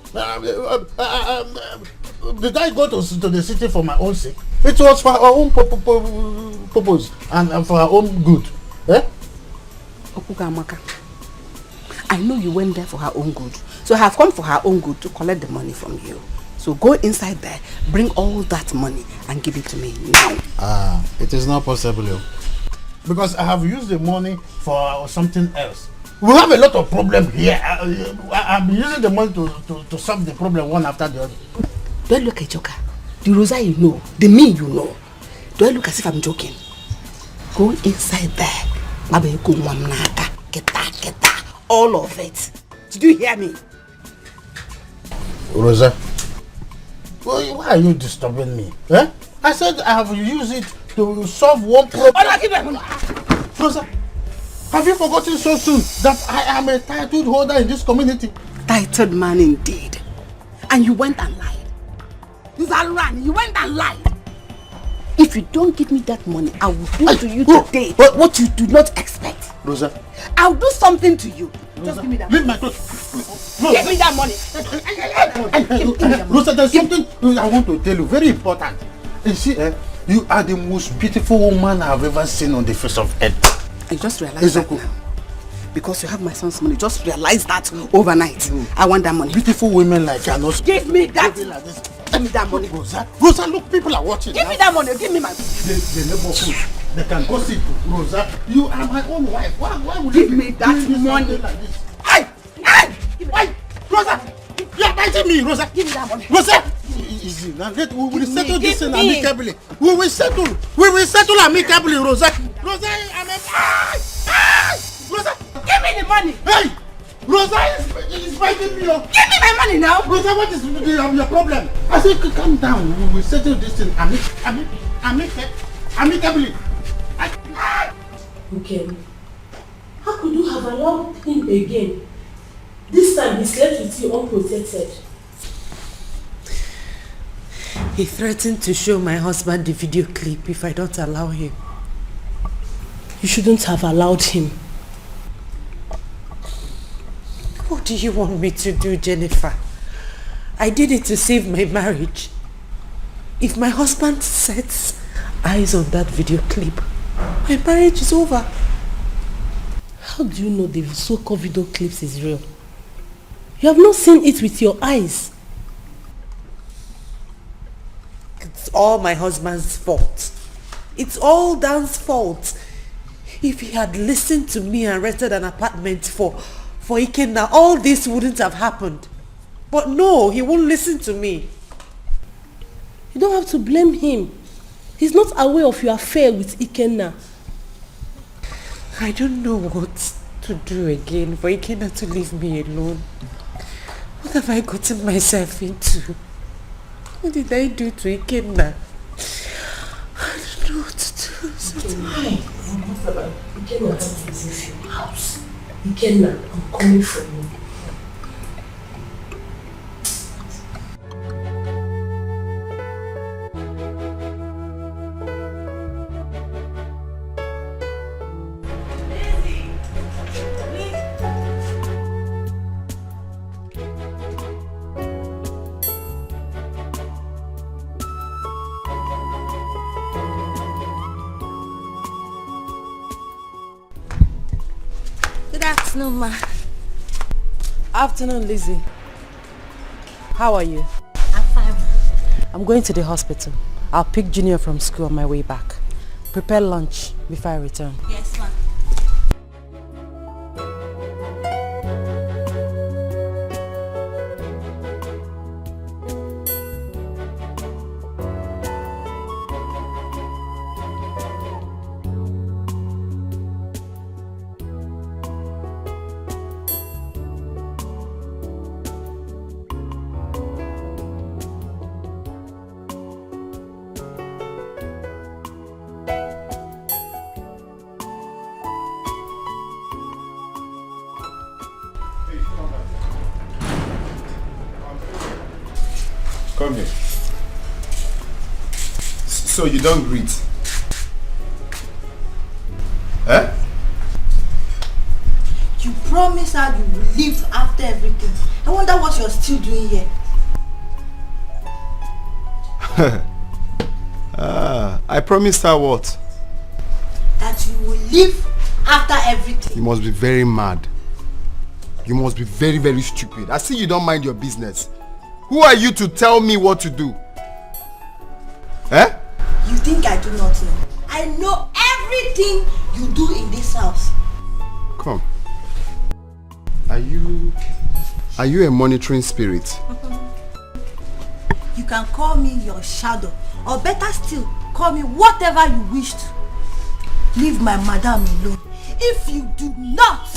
Did I go to the city for my own sake? It was for her own purpose and for her own good. Eh? Okugamaka, I know you went there for her own good. So I have come for her own good to collect the money from you. So go inside there, bring all that money and give it to me now. It is not possible. Because I have used the money for something else. We have a lot of problems here. I'm using the money to solve the problem one after the other. Do I look a joker? The Rosa you know, the me you know. Do I look as if I'm joking? Go inside there. All of it. Did you hear me? Rosa, why are you disturbing me? Eh? I said I have used it to solve one problem. Rosa, have you forgotten so soon that I am a title holder in this community? Titled man indeed. And you went and lied. You went and lied. If you don't give me that money, I will do to you today what you do not expect. Rosa. I'll do something to you. Rosa, just give me that money. Give me that money. Rosa, there's something I want to tell you, very important. You see, you are the most beautiful woman I have ever seen on the face of earth. I just realized that now. Because you have my son's money, just realize that overnight. I want that money. Beautiful women like you are not. Give me that. Give me that money. Rosa, look, people are watching. Give me that money. Give me my. The neighborhood, they can gossip. Rosa, you are my own wife. Why would you give me that money? Like this? Hey! Rosa, you are biting me, Rosa. Give me that money. Rosa, easy. Now we will settle this in amicably. We will settle amicably, Rosa. Rosa, I'm a. Rosa, give me the money. Hey! Rosa is fighting me. Give me my money now. Rosa, what is your problem? I said, calm down. We will settle this in amicably. Okay. How could you have allowed him again? This time he slept with you unprotected. He threatened to show my husband the video clip if I don't allow him. You shouldn't have allowed him. What do you want me to do, Jennifer? I did it to save my marriage. If my husband sets eyes on that video clip, my marriage is over. How do you know the so-called video clips is real? You have not seen it with your eyes. It's all my husband's fault. It's all Dan's fault. If he had listened to me and rented an apartment for Ikenna, all this wouldn't have happened. But no, he won't listen to me. You don't have to blame him. He's not aware of your affair with Ikenna. I don't know what to do again for Ikenna to leave me alone. What have I gotten myself into? What did I do to Ikenna? I don't know what to do. Ikenna has to leave your house. Ikenna, I'm coming for you. Good afternoon, ma. Afternoon, Lizzie. How are you? I'm fine. I'm going to the hospital. I'll pick Junior from school on my way back. Prepare lunch before I return. Yes, ma. Come here. So you don't greet? Eh? her you will leave after everything. I wonder what you're still doing here. I promised her what? That you will leave after everything. You must be very mad. You must be very, very stupid. I see you don't mind your business. Who are you to tell me what to do? Eh? You think I do not know? I know everything you do in this house. Come. Are you a monitoring spirit? You can call me your shadow, or better still, call me whatever you wish to. Leave my madam alone. If you do not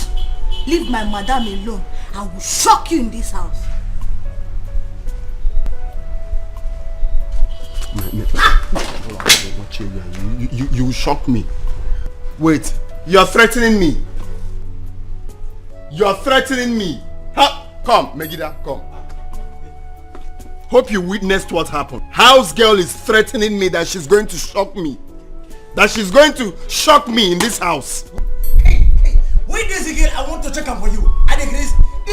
leave my madam alone, I will shock you in this house. You shock me. Wait, you're threatening me. You're threatening me. Come, Megida, come. Hope you witnessed what happened. House girl is threatening me that she's going to shock me. That she's going to shock me in this house. Hey, wait this girl, I want to check up for you. I think this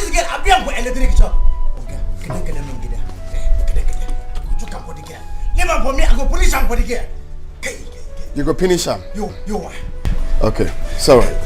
girl, I'll be on electric shop. Okay, check up for the girl. Never for me, I go punish him for the girl. You go punish him? You are. Okay, it's alright.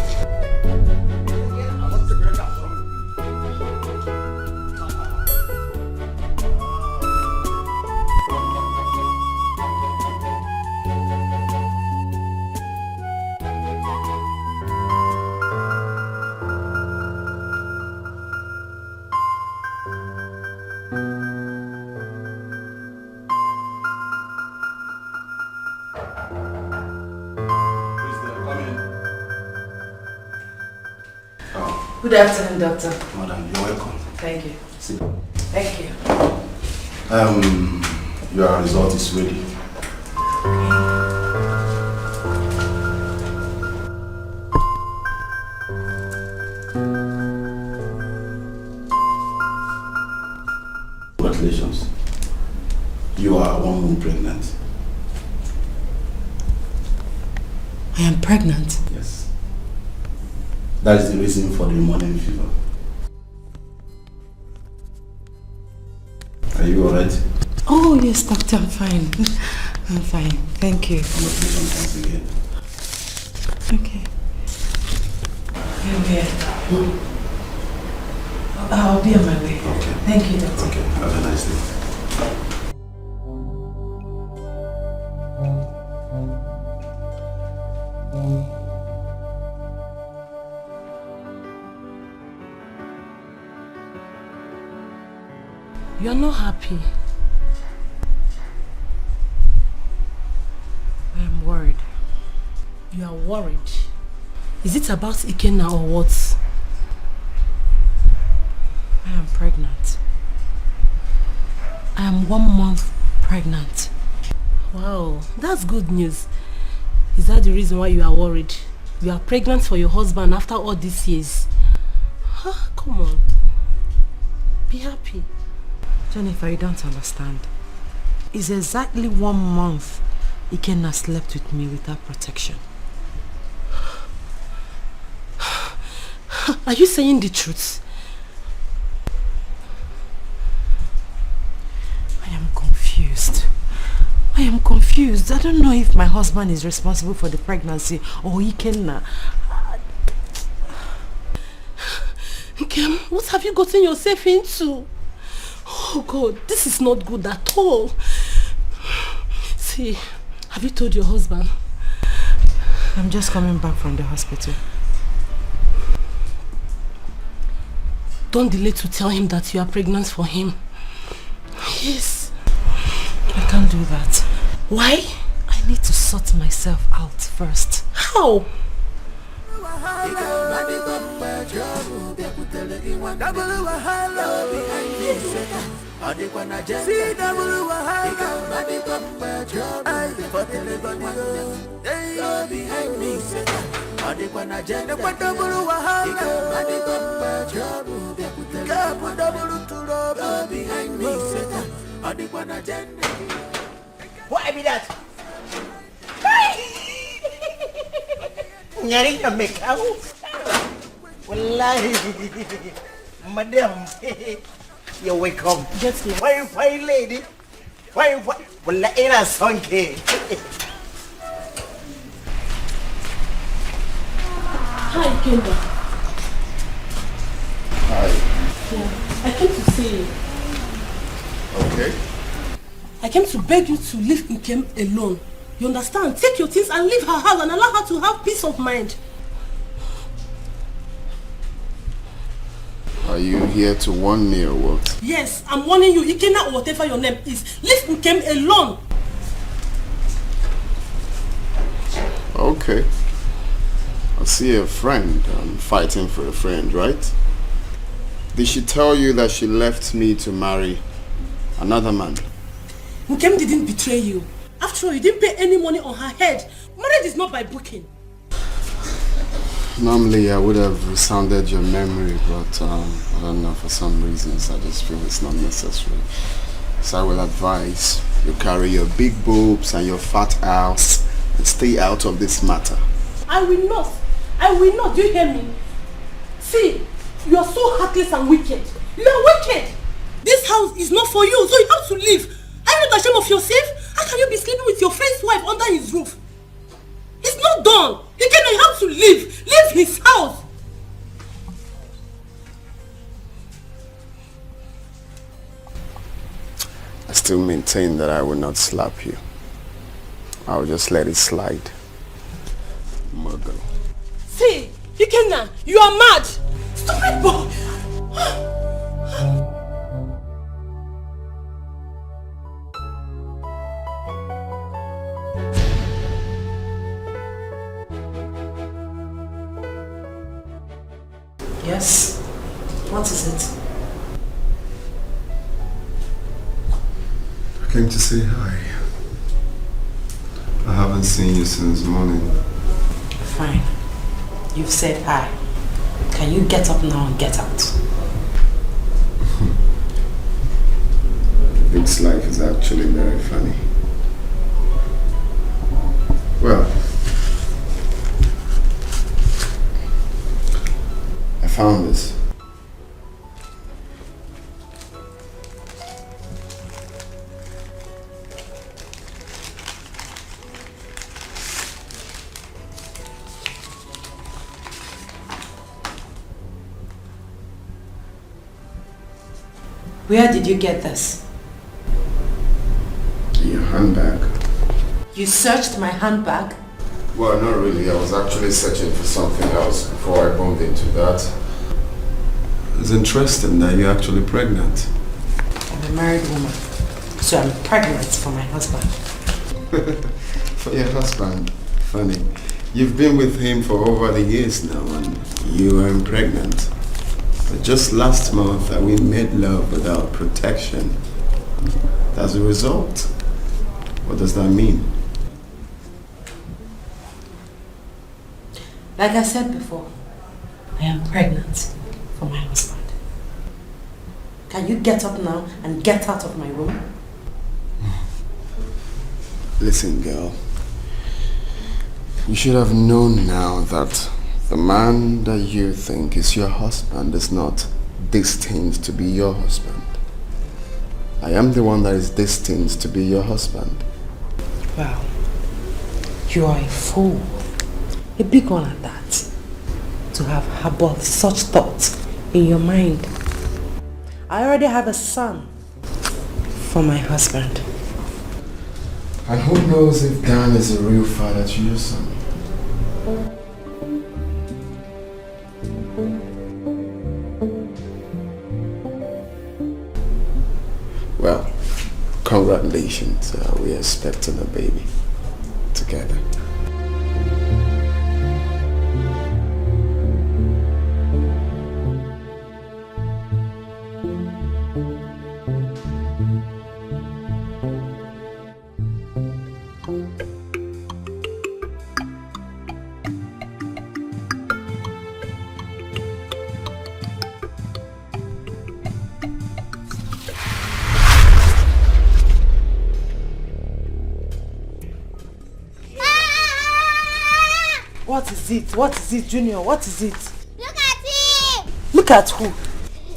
Good afternoon, doctor. Madam, you're welcome. Thank you. Sit. Thank you. Your result is ready. Congratulations. You are 1 month pregnant. I am pregnant? Yes. That is the reason for the morning fever. Are you alright? Oh yes, doctor, I'm fine. I'm fine. Thank you. Congratulations once again. Okay. I'll be on my way. Okay. Thank you, doctor. Okay, have a nice day. You're not happy. I am worried. You are worried. Is it about Ikenna or what? I am pregnant. I am 1 month pregnant. Wow, that's good news. Is that the reason why you are worried? You are pregnant for your husband after all these years. Huh? Come on. Be happy. Jennifer, you don't understand. It's exactly 1 month Ikenna slept with me without protection. Are you saying the truth? I am confused. I don't know if my husband is responsible for the pregnancy or Ikenna. Kim, what have you gotten yourself into? Oh God, this is not good at all. See, have you told your husband? I'm just coming back from the hospital. Don't delay to tell him that you are pregnant for him. Yes. I can't do that. Why? I need to sort myself out first. How? What be that? Nyari na make Wallahi, madam, you're welcome. Just like fine lady. Fine. Wallahi, ina son ke. Hi, Kenda. Hi. Yeah, I came to see you. Okay. I came to beg you to leave Nkem alone. You understand? Take your things and leave her house and allow her to have peace of mind. Are you here to warn me or what? Yes, I'm warning you, Ikena or whatever your name is. Leave Nkem alone. Okay. I see a friend. I'm fighting for a friend, right? Did she tell you that she left me to marry another man? Nkem didn't betray you. After all, you didn't pay any money on her head. Marriage is not by booking. Normally, I would have resounded your memory, but I don't know, for some reasons, I just feel it's not necessary. So I will advise you carry your big boobs and your fat ass and stay out of this matter. I will not. I will not. Do you hear me? See, you are so heartless and wicked. You are wicked. This house is not for you, so you have to leave. Are you not ashamed of yourself? How can you be sleeping with your friend's wife under his roof? It's not done. You have to leave. Leave his house. I still maintain that I will not slap you. I will just let it slide. Muggle. See, Ikenna, you are mad. Stupid boy. Yes? What is it? I came to say hi. I haven't seen you since morning. Fine. You've said hi. Can you get up now and get out? This life is actually very funny. Well, I found this. Where did you get this? Your handbag. You searched my handbag? Well, not really. I was actually searching for something else before I bumped into that. It's interesting that you're actually pregnant. I'm a married woman, so I'm pregnant for my husband. For your husband? Funny. You've been with him for over the years now and you are pregnant. But just last month we made love without protection. As a result, what does that mean? Like I said before, I am pregnant for my husband. Can you get up now and get out of my room? Listen, girl. You should have known now that the man that you think is your husband is not destined to be your husband. I am the one that is destined to be your husband. Wow. You are a fool. A big one at that. To have harbored such thoughts in your mind. I already have a son for my husband. And who knows if Dan is a real father to your son? Well, congratulations. We're expecting a baby together. What is it? What is it, Junior? What is it? Look at Look at who?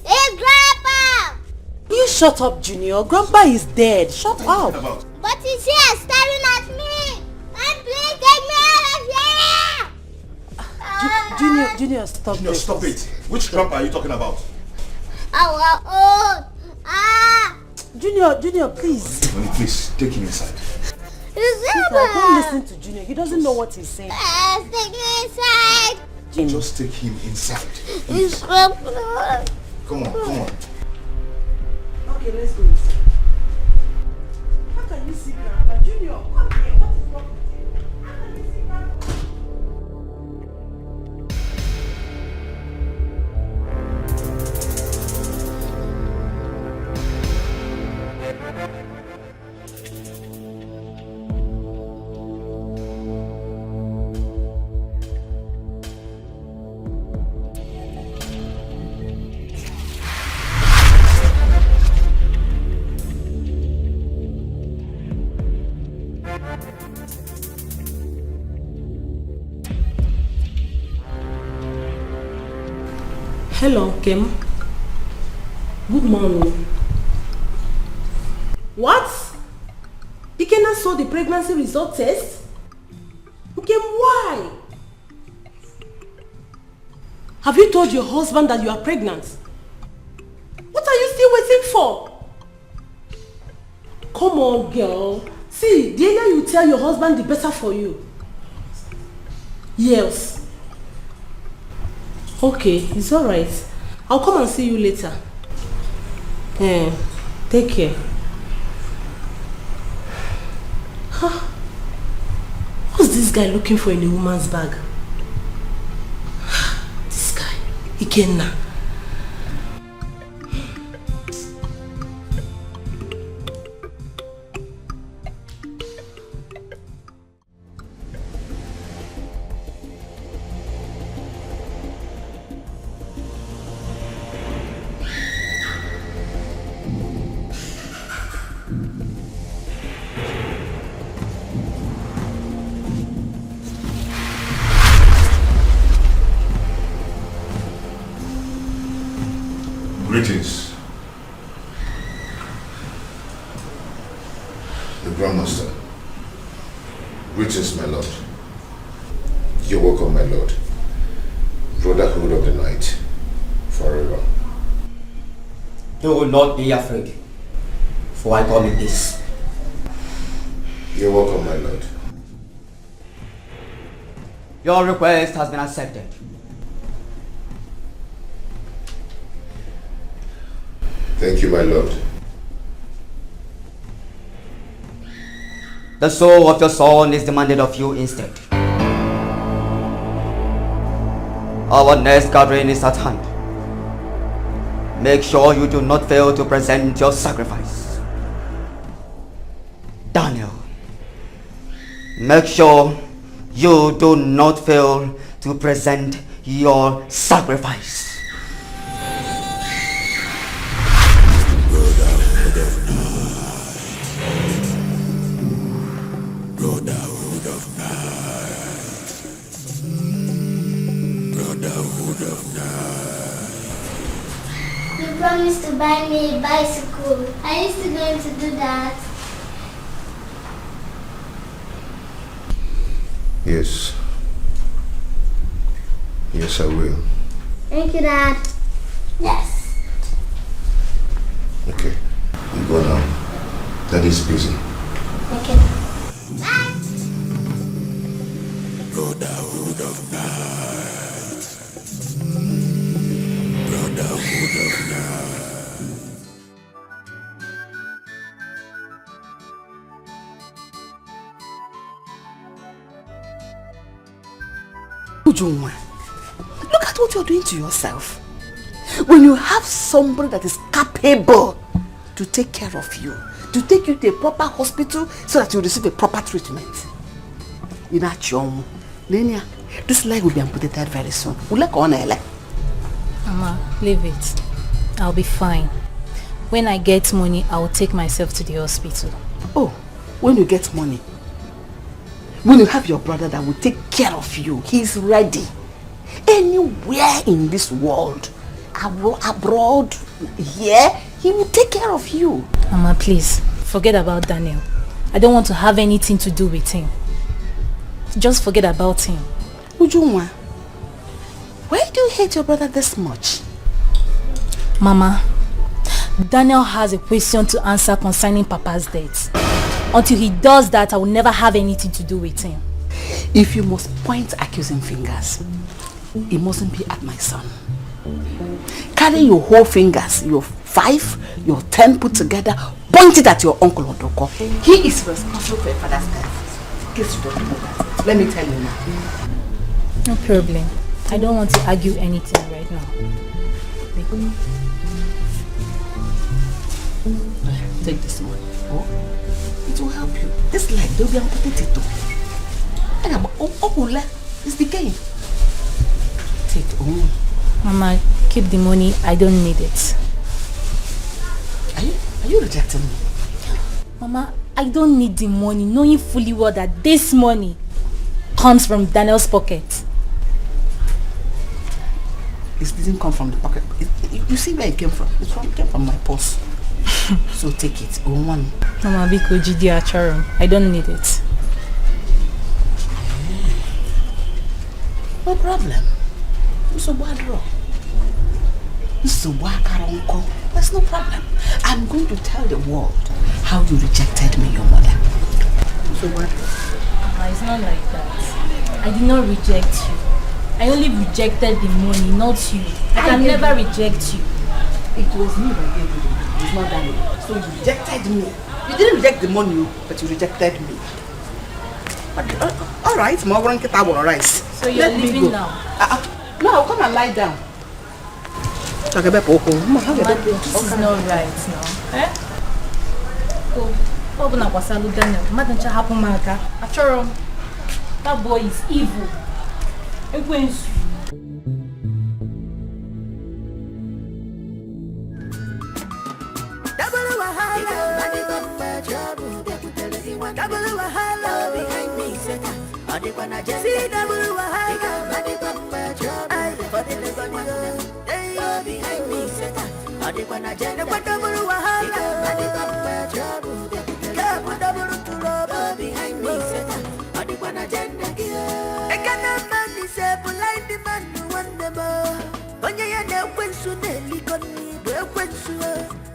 It's Grandpa! You shut up, Junior. Grandpa is dead. Shut up. But he's here staring at me! And please take me out of here! Junior, stop Junior, this. stop it. Which grandpa are you talking about? Our own! Junior, please. Only please, take him inside. Don't listen to Junior. He doesn't know what he's saying. Take me inside! Just take him inside. It's Grandpa. Come on. Okay, let's go inside. How can you see Grandpa? Junior, come here. What is wrong with you? How can you see Grandpa? Hello, Kim. Good morning. What? Ikena saw the pregnancy result test? Kim, why? Have you told your husband that you are pregnant? What are you still waiting for? Come on, girl. See, the earlier you tell your husband, the better for you. Yes. Okay, it's alright. I'll come and see you later. Take care. Huh? What's this guy looking for in a woman's bag? This guy, Ikenna. Greetings. The Grandmaster. Greetings, my lord. You're welcome, my lord. Brotherhood of the night. Forever. Do not be afraid, for I come in peace. You're welcome, my lord. Your request has been accepted. Thank you, my lord. The soul of your son is demanded of you instead. Our next gathering is at hand. Make sure you do not fail to present your sacrifice. Daniel, make sure you do not fail to present your sacrifice. You promised to buy me a bicycle. Are you still going to do that? Yes. Yes, I will. Thank you, Dad. Yes. Okay. You go now. Daddy's busy. Okay. Bye. Brotherhood of night. Brotherhood of night. Ujunwa, look at what you're doing to yourself. When you have somebody that is capable to take care of you, to take you to a proper hospital so that you receive a proper treatment. You know, Chom, Lenia, this leg will be amputated very soon. Mama, leave it. I'll be fine. When I get money, I'll take myself to the hospital. Oh, when you get money? When you have your brother that will take care of you, he's ready. Anywhere in this world, abroad, here, he will take care of you. Mama, please, forget about Daniel. I don't want to have anything to do with him. Just forget about him. Ujunwa, why do you hate your brother this much? Mama, Daniel has a question to answer concerning Papa's death. Until he does that, I will never have anything to do with him. If you must point accusing fingers, it mustn't be at my son. Carry your whole fingers, your 5, your 10 put together, point it at your uncle Odoko. He is responsible for your father's death. Guess you don't know that. Let me tell you now. No problem. I don't want to argue anything right now. Take this money. Oh, it will help you. This leg, they'll be amputated. It's decaying. Take it. Oh. Mama, keep the money. I don't need it. Are you rejecting me? Mama, I don't need the money, knowing fully well that this money comes from Daniel's pocket. It didn't come from the pocket. You see where it came from? It came from my purse. So take it. Oh, one. Mama, Biko Jidi Acharum. I don't need it. No problem. That's no problem. I'm going to tell the world how you rejected me, your mother. So what? It's not like that. I did not reject you. I only rejected the money, not you. I can never reject you. It was me that gave you the money. It's not Daniel. So you rejected me. You didn't reject the money, but you rejected me. But, all right, rice. So you're leaving now? No, I'll come and lie down. This is not right now. Eh? That boy is evil.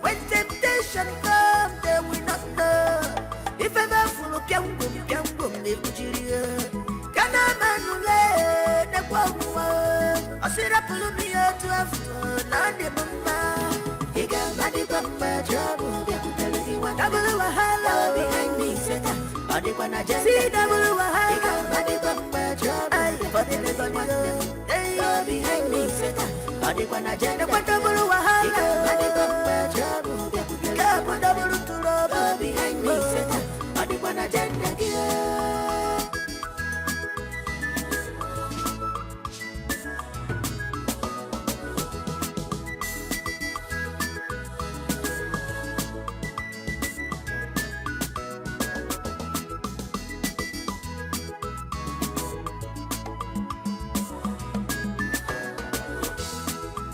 When temptation comes, they will not know. If ever full of young Nigeria, can a man who lay the one? I said, I pull me out to after Nandi. He got money from my trouble. Double Wahala behind me, set up. See double Wahala, money from my trouble. For the little they behind me, set up. Double Wahala, money from my trouble. Double to rubber behind me, set up.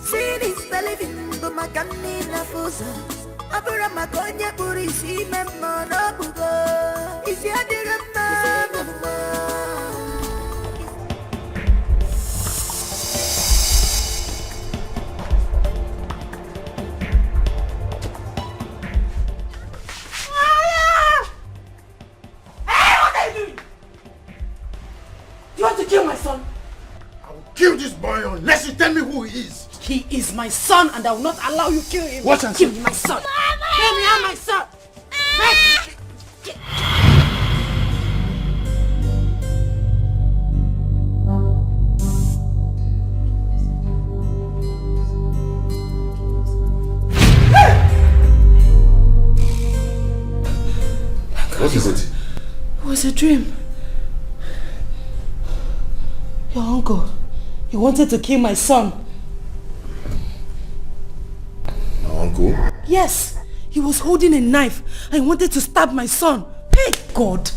Sin is believing, but my canina fosa. Abura makonya puri si memma no bugo. Isi adira mama. Hey, what are you doing? You want to kill my son? I will kill this boy unless you tell me who he is. He is my son and I will not allow you to kill him. Watch and kill see. my son. Let me have my son. What is it? It was a dream. Your uncle, he wanted to kill my son. Uncle? Yes, he was holding a knife and he wanted to stab my son. Hey, God,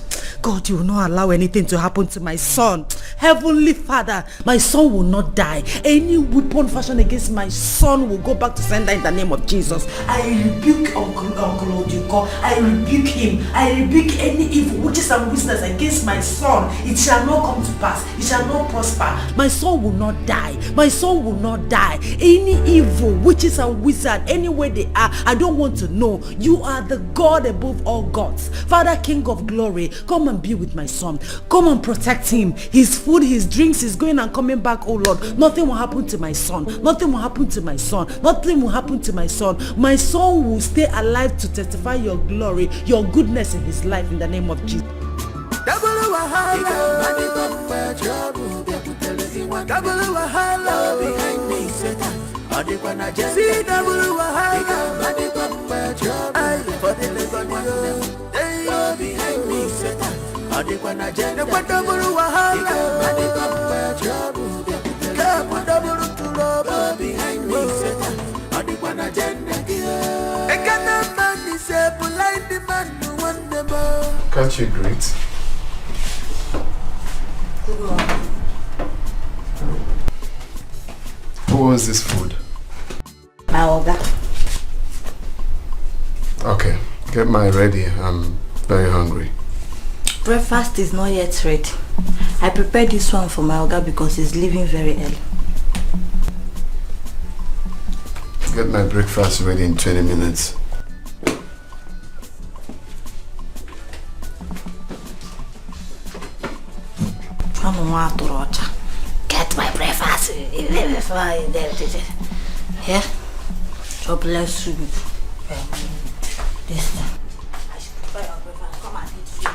you will not allow anything to happen to my son. Heavenly Father, my son will not die. Any weapon fashioned against my son will go back to sender in the name of Jesus. I rebuke Uncle Odiko. I rebuke him. I rebuke any evil witches and wizards against my son. It shall not come to pass. It shall not prosper. My son will not die. My son will not die. Any evil witches and wizards, anywhere they are, I don't want to know. You are the God above all gods. Father, King of glory, come and be with my son. Come and protect him. His food, his drinks, his going and coming back, oh Lord. Nothing will happen to my son. Nothing will happen to my son. Nothing will happen to my son. My son will stay alive to testify your glory, your goodness in his life in the name of Jesus. Double wahala behind me, Satan. See double wahala for the behind me, Satan. What double wahala behind me, Satan. Can't you greet? Good morning. Who owns this food? My Oga. Okay, get mine ready. I'm very hungry. Breakfast is not yet ready. I prepared this one for my Oga because he's leaving very early. Get my breakfast ready in 20 minutes. Get my breakfast. Here? God bless you. This time. I should prepare your breakfast. Come and eat food.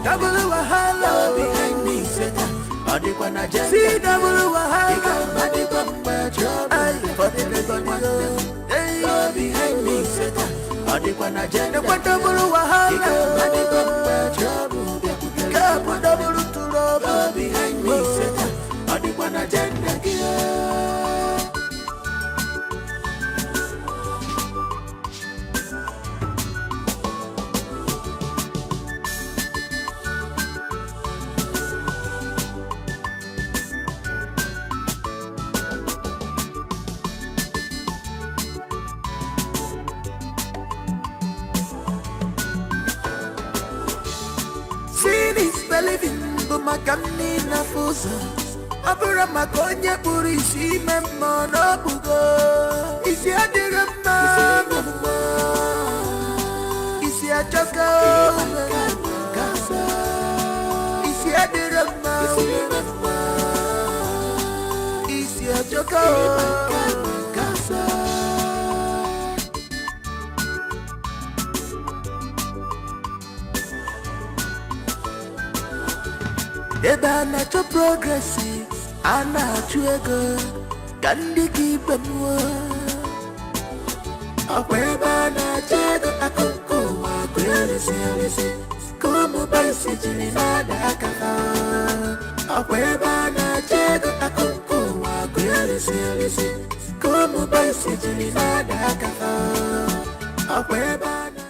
Double wahala behind me, Satan. See double wahala for the behind me, Satan. What double wahala behind me, Satan. Makamina fusa abura makonya purisi memono bugo isi adira mama isi achoka isi adira mama isi achoka Eba na cho progressive, ana chuego, kandi kipenwa. Akweba na chego akuku wa kwelisi, como baisi jini nada akafa. Akweba na chego akuku wa kwelisi, como baisi jini nada akafa. Akweba na.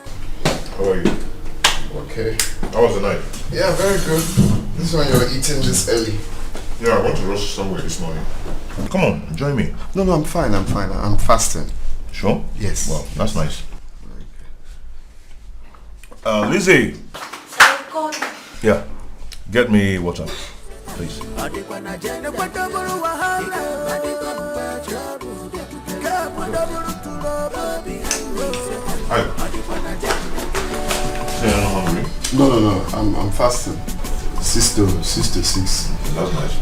How are you? Okay. How was the night? Yeah, very good. This one you're eating this early. Yeah, I want to rush somewhere this morning. Come on, join me. No, I'm fine. I'm fasting. Sure? Yes. Well, that's nice. Lizzie. Yeah, get me water, please. No. I'm fasting. 6 to 6. That's nice.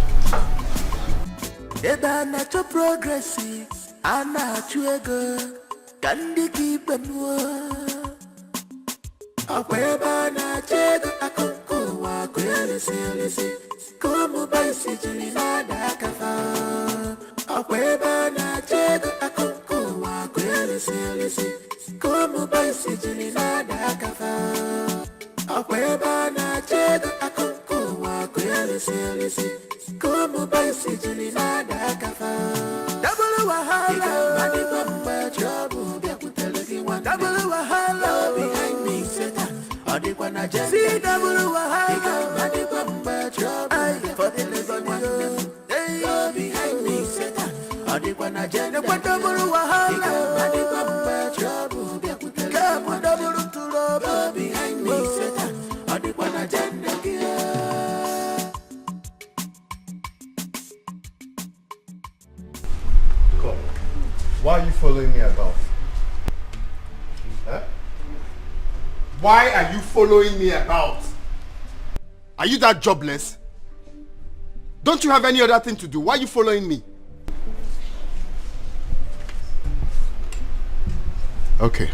Eba na to progressive, ana chuego, kandi kipenwo. Akweba na chego akonko wa kwelisi, como baisi jilina da kafa. Akweba na chego akonko wa kwelisi, como baisi jilina da kafa. Akweba na chego akonko wa kwelisi. Como baisi julina da kafa. Double wahala, mani bamba trouble. Biakutelegi one. Double wahala, behind me seta. Adikwa na jende. See double wahala, mani bamba trouble. For the living one. Hey, behind me seta. Adikwa na jende. Kwa double wahala, mani bamba trouble. Biakutelegi one. Double trouble. Behind me seta. Adikwa na jende. Why are you following me about? Huh? Why are you following me about? Are you that jobless? Don't you have any other thing to do? Why are you following me? Okay.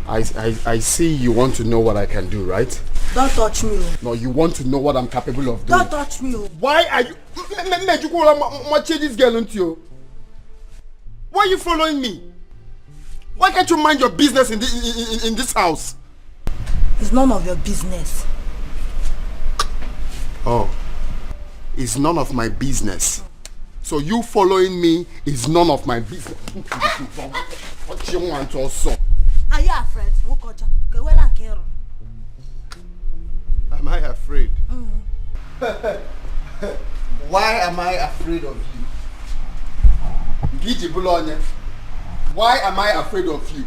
I see you want to know what I can do, right? Don't touch me. No, you want to know what I'm capable of doing. Don't touch me. Why are you... this girl into you? Why are you following me? Why can't you mind your business in this house? It's none of your business. Oh. It's none of my business. So you following me is none of my business. What you want also? Are you afraid? Am I afraid? Why am I afraid of you? Why am I afraid of you?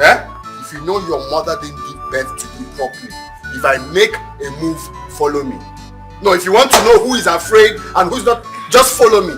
Eh? If you know your mother didn't give birth to you properly, if I make a move, follow me. No, if you want to know who is afraid and who's not, just follow me.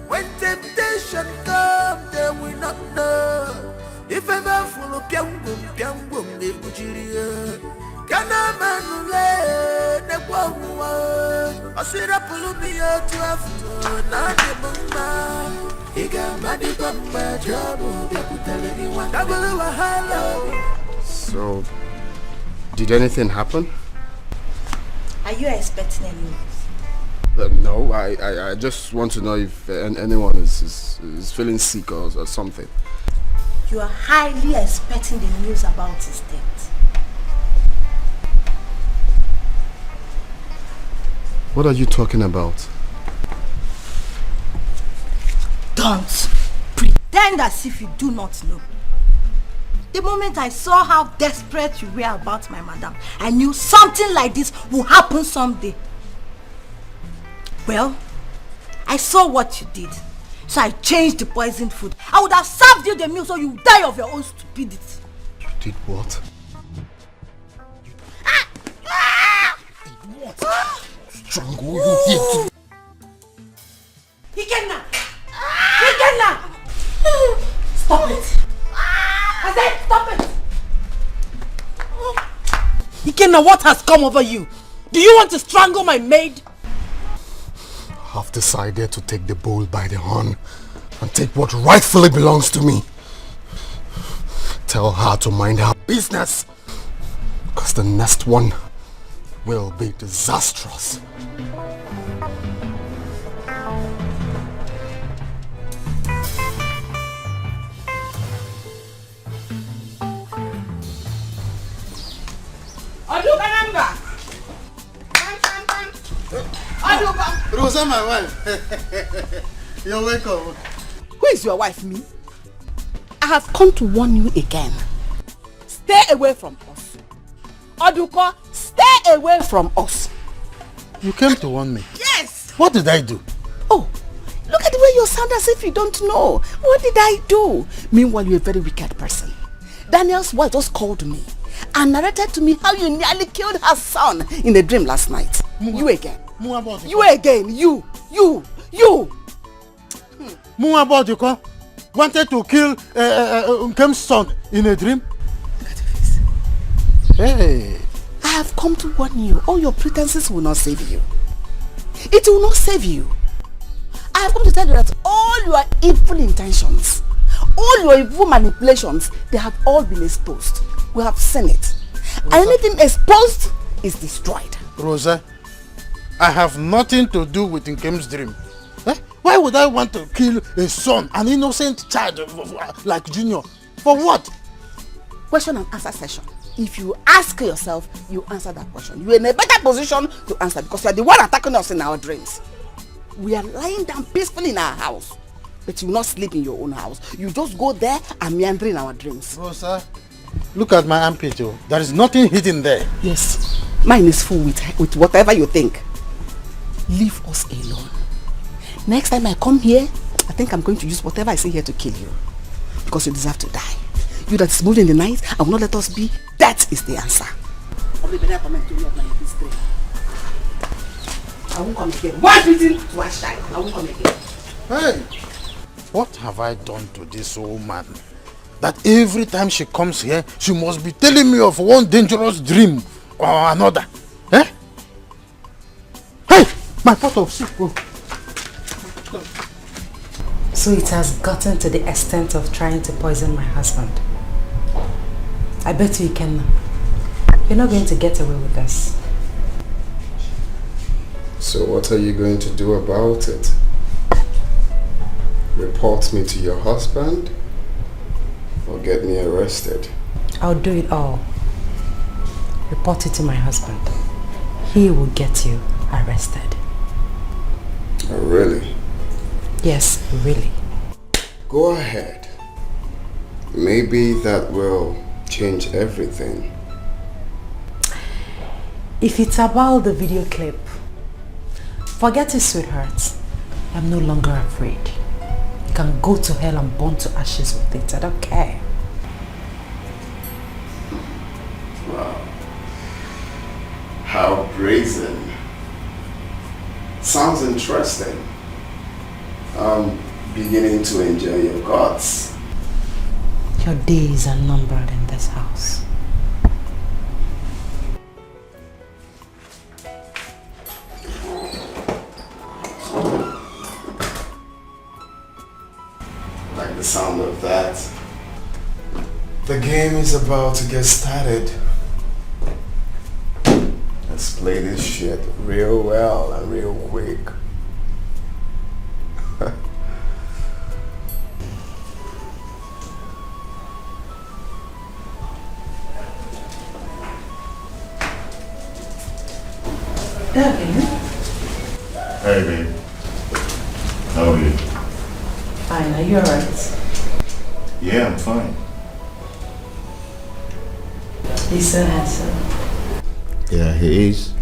When temptation comes, they will not know. If ever full of piangum, they bujiria. Kana manule, ne kwawa. Asira pulumia to after, na de mama. Iga madi bamba jabu, they could tell anyone. Double wahala. So, did anything happen? Are you expecting any news? No, I just want to know if anyone is feeling sick or something. You are highly expecting the news about his death. What are you talking about? Don't pretend as if you do not know. The moment I saw how desperate you were about my madam, I knew something like this will happen someday. Well, I saw what you did, so I changed the poisoned food. I would have served you the meal so you die of your own stupidity. You did what? What? Strangle you here. Ikenna! Ikenna! Stop it! I said stop it! Ikenna, what has come over you? Do you want to strangle my maid? I've decided to take the bull by the horn and take what rightfully belongs to me. Tell her to mind her business, because the next one will be disastrous. Rosa, my wife. You're welcome. Who is your wife, me? I have come to warn you again. Stay away from us. Oduko, stay away from us. You came to warn me? Yes! What did I do? Oh, look at the way you sound as if you don't know. What did I do? Meanwhile, you're a very wicked person. Daniel's wife just called me and narrated to me how you nearly killed her son in a dream last night. You again. You again. You. Muabodiko wanted to kill Nkem's son in a dream? Look at your face. Hey. I have come to warn you. All your pretenses will not save you. It will not save you. I have come to tell you that all your evil intentions, all your evil manipulations, they have all been exposed. We have seen it. Rosa. And anything exposed is destroyed. Rosa, I have nothing to do with Nkem's dream. Eh? Why would I want to kill a son, an innocent child like Junior? For what? Question and answer session. If you ask yourself, you answer that question. You're in a better position to answer because you are the one attacking us in our dreams. We are lying down peacefully in our house, but you will not sleep in your own house. You just go there and meander in our dreams. Rosa, look at my armpit. There is nothing hidden there. Yes, mine is full with whatever you think. Leave us alone. Next time I come here, I think I'm going to use whatever I say here to kill you. Because you deserve to die. You that is moved in the night and will not let us be, that is the answer. I won't come again. One beating, twice shy. I won't come again. Hey, what have I done to this old man? That every time she comes here, she must be telling me of one dangerous dream or another. Eh? Hey, my pot of soup. So it has gotten to the extent of trying to poison my husband. I bet you can. You're not going to get away with this. So what are you going to do about it? Report me to your husband or get me arrested? I'll do it all. Report it to my husband. He will get you arrested. Oh, really? Yes, really. Go ahead. Maybe that will change everything. If it's about the video clip, forget it, sweetheart. I'm no longer afraid. You can go to hell and burn to ashes with it. I don't care. Wow. How brazen. Sounds interesting. I'm beginning to enjoy your guts. Your days are numbered in this house. Like the sound of that. The game is about to get started. Let's play this shit real well and real quick. Hey babe, how are you? Fine, are you alright? Yeah, I'm fine. He's so handsome. Yeah, he is.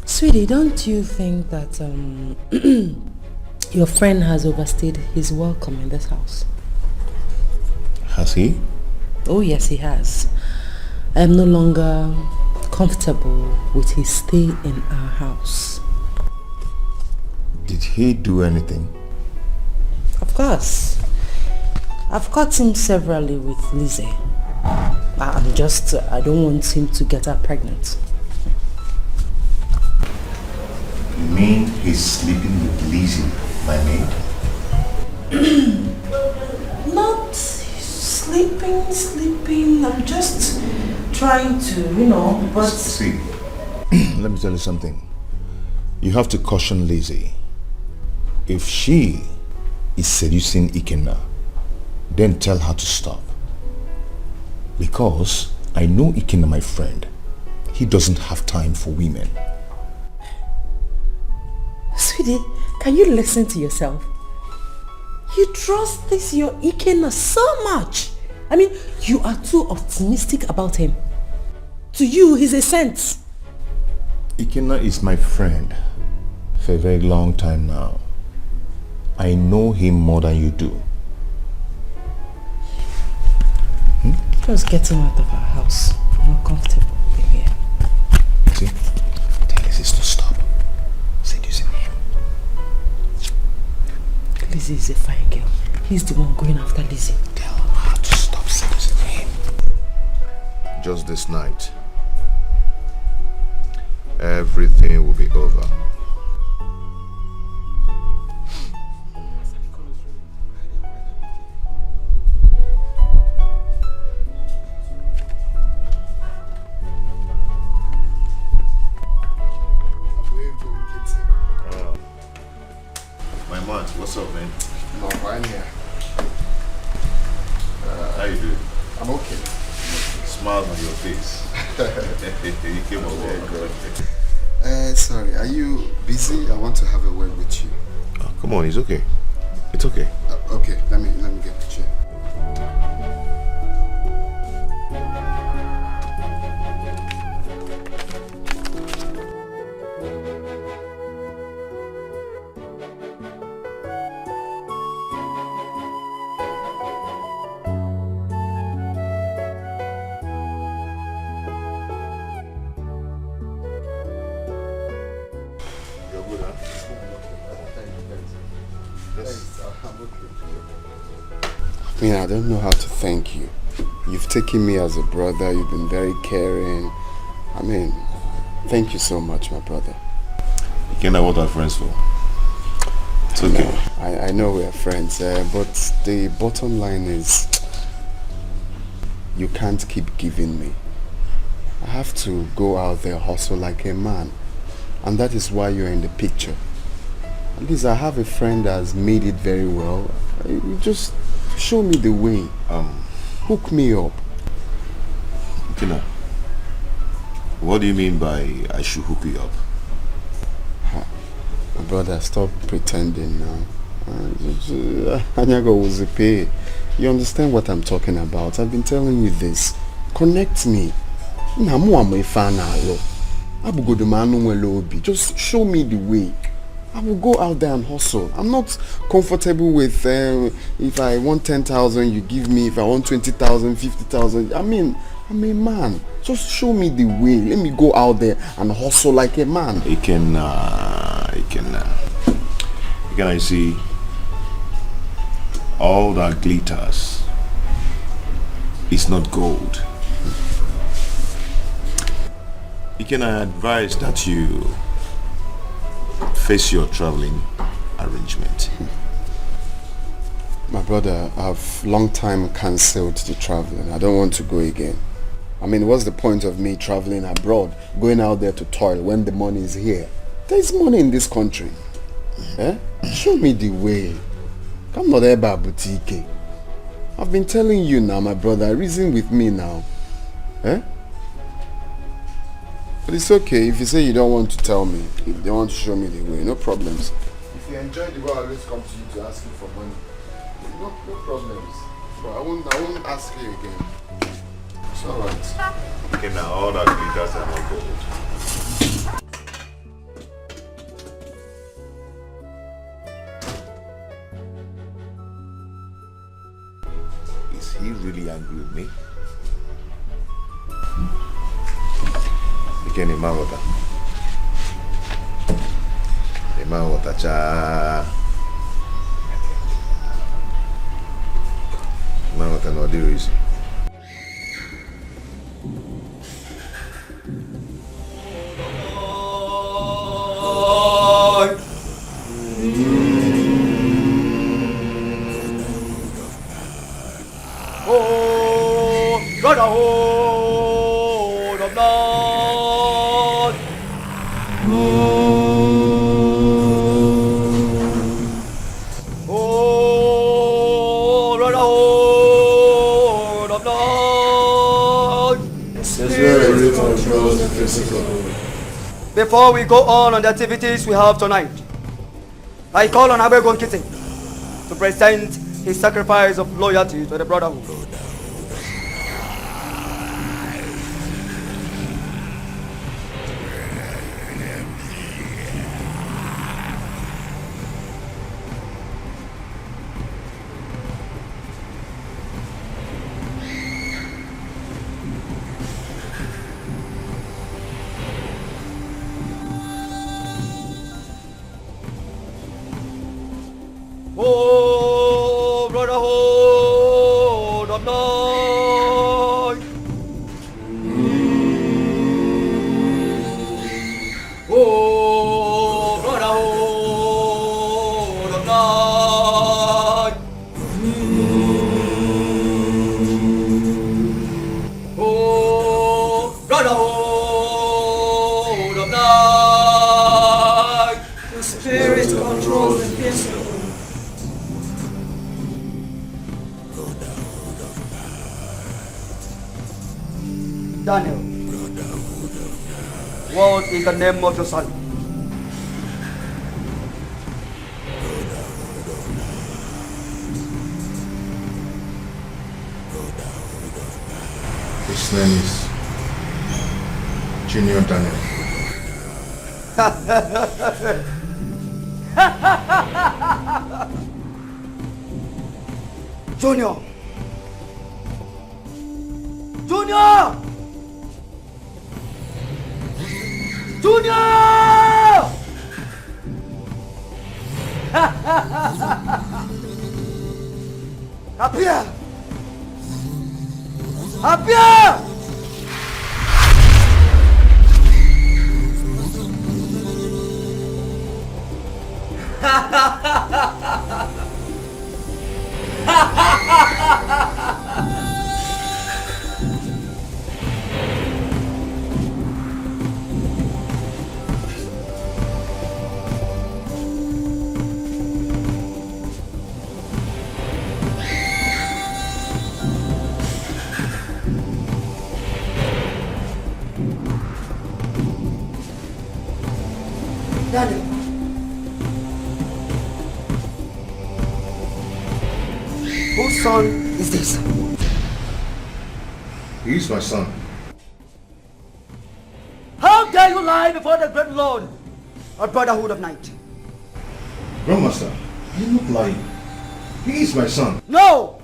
Sweetie, don't you think that your friend has overstayed his welcome in this house? Has he? Oh yes, he has. I am no longer comfortable with his stay in our house. Did he do anything? Of course. I've caught him severally with Lizzie. I don't want him to get her pregnant. You mean he's sleeping with Lizzie, my maid? Not sleeping. I'm just trying to, but... See, let me tell you something. You have to caution Lizzie. If she is seducing Ikenna, then tell her to stop. Because I know Ikenna, my friend. He doesn't have time for women. Sweetie, Can you listen to yourself? You trust this your Ikenna so much. I mean, you are too optimistic about him. To you, he's a saint. Ikenna is my friend for a very long time now. I know him more than you do. Just get him out of our house. I'm not comfortable here. See? Tell Lizzie to stop seducing him. Lizzie is a fine girl. He's the one going after Lizzie. Tell her to stop seducing him. Just this night, everything will be over. What's up, man? No, I'm here. How you doing? I'm okay. Smiles on your face. You came over. Sorry, are you busy? I want to have a word with you. Oh, come on, it's okay. It's okay. Okay, let me get the chair. I mean, I don't know how to thank you. You've taken me as a brother. You've been very caring. I mean, thank you so much, my brother. You can't know what our friends for. It's okay. I know we're friends, but the bottom line is you can't keep giving me. I have to go out there, hustle like a man. And that is why you're in the picture. At least I have a friend that has made it very well. You just show me the way. Hook me up. Tina, what do you mean by I should hook you up? My brother, stop pretending now. Anyago was a pay. You understand what I'm talking about? I've been telling you this. Connect me. Just show me the way. I will go out there and hustle. I'm not comfortable with if I want 10,000, you give me. If I want 20,000, 50,000. I mean, I'm a man. Just show me the way. Let me go out there and hustle like a man. You can I see all that glitters is not gold. Can I advise that you face your traveling arrangement? My brother, I've long time cancelled the traveling. I don't want to go again. I mean, what's the point of me traveling abroad, going out there to toil when the money is here? There's money in this country. Show me the way. Come not there about Dikeh. I've been telling you now, my brother. Reason with me now. But it's okay if you say you don't want to tell me. If you don't want to show me the way, no problems. If you enjoy the way I always come to you to ask you for money, no problems. But I won't ask you again. It's alright. Okay, now all that glitters are not gold. Is he really angry with me? Again, Imawata. Imawata cha. Imawata no the reason. Oh, brotherhood of blood. Oh, brotherhood of blood. Before we go on the activities we have tonight, I call on Abegon Kitty to present his sacrifice of loyalty to the brotherhood. Oh, brotherhood of night. Oh, brotherhood of night. Oh, brotherhood of night. The spirit controls the vessel. Daniel, what is the name of your son? His name is Junior Daniel. Junior! Junior! Junior! Appear! Appear! Daniel. Whose son is this? He is my son. How dare you lie before the great Lord of Brotherhood of Night? Grandmaster, I'm not lying. He is my son. No!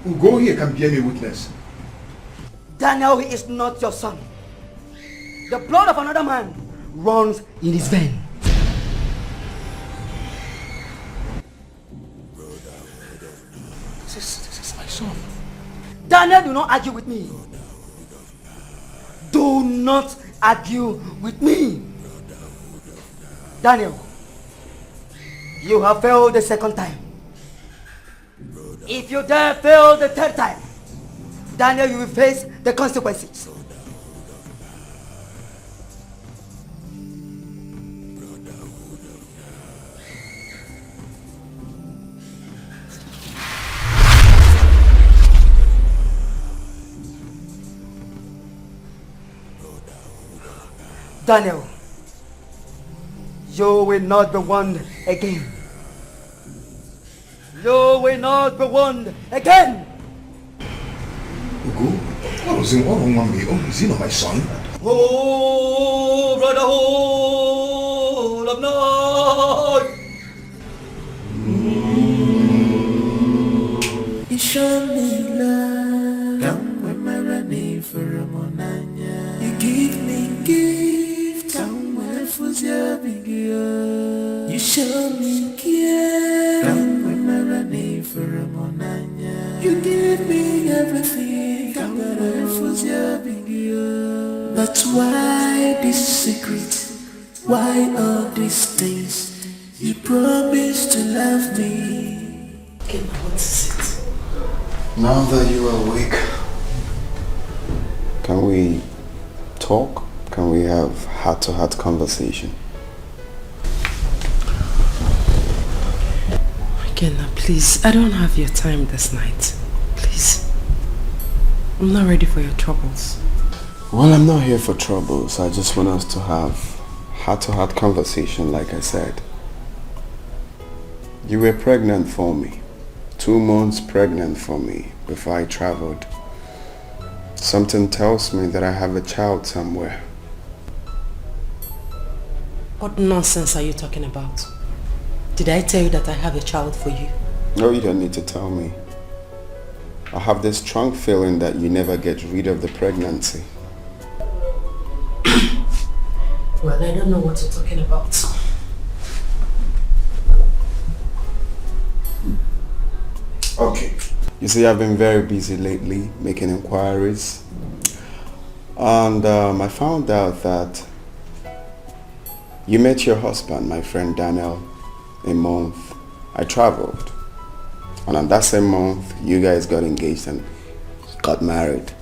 Who go here can bear me witness. Daniel, he is not your son. The blood of another man runs in his vein. This is my son. Daniel, do not argue with me. Do not argue with me. Daniel, you have failed the second time. If you dare fail the third time, Daniel, you will face the consequences. Daniel, you will not be warned again. You will not be warned again. Ugo, what was in wrong with me? Oh, is he not my son? Oh, brotherhood of night. You show me love. Come with my running for a monanya. You give me gift. Come with fuzia big. You show me care. Come with my running for a monanya. You give me everything. Come with fuzia big. But why this secret? Why all these things? You promised to love me. Okay, now what is it? Now that you are awake, can we talk? Can we have heart-to-heart conversation? Again, please, I don't have your time this night. Please. I'm not ready for your troubles. Well, I'm not here for troubles. I just want us to have heart-to-heart conversation, like I said. You were pregnant for me. 2 months pregnant for me before I traveled. Something tells me that I have a child somewhere. What nonsense are you talking about? Did I tell you that I have a child for you? No, you don't need to tell me. I have this strong feeling that you never get rid of the pregnancy. Well, I don't know what you're talking about. Okay. You see, I've been very busy lately making inquiries. And I found out that you met your husband, my friend Daniel, a month. I traveled. And on that same month, you guys got engaged and got married.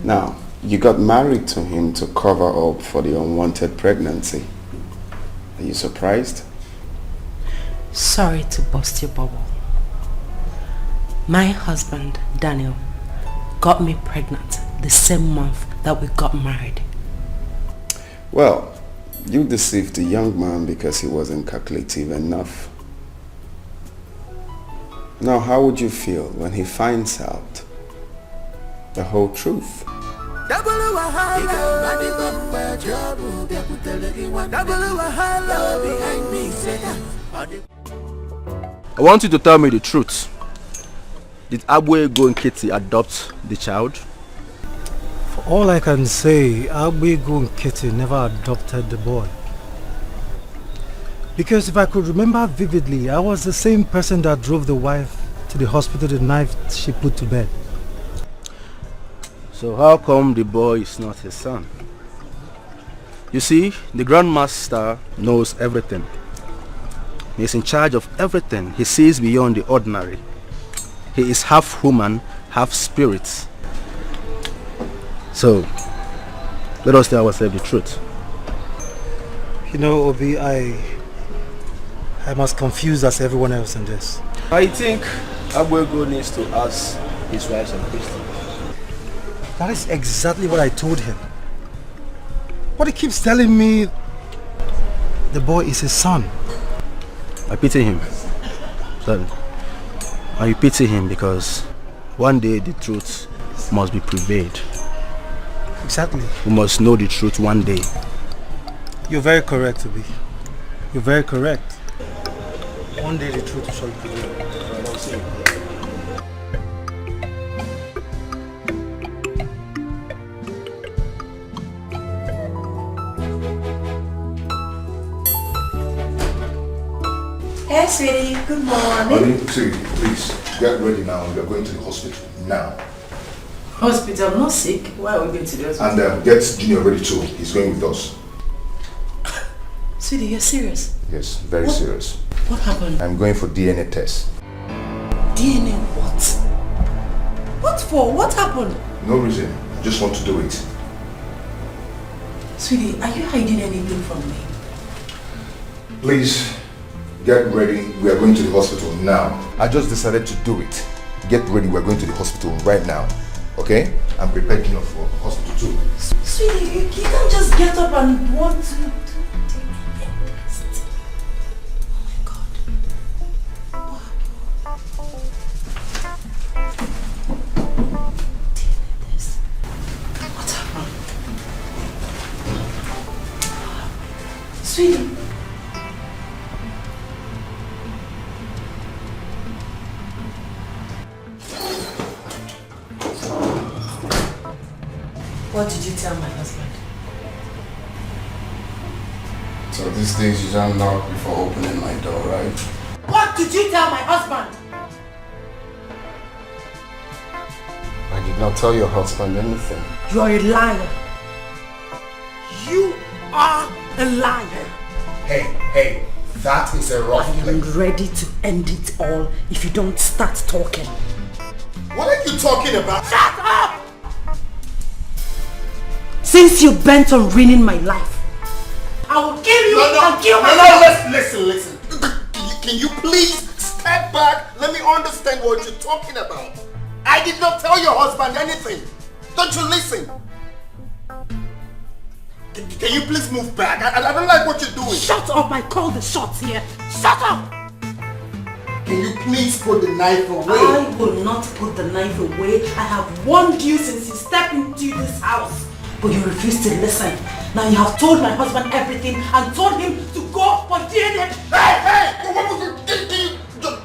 Now, you got married to him to cover up for the unwanted pregnancy. Are you surprised? Sorry to burst your bubble. My husband, Daniel, got me pregnant the same month that we got married. Well, you deceived the young man because he wasn't calculative enough. Now, how would you feel when he finds out the whole truth? I want you to tell me the truth. Did Abuego and Kitty adopt the child? For all I can say, Abuego and Kitty never adopted the boy. Because if I could remember vividly, I was the same person that drove the wife to the hospital the night she put to bed. So how come the boy is not his son? You see, the Grandmaster knows everything. He's in charge of everything. He sees beyond the ordinary. He is half human, half spirit. So, let us tell ourselves the truth. You know, Obi, I'm as confused as everyone else in this. I think Abuego needs to ask his wife some questions. That is exactly what I told him. But he keeps telling me the boy is his son. I pity him. Sorry. I pity him because one day the truth must be prevailed. Exactly. We must know the truth one day. You're very correct, Obi. You're very correct. One day the truth shall prevail. I'll see you. Hey, sweetie. Good morning. Honey, sweetie, please, get ready now. We are going to the hospital now. Hospital? I'm not sick. Why are we going to the hospital? And get Junior ready too. He's going with us. Sweetie, you're serious? Yes, very serious. What happened? I'm going for DNA test. DNA what? What for? What happened? No reason. I just want to do it. Sweetie, are you hiding anything from me? Please, get ready. We are going to the hospital now. I just decided to do it. Get ready. We are going to the hospital right now. Okay? I'm prepared enough for hospital too. Sweetie, you can't just get up and want to... Sweetie. What did you tell my husband? So these things you don't knock before opening my door, right? What did you tell my husband? I did not tell your husband anything. You are a liar. You are a liar. Hey, that is a rough I am ready to end it all if you don't start talking. What are you talking about? Shut up! Since you're bent on ruining my life, I will kill you and kill myself. Listen. Can you please step back? Let me understand what you're talking about. I did not tell your husband anything. Don't you listen? Can you please move back? I don't like what you're doing. Shut up, I call the shots here. Shut up! Can you please put the knife away? I will not put the knife away. I have warned you since you stepped into this house. But you refuse to listen. Now you have told my husband everything and told him to go for DNA. Hey! What was it?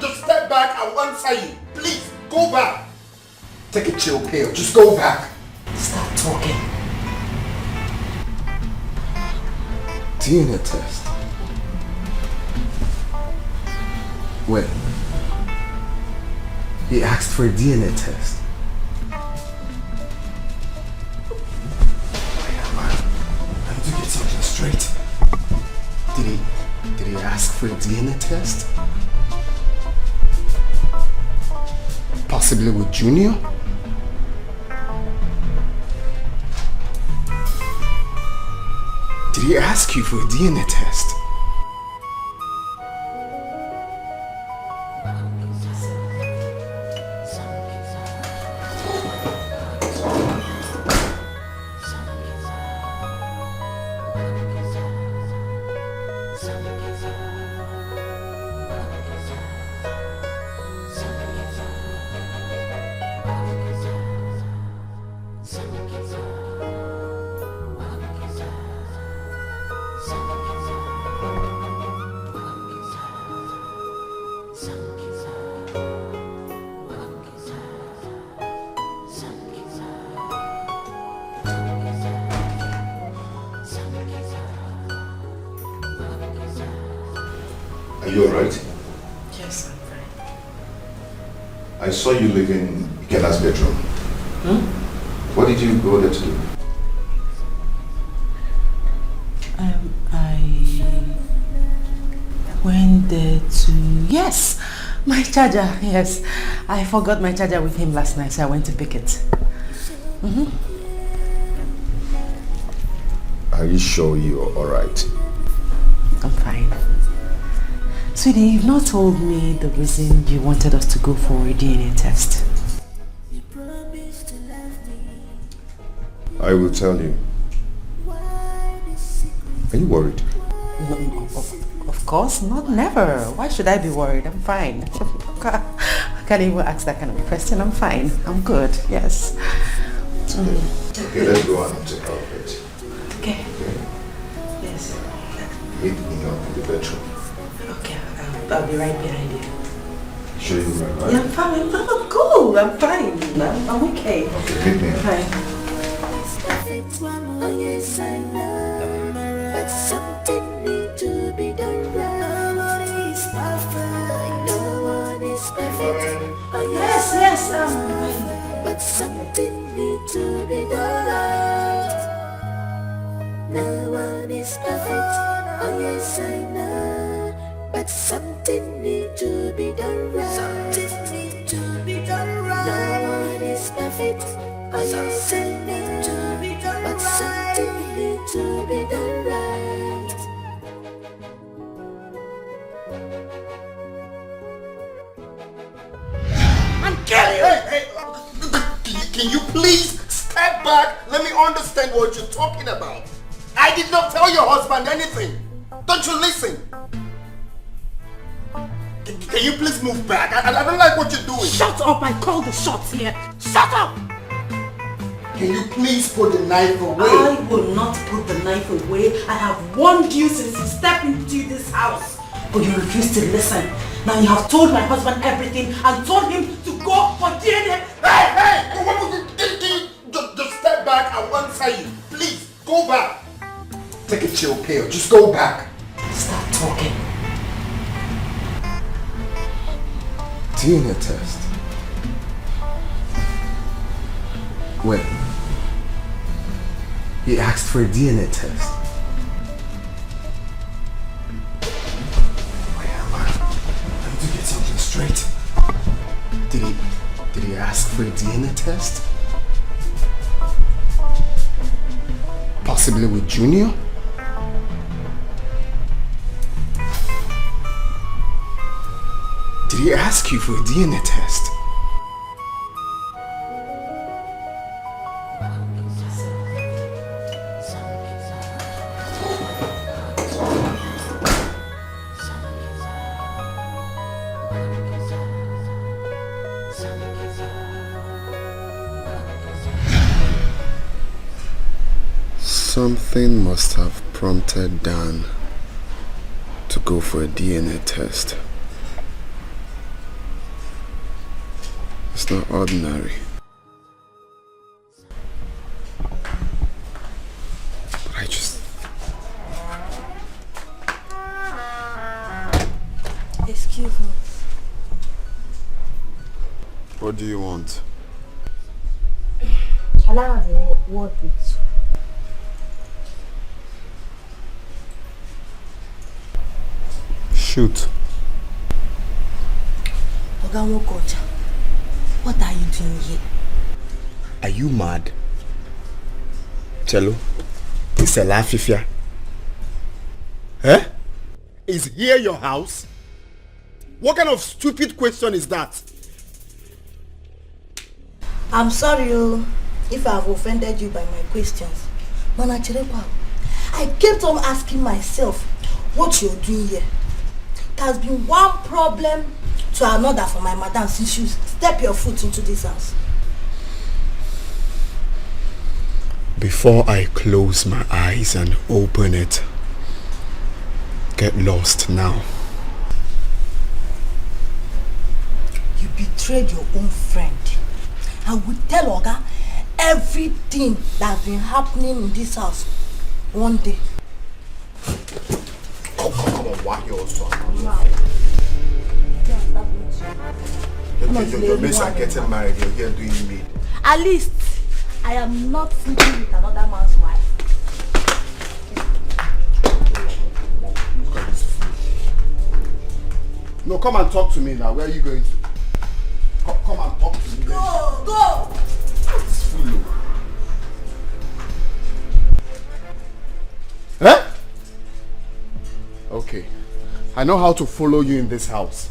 Just step back, I will answer you. Please, go back. Take a chill pill. Just go back. Stop talking. DNA test. Wait. He asked for a DNA test. I need to get something straight. Did he ask for a DNA test? Possibly with Junior? Did he ask you for a DNA test? Are you alright? Yes, I'm fine. I saw you leaving Ikela's bedroom. What did you go there to do? I went there to... Yes! My charger, yes. I forgot my charger with him last night, so I went to pick it. Are you sure you're alright? I'm fine. Sweetie, you've not told me the reason you wanted us to go for a DNA test. I will tell you. Are you worried? No, of course, not never. Why should I be worried? I'm fine. I can't even ask that kind of question. I'm fine. I'm good, yes. Okay, let's go on and check out of it. Okay. Yes. Meet me up in the bedroom. Okay, I'll be right behind you. Sure you'll be right? Yeah, I'm fine. I'm cool. I'm fine. I'm okay. Okay, meet me. I'm fine. But something need to be done right. Nobody is perfect. No one is perfect. Yes. But something need to be done right. No one is perfect. Oh yes, I know. But something need to be done right. Something need to be done right. No one is perfect. Oh yes, I know. To be done but something need to be done right. I'm killing you! Hey! Can you please step back? Let me understand what you're talking about. I did not tell your husband anything. Don't you listen? Can you please move back? I don't like what you're doing. Shut up, I call the shots here. Shut up! Can you please put the knife away? I will not put the knife away. I have warned you since you stepped into this house. But you refuse to listen. Now you have told my husband everything and told him to go for DNA. Hey! What was it? Just step back, I will answer you. Please, go back. Take a chill pill. Just go back. Stop talking. DNA test. Wait. He asked for a DNA test. Where am I? I need to get something straight. Did he ask for a DNA test? Possibly with Junior? Did he ask you for a DNA test? Something must have prompted Dan to go for a DNA test. It's not ordinary. But I just... Excuse me. What do you want? Shall I have a word with you? Shoot. Oga Wokocha, what are you doing here? Are you mad? Cello? It's a lafifia. Eh? Is here your house? What kind of stupid question is that? I'm sorry if I have offended you by my questions. Mana Chirepa, I kept on asking myself what you're doing here. It has been one problem to another for my madam since you step your foot into this house. Before I close my eyes and open it, get lost now. You betrayed your own friend. I will tell Oga everything that's been happening in this house one day. Come on, why you also? Your mates are getting married, you're here doing maid. At least, I am not sleeping with another man's wife. Look at this fool. No, come and talk to me now. Where are you going to? Come and talk to me. Go! This fool. Eh? Okay. I know how to follow you in this house.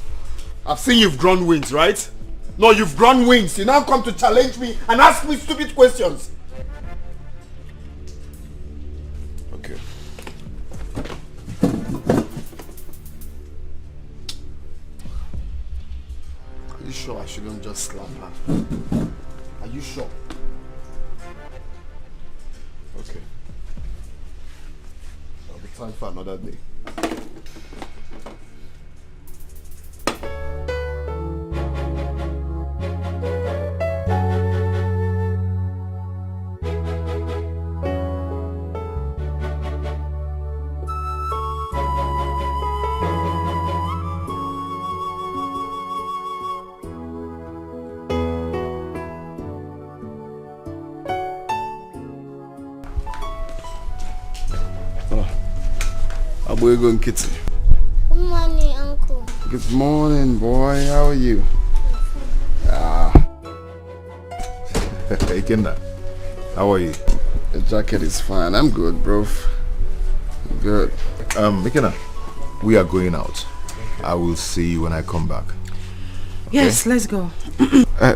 I've seen you've grown wings, right? No, you've grown wings. You now come to challenge me and ask me stupid questions. Okay. Are you sure I shouldn't just slap her? Are you sure? Okay. It'll be time for another day. We're going kitty. Good morning, Uncle. Good morning, boy. How are you? Hey, Kenda. How are you? The jacket is fine. I'm good, bro. Good. McKenna, we are going out. I will see you when I come back. Okay? Yes, let's go.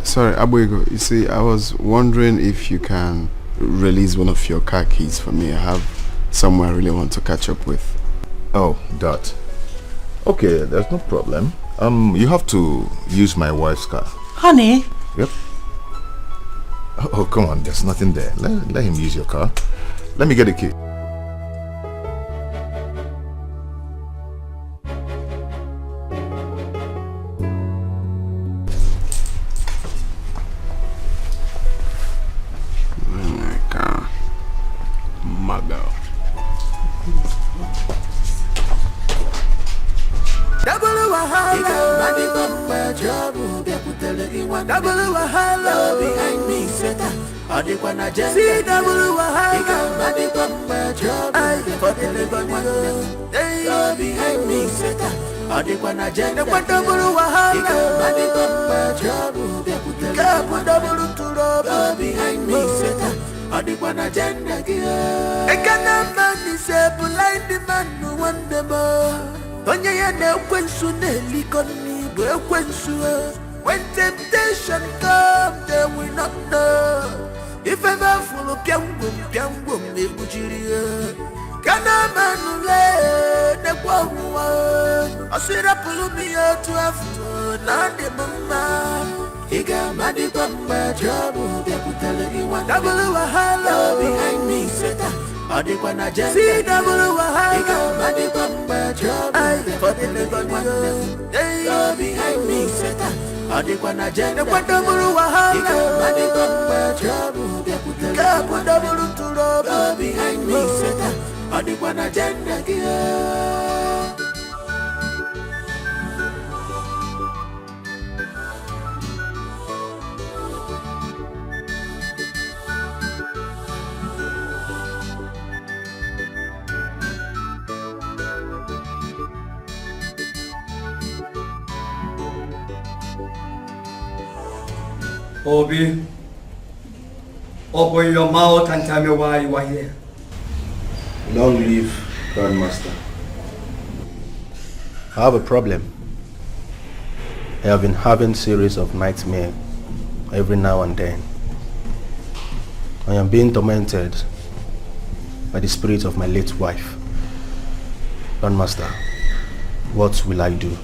Sorry, Abuego. You see, I was wondering if you can release one of your car keys for me. I have someone I really want to catch up with. Oh, that. Okay, there's no problem. You have to use my wife's car. Honey? Yep. Oh, come on, there's nothing there. Let him use your car. Let me get the key. My car. My girl. Double wahala behind me, Seta. See double wahala for the behind me, Seta. Double wahala behind me, Seta. I can't man is a blind man who want the more. Onye ya na ekwensu na-elikoni bụ ekwensu. When temptation comes, they will not know. If ever full piangum ekujiri. Kana manule ne kwawa. Asira pulumi to after na de mama. Iga madi kwamba trouble they put telling you one. Double wahala behind me, Seta. Adikwa na jenda. See double wahala. Ika adikwa mba trouble. I for the go behind me, Satan. Adikwa na jenda. Adikwa double wahala. Ika adikwa mba trouble. Ika double trouble. Go behind me, Satan. Adikwa na jenda. Obi, open your mouth and tell me why you are here. Long live Grandmaster. I have a problem. I have been having series of nightmares every now and then. I am being tormented by the spirit of my late wife. Grandmaster, what will I do?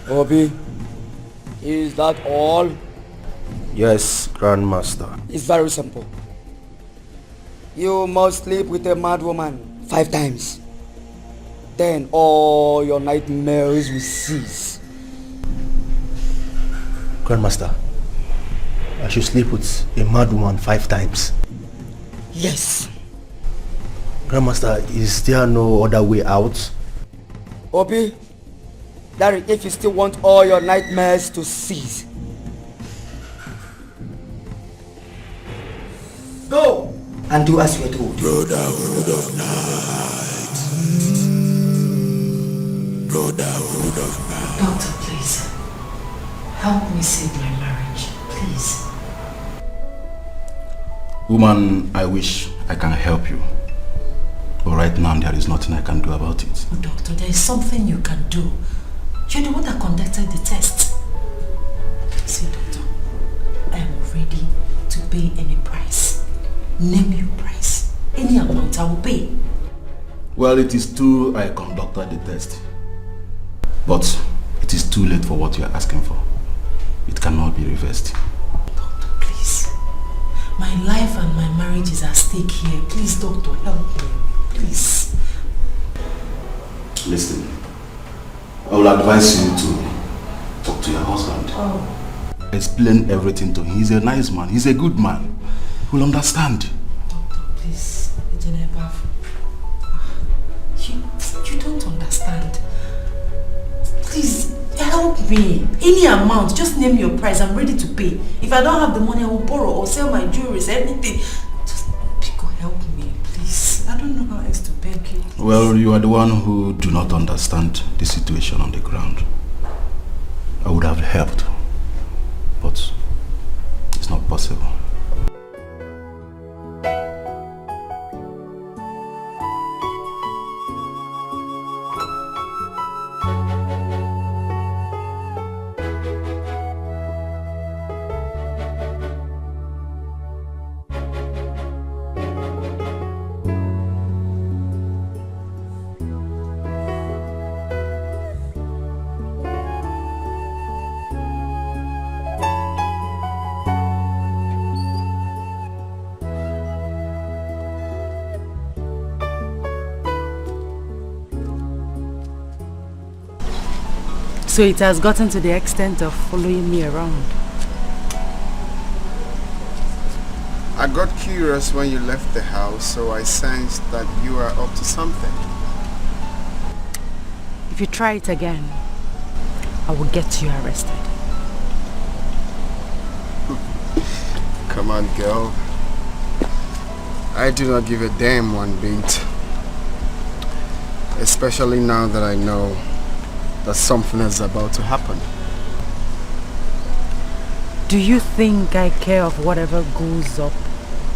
Obi, is that all? Yes, Grandmaster. It's very simple. You must sleep with a mad woman 5 times. Then all your nightmares will cease. Grandmaster, I should sleep with a mad woman 5 times? Yes. Grandmaster, is there no other way out? Obi, that is if you still want all your nightmares to cease. Go and do as you are told. Brotherhood of night. Brotherhood of night. Doctor, please. Help me save my marriage, please. Woman, I wish I can help you. But right now there is nothing I can do about it. Oh, doctor, there is something you can do. You're the one that conducted the test. See, doctor, I am ready to pay any price. Name your price. Any amount I will pay. Well, it is true I conducted the test. But it is too late for what you are asking for. It cannot be reversed. Doctor, please. My life and my marriage is at stake here. Please, doctor, help me. Please. Listen. I will advise you to talk to your husband. Oh. Explain everything to him. He's a nice man. He's a good man. He will understand. Doctor, please. You don't understand. Please, help me. Any amount, just name your price. I'm ready to pay. If I don't have the money, I will borrow or sell my jewelry, anything. Just, Pico, help me, please. I don't know how else to beg you. Please. Well, you are the one who do not understand the situation on the ground. I would have helped, but it's not possible. So it has gotten to the extent of following me around. I got curious when you left the house, so I sensed that you are up to something. If you try it again, I will get you arrested. Come on, girl. I do not give a damn one bit. Especially now that I know that something is about to happen. Do you think I care of whatever goes up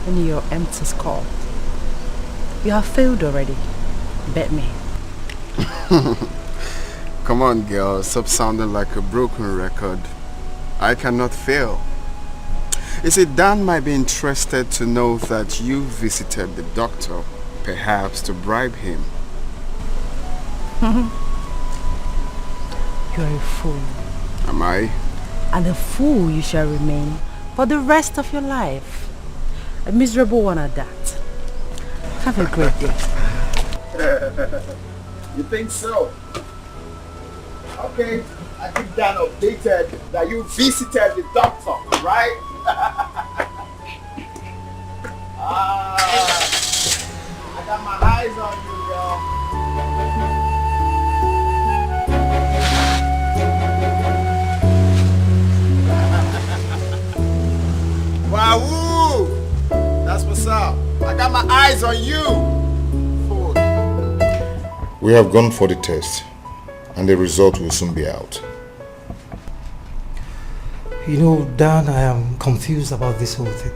in your empty skull? You have failed already. Bet me. Come on, girl. Stop sounding like a broken record. I cannot fail. You see, Dan might be interested to know that you visited the doctor, perhaps to bribe him. You are a fool. Am I? And a fool you shall remain for the rest of your life. A miserable one at that. Have a great day. You think so? Okay, I think Dan updated that you visited the doctor, right? I got my eyes on you, girl. Wahoo! That's what's up. I got my eyes on you. We have gone for the test, and the result will soon be out. You know, Dan, I am confused about this whole thing.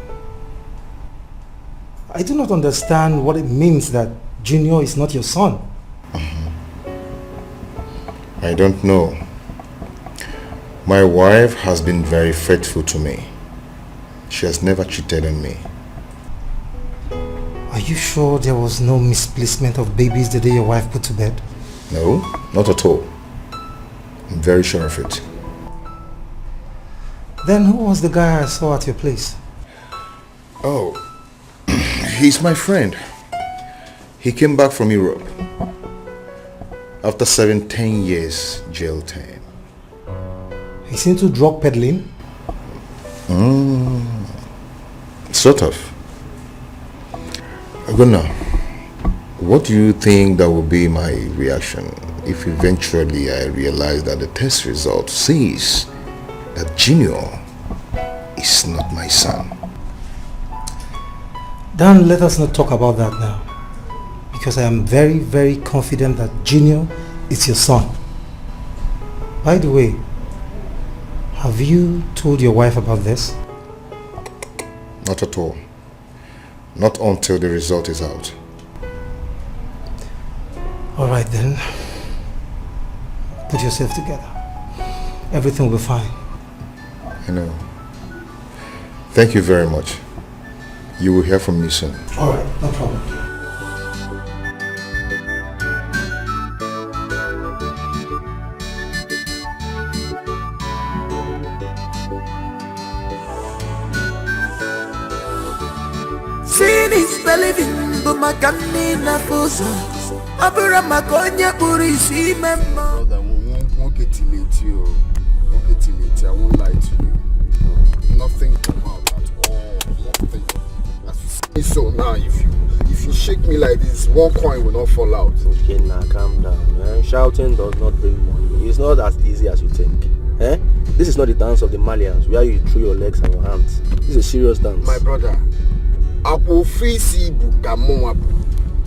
I do not understand what it means that Junior is not your son. I don't know. My wife has been very faithful to me. She has never cheated on me. Are you sure there was no misplacement of babies the day your wife put to bed? No, not at all. I'm very sure of it. Then who was the guy I saw at your place? Oh, he's my friend. He came back from Europe after 17 years jail time. He's into drug peddling? Sort of. Agona, what do you think that will be my reaction if eventually I realize that the test result says that Junior is not my son? Dan, let us not talk about that now. Because I am very, very confident that Junior is your son. By the way, have you told your wife about this? Not at all. Not until the result is out. Alright then. Put yourself together. Everything will be fine. I know. Thank you very much. You will hear from me soon. Alright, no problem. Sin is believing, but my canina fuso. Abura makonya puri si memmo. I won't lie to you. Nothing come out at all. Nothing. As you see me so now, if you shake me like this, one coin will not fall out. Okay, now calm down. Shouting does not bring money. It's not as easy as you think. This is not the dance of the Malians where you throw your legs and your hands. This is a serious dance. My brother,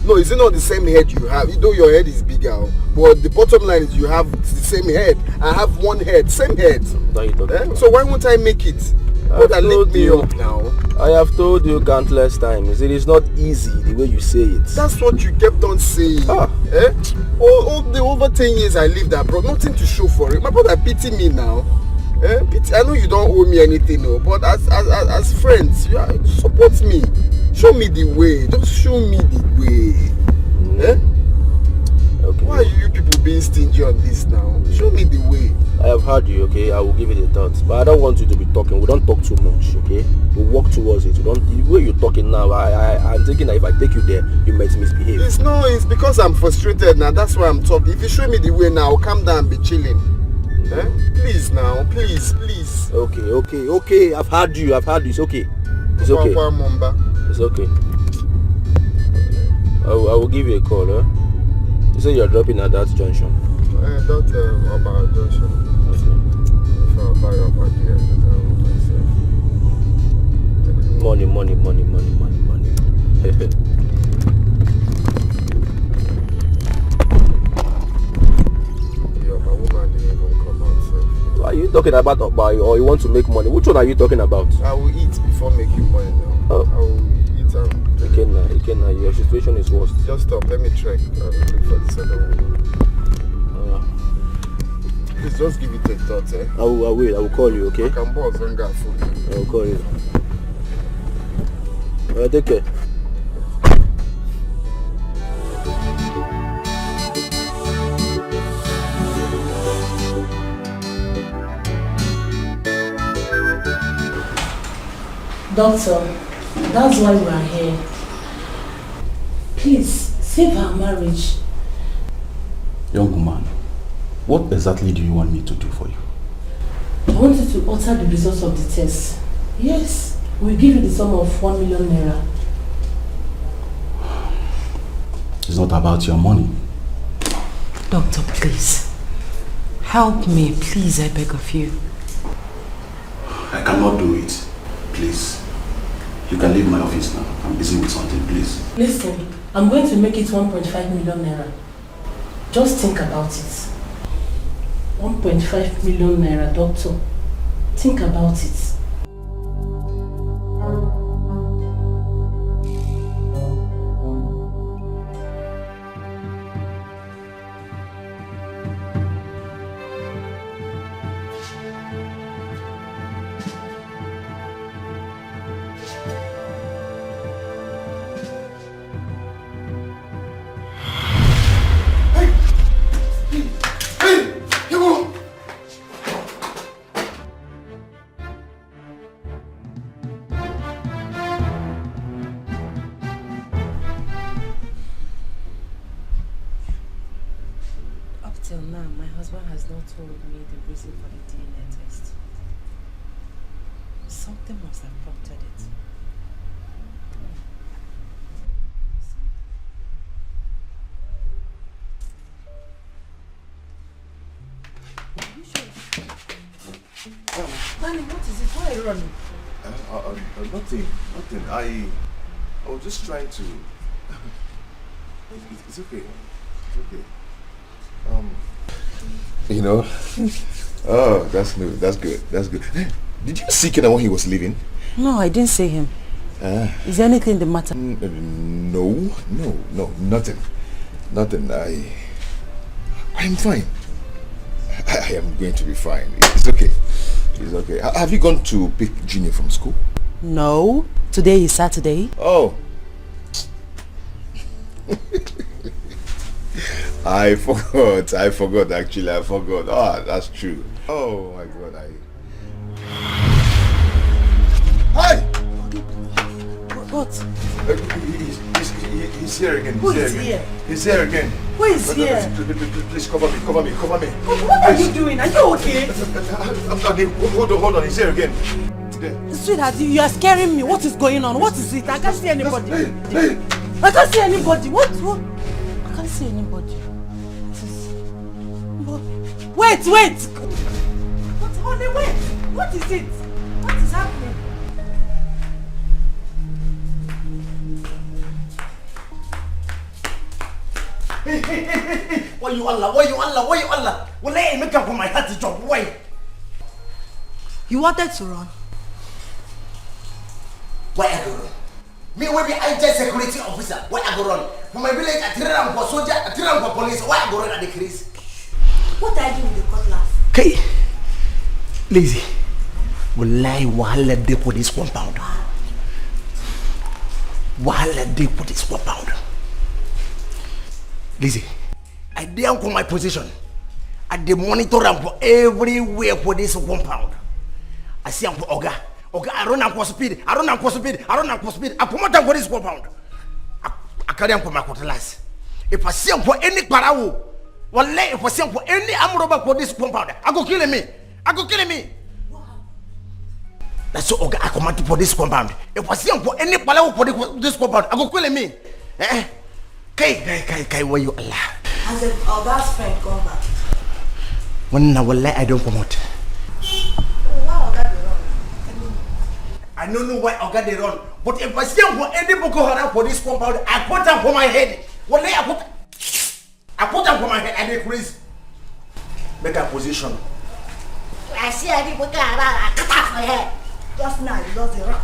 no, is it not the same head you have? Though your head is bigger, but the bottom line is you have the same head. I have one head, same head. So why won't I make it? But I lift me up now. I have told you countless times, it is not easy the way you say it. That's what you kept on saying. All the over 10 years I lived abroad, nothing to show for it. My brother, pity me now. Pity. I know you don't owe me anything, but as friends, you support me. Show me the way. Just show me the way. Okay. Why are you people being stingy on this now? Show me the way. I have heard you, okay? I will give it a thought. But I don't want you to be talking. We don't talk too much, okay? We walk towards it. The way you're talking now, I'm thinking that if I take you there, you might misbehave. It's because I'm frustrated now. That's why I'm talking. If you show me the way now, I'll calm down and be chilling. Please now, please. Okay. I've heard you. It's okay. It's okay. It's okay. I will give you a call, huh? You say you're dropping at that junction. About junction. Okay. If I buy up at the end, Money. Yeah, my woman didn't even come out. What are you talking about, or you want to make money? Which one are you talking about? I will eat before making money now. I will eat and... Ikenna, your situation is worse. Just stop, let me check and look for this other woman. Please just give it a thought, I will call you, okay? I can boss and get food. I will call you. Take care. Doctor, that's why we are here. Please, save her marriage. Young woman, what exactly do you want me to do for you? I want you to alter the results of the test. Yes, we'll give you the sum of 1 million naira. It's not about your money. Doctor, please. Help me, please, I beg of you. I cannot do it. Please. You can leave my office now. I'm busy with something, please. Listen, I'm going to make it 1.5 million naira. Just think about it. 1.5 million naira, doctor. Think about it. Till now, my husband has not told me the reason for the DNA test. Something must have prompted it. Darling, what is it? Why are you running? Nothing. I was just trying to... It's okay. It's okay. You know, oh, that's new. That's good. That's good. Did you see Kena when he was leaving? No, I didn't see him. Is there anything the matter? No, nothing. I'm fine. I am going to be fine. It's okay. It's okay. Have you gone to pick Junior from school? No. Today is Saturday. Oh. I forgot actually. Oh, that's true. Oh my God, Hi! What? He's here again. Who is here? He's here again. Who is here? Please cover me. What are you doing? Are you okay? Hold on, he's here again. Sweetheart, you are scaring me. What is going on? What is it? I can't see anybody. I can't see anybody. What? I can't see anybody. Wait! What? Honey, wait! What is it? What is happening? Hey! Why you Allah? Well, let me come for my heart to jump. Why? You wanted to run? Why I go run? Me will be agent security officer. Why I go run? For my village, I tell them for soldier, I tell them for police. Why I go run at the crease? What are you doing with the cutlass? Okay, lazy. Wallahi, wahala dey for this compound. Lazy, I dey on my position. I dey monitor them for everywhere for this compound. I see them for Oga, I run am for speed. I promote them for this compound. I carry them for my cutlass. If I see them for any parawo, wallahi, if I see them for any amroba for this compound, I go kill me. That's so Oga, I command for this compound. If I see them for any parawo for this compound, I go kill me. Kai, where you Allah? As if Oga's friend come back. When wallahi I don't promote. I don't know why Oga they run, but if I see them for any Boko Haram for this compound, I put them for my head. Wallahi, I put them for my head and they crazy. Make a position. I see any Boko Haram, I cut off my head. Just now, you lost the rock.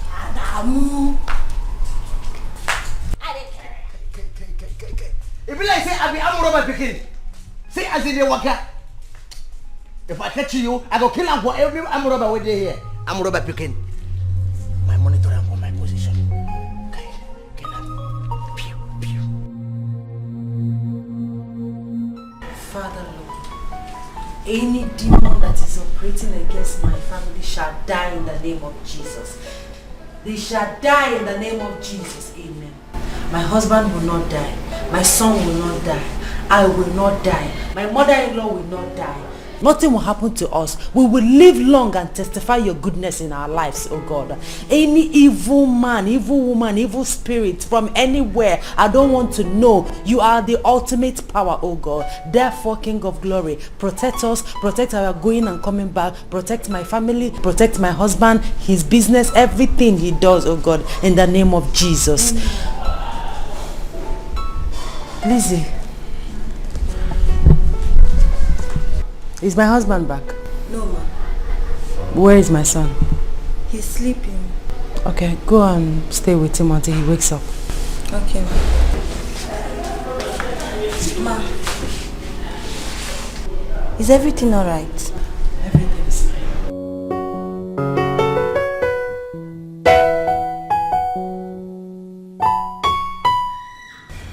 Adamu. If you like say I be amroba picking, say as in the waka. If I catch you, I go kill him for every amroba with here. Amroba picking. My monitor and for my position. Father Lord, any demon that is operating against my family shall die in the name of Jesus. They shall die in the name of Jesus. Amen. My husband will not die. My son will not die. I will not die. My mother-in-law will not die. Nothing will happen to us. We will live long and testify your goodness in our lives, oh God. Any evil man, evil woman, evil spirit from anywhere, I don't want to know. You are the ultimate power, oh God. Therefore, King of Glory, protect us, protect our going and coming back, protect my family, protect my husband, his business, everything he does, oh God, in the name of Jesus. Lizzie. Is my husband back? No, ma. Where is my son? He's sleeping. Okay, go and stay with him until he wakes up. Okay, ma. Is everything alright? Everything is fine.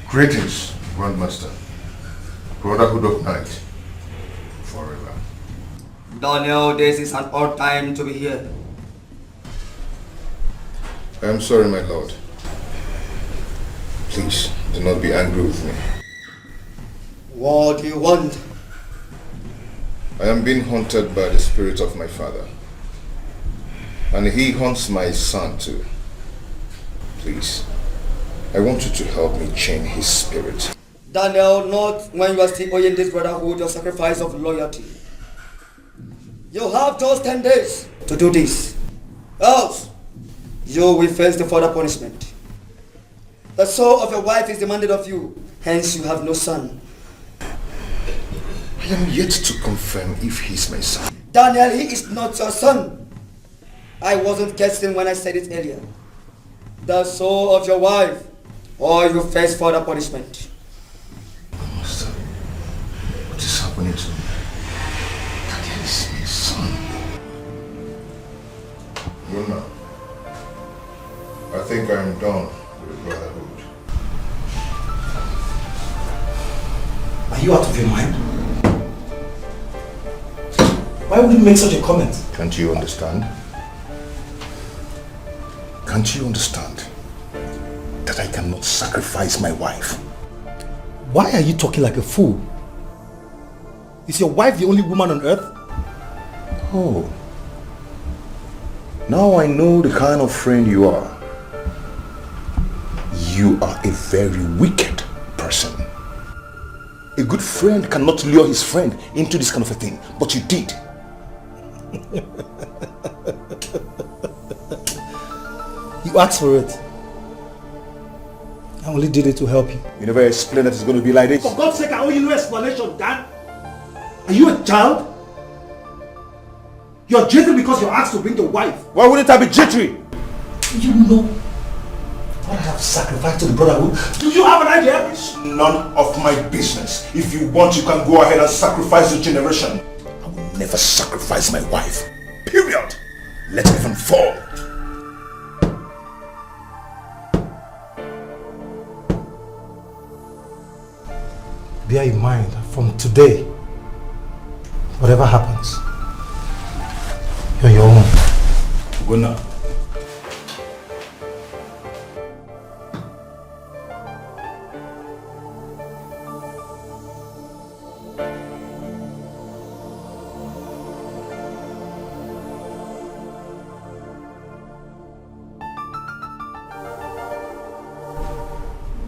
Greetings, Grandmaster. Brotherhood of Night. Forever. Daniel, this is an odd time to be here. I am sorry, my lord. Please, do not be angry with me. What do you want? I am being haunted by the spirit of my father. And he haunts my son too. Please, I want you to help me chain his spirit. Daniel, not when you are still owing this brotherhood your sacrifice of loyalty. You have just 10 days to do this. Else, you will face the further punishment. The soul of your wife is demanded of you, hence you have no son. I am yet to confirm if he's my son. Daniel, he is not your son. I wasn't guessing when I said it earlier. The soul of your wife, or you face further punishment. Master, what is happening to me? Daniel is my son. Well now, I think I am done with the brotherhood. Are you out of your mind? Why would you make such a comment? Can't you understand? Can't you understand that I cannot sacrifice my wife? Why are you talking like a fool? Is your wife the only woman on earth? Oh. Now I know the kind of friend you are. You are a very wicked person. A good friend cannot lure his friend into this kind of a thing, but you did. You asked for it. I only did it to help you. You never explained that it's going to be like this. For God's sake, I owe you no explanation, Dad. Are you a child? You're jittery because you're asked to bring your wife. Why wouldn't I be jittery? You know what I have sacrificed to the brotherhood. Do you have an idea? It's none of my business. If you want, you can go ahead and sacrifice your generation. I will never sacrifice my wife. Period. Let heaven fall. Bear in mind, from today, whatever happens, you're your own. Go now.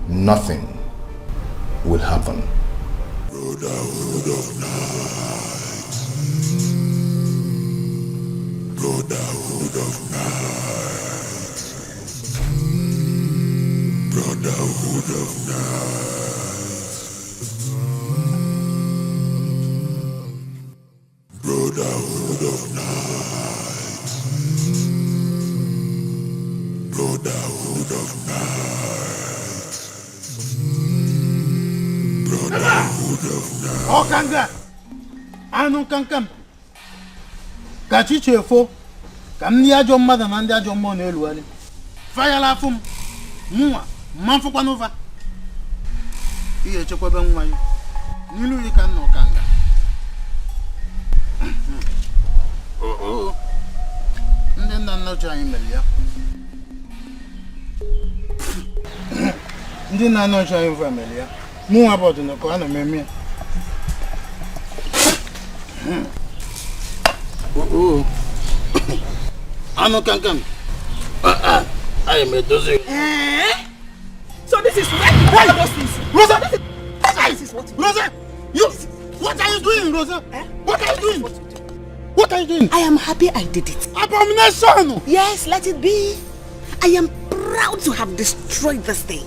Nothing will happen. Brotherhood of night. Brotherhood of night. Brotherhood of night. Brotherhood of night. Brotherhood of night. Brotherhood of night. Oh, Kanga! Anu Kankam! Kachi Chefo! Kamnia John Mother and John Monel. Fire la fum! Mua! Manfopanova! Here, Chokoban, Nilu, you can no Kanga. Oh, and then I'm not trying, Melia. Ndị na-anọcha ya family ya. Mụ about no ko ana meme. Oh. Ano kankan. I am a dozen. So this is where you buy those things. Rosa, this is what. Rosa, you. What are you doing, Rosa? What are you doing? What are you doing? I am happy I did it. Abomination! Yes, let it be. I am proud to have destroyed this thing.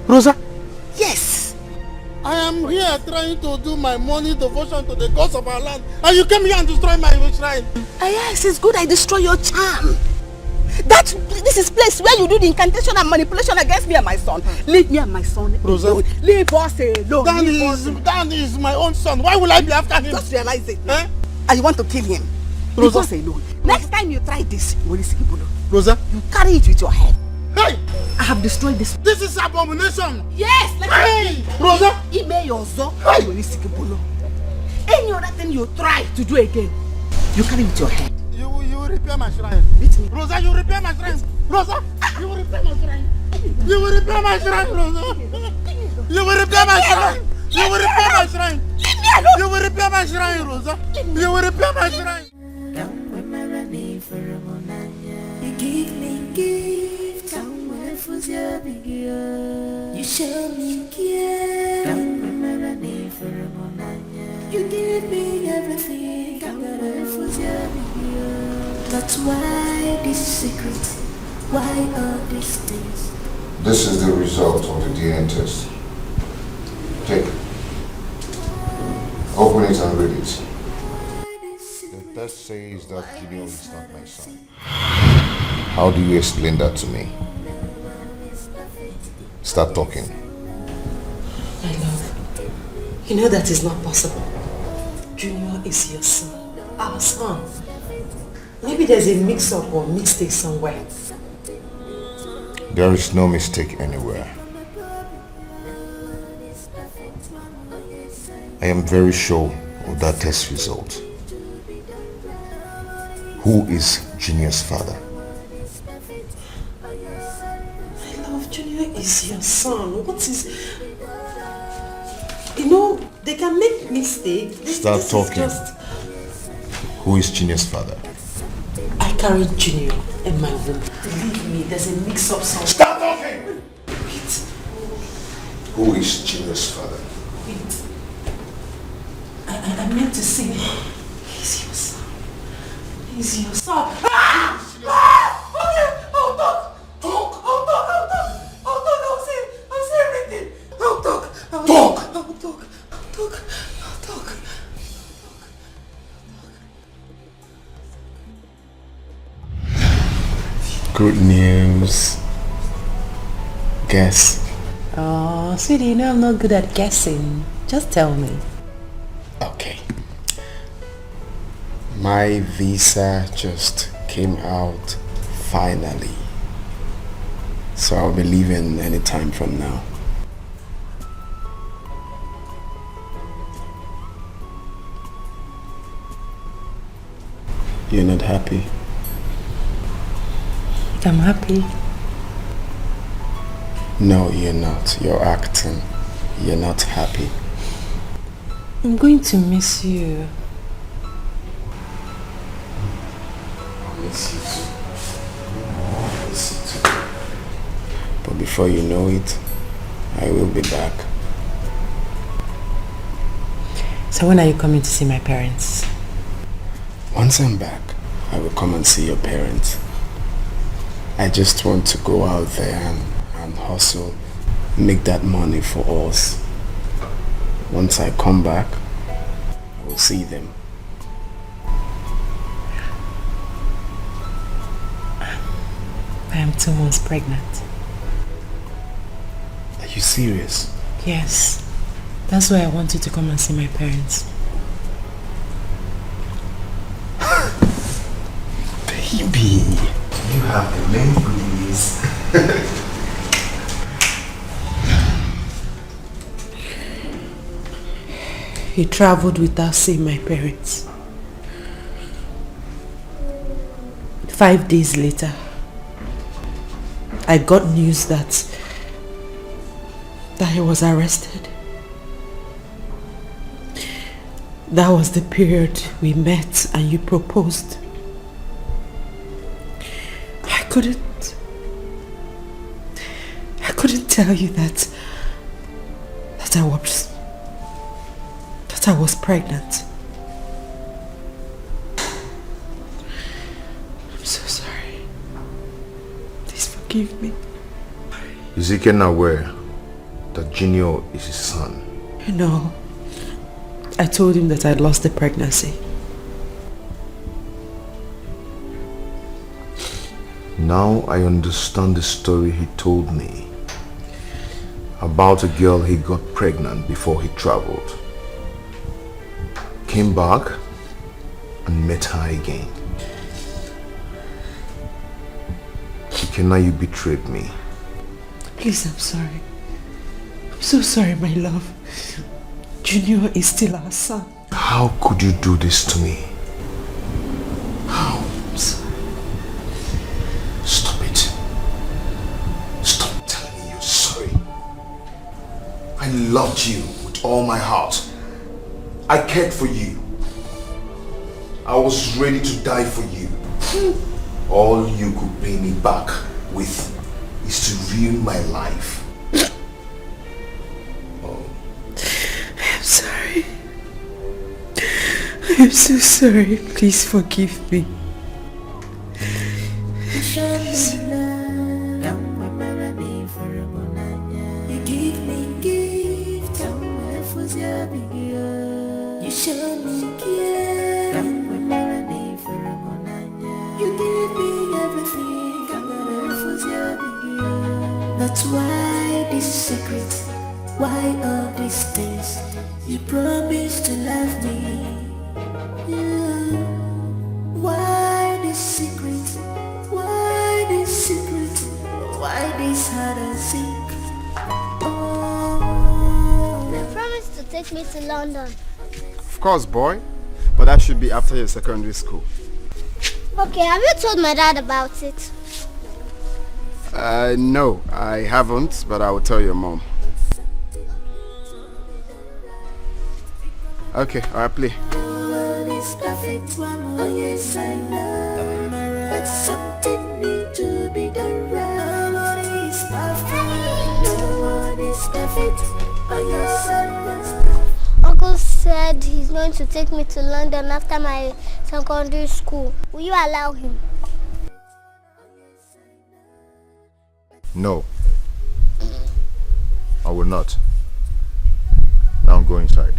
Rosa? Yes. I am here trying to do my morning devotion to the gods of our land, and you came here and destroy my shrine. Yes, it's good I destroy your charm. This is place where you do the incantation and manipulation against me and my son. Leave me and my son alone. Leave us alone. Dan is my own son. Why will I be after him? Just realize it. And you want to kill him. Leave us alone. Next time you try this, Rosa, you carry it with your head. Hey! I have destroyed this. This is abomination. Yes, let me. Rosa, Any other thing you try to do again, you carry it with your head. You will repair my shrine. Rosa, you repair my shrine. Rosa, you will repair my shrine. You will repair my shrine, Rosa. You will repair my shrine. You will repair my shrine. You will repair my shrine, Rosa. You will repair my shrine. You give me gift, you show me care. You give me everything, that's why this secret, why all these things. This is the result of the DNA test. Take it. Open it and read it. The test says that Gideon is not my son. How do you explain that to me? Start talking. My love, you know that is not possible. Junior is your son, our son. Maybe there's a mix-up or mistake somewhere. There is no mistake anywhere. I am very sure of that test result. Who is Junior's father? My love, Junior is your son. What is... You know, they can make mistakes. Start talking. Who is Junior's father? I carried Junior in my womb. Believe me, there's a mix-up somewhere. Stop talking! Wait. Who is Junior's father? Wait. I meant to say, he's your son. He's your son. Ah! Ah! Okay. I'll talk. I'll say everything. I'll talk. Good news. Guess. Oh, sweetie, you know I'm not good at guessing. Just tell me. Okay. My visa just came out finally. So I'll be leaving any time from now. You're not happy? I'm happy. No, you're not. You're acting. You're not happy. I'm going to miss you. I'll miss you too. I'll miss you too. But before you know it, I will be back. So when are you coming to see my parents? Once I'm back, I will come and see your parents. I just want to go out there and hustle, make that money for us. Once I come back, I will see them. I am 2 months pregnant. Are you serious? Yes. That's why I want you to come and see my parents. Baby, you have the main goodies. He traveled without seeing my parents. 5 days later, I got news that that he was arrested. That was the period we met and you proposed. I couldn't tell you that I was pregnant. I'm so sorry. Please forgive me. Is Ken aware that Junior is his son? No. I told him that I'd lost the pregnancy. Now I understand the story he told me about a girl he got pregnant before he traveled. Came back and met her again. Ikenna, you betrayed me. Please, I'm sorry. I'm so sorry, my love. Junior is still our son. How could you do this to me? How? I'm sorry. Stop it. Stop telling me you're sorry. I loved you with all my heart. I cared for you. I was ready to die for you. All you could pay me back with is to ruin my life. Oh. I'm sorry. I'm so sorry. Please forgive me. You give me gift, you show me care. You give me everything, that's why this secret, why all these things. You promise to love me. Why this secret? Why this secret? Why this hide and seek? You promised to take me to London. Of course, boy. But that should be after your secondary school. Okay, have you told my dad about it? No, I haven't, but I will tell your mom. Okay, alright, play. Is perfect, oh yes I know, but something needs to be done right. Nobody is perfect, no one is perfect, oh yes I know. Uncle said he's going to take me to London after my secondary school. Will you allow him? No. I will not. Now go inside.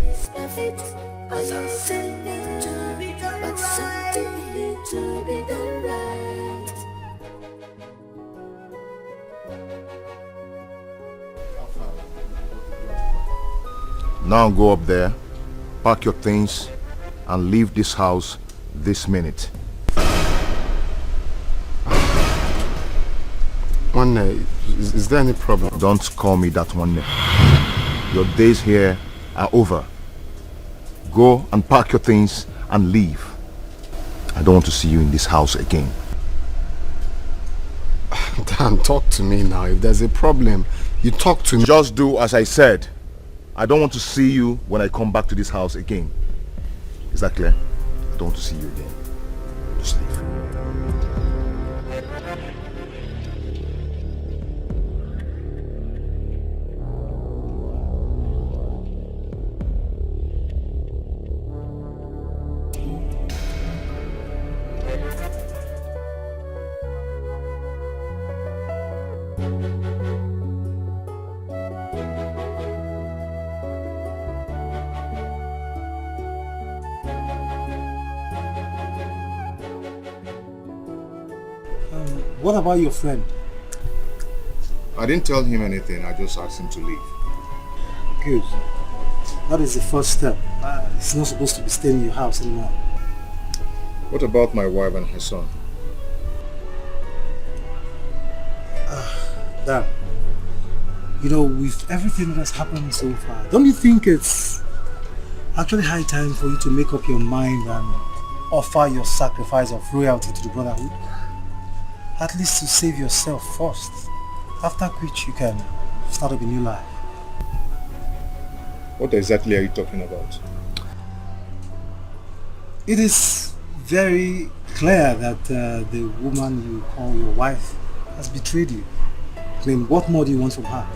Now go up there, pack your things, and leave this house this minute. Onny, is there any problem? Don't call me that one. Your days here are over. Go and pack your things and leave. I don't want to see you in this house again. Dan, talk to me now. If there's a problem, you talk to me. Just do as I said. I don't want to see you when I come back to this house again. Is that clear? I don't want to see you again. Just leave. What about your friend? I didn't tell him anything. I just asked him to leave. Good. That is the first step. He's not supposed to be staying in your house anymore. What about my wife and her son? Dad, you know, with everything that has happened so far, don't you think it's actually high time for you to make up your mind and offer your sacrifice of royalty to the brotherhood? At least to save yourself first, after which you can start up a new life. What exactly are you talking about? It is very clear that the woman you call your wife has betrayed you. I mean, what more do you want from her?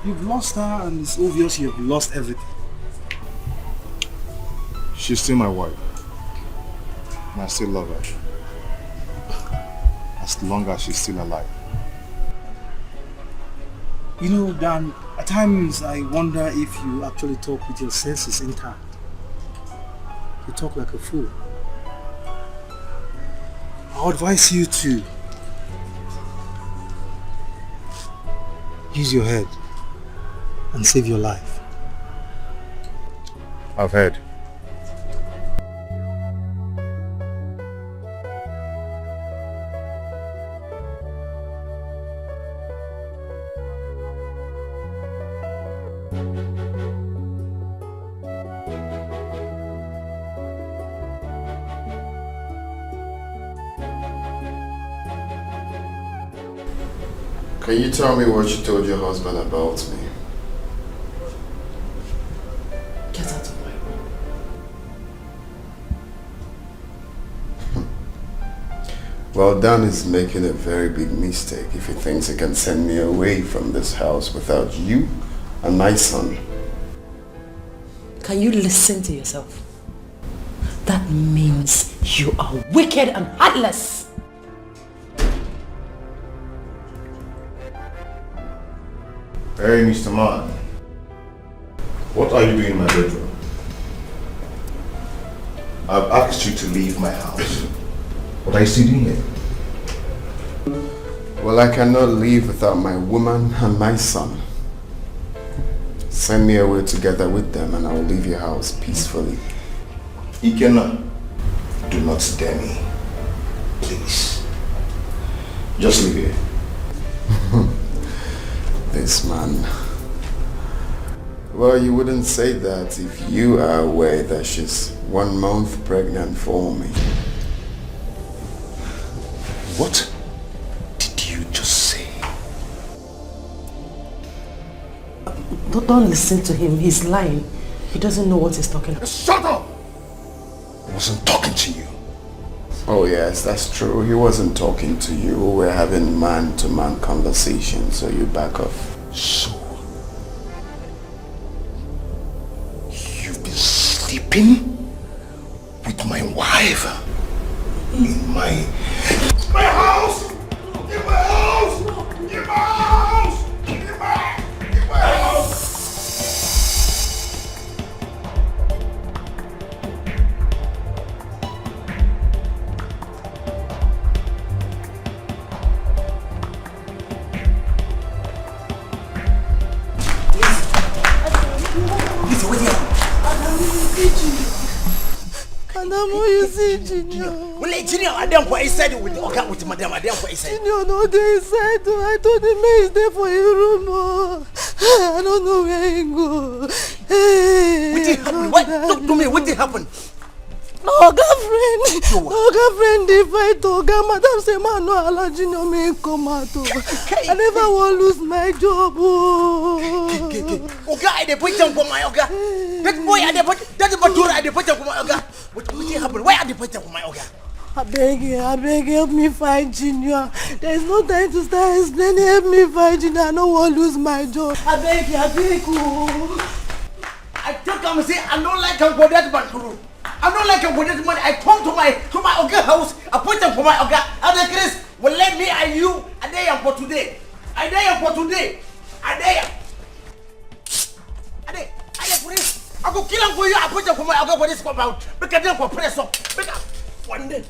You've lost her and it's obvious you've lost everything. She's still my wife. And I still love her. As long as she's still alive. You know, Dan, at times I wonder if you actually talk with your senses intact. You talk like a fool. I advise you to use your head and save your life. I've heard. Can you tell me what you told your husband about me? Get out of my way. Well, Dan is making a very big mistake if he thinks he can send me away from this house without you and my son. Can you listen to yourself? That means you are wicked and heartless. Hey, Mr. Man. What are you doing in my bedroom? I've asked you to leave my house. What are you still doing here? Well, I cannot leave without my woman and my son. Send me away together with them and I will leave your house peacefully. Ikenna, do not dare me. Please. Just leave here. This man. Well, you wouldn't say that if you are aware that she's 1 month pregnant for me. What did you just say? Don't listen to him. He's lying. He doesn't know what he's talking about. Shut up! I wasn't talking to you. Oh yes, that's true. He wasn't talking to you. We're having man-to-man conversation, so you back off. So, you've been sleeping with my wife in my house! In my house! In my house! In my house! Adamu, you see, Junior. Well, Junior, I don't what I said with Madam. I don't what I said. Junior, no, they said. I told him he's there for a room. I don't know where he go. Hey, what did happen? What? Talk to me. What did happen? No, girlfriend. No, girlfriend. If I told her, Madam say, man, no, Allah, Junior, me come out. I never want to lose my job. Oga, I dey put down for my Oga. That boy, I dey put. That Batura, I dey put down for my Oga. What did happen? Why are they put down for my Oga? I beg, help me find Junior. There's no time to start explaining. Help me find Junior. I don't want to lose my job. I beg. I think I'm saying I don't like him for that Batura. I don't like him for that money. I come to my Oga house. I put them for my Oga. And the Chris will let me and you. I dare for today. I dare for today. I dare for this. I go kill him for you. I put them for my Oga for this compound. Because them for press up. Because one day.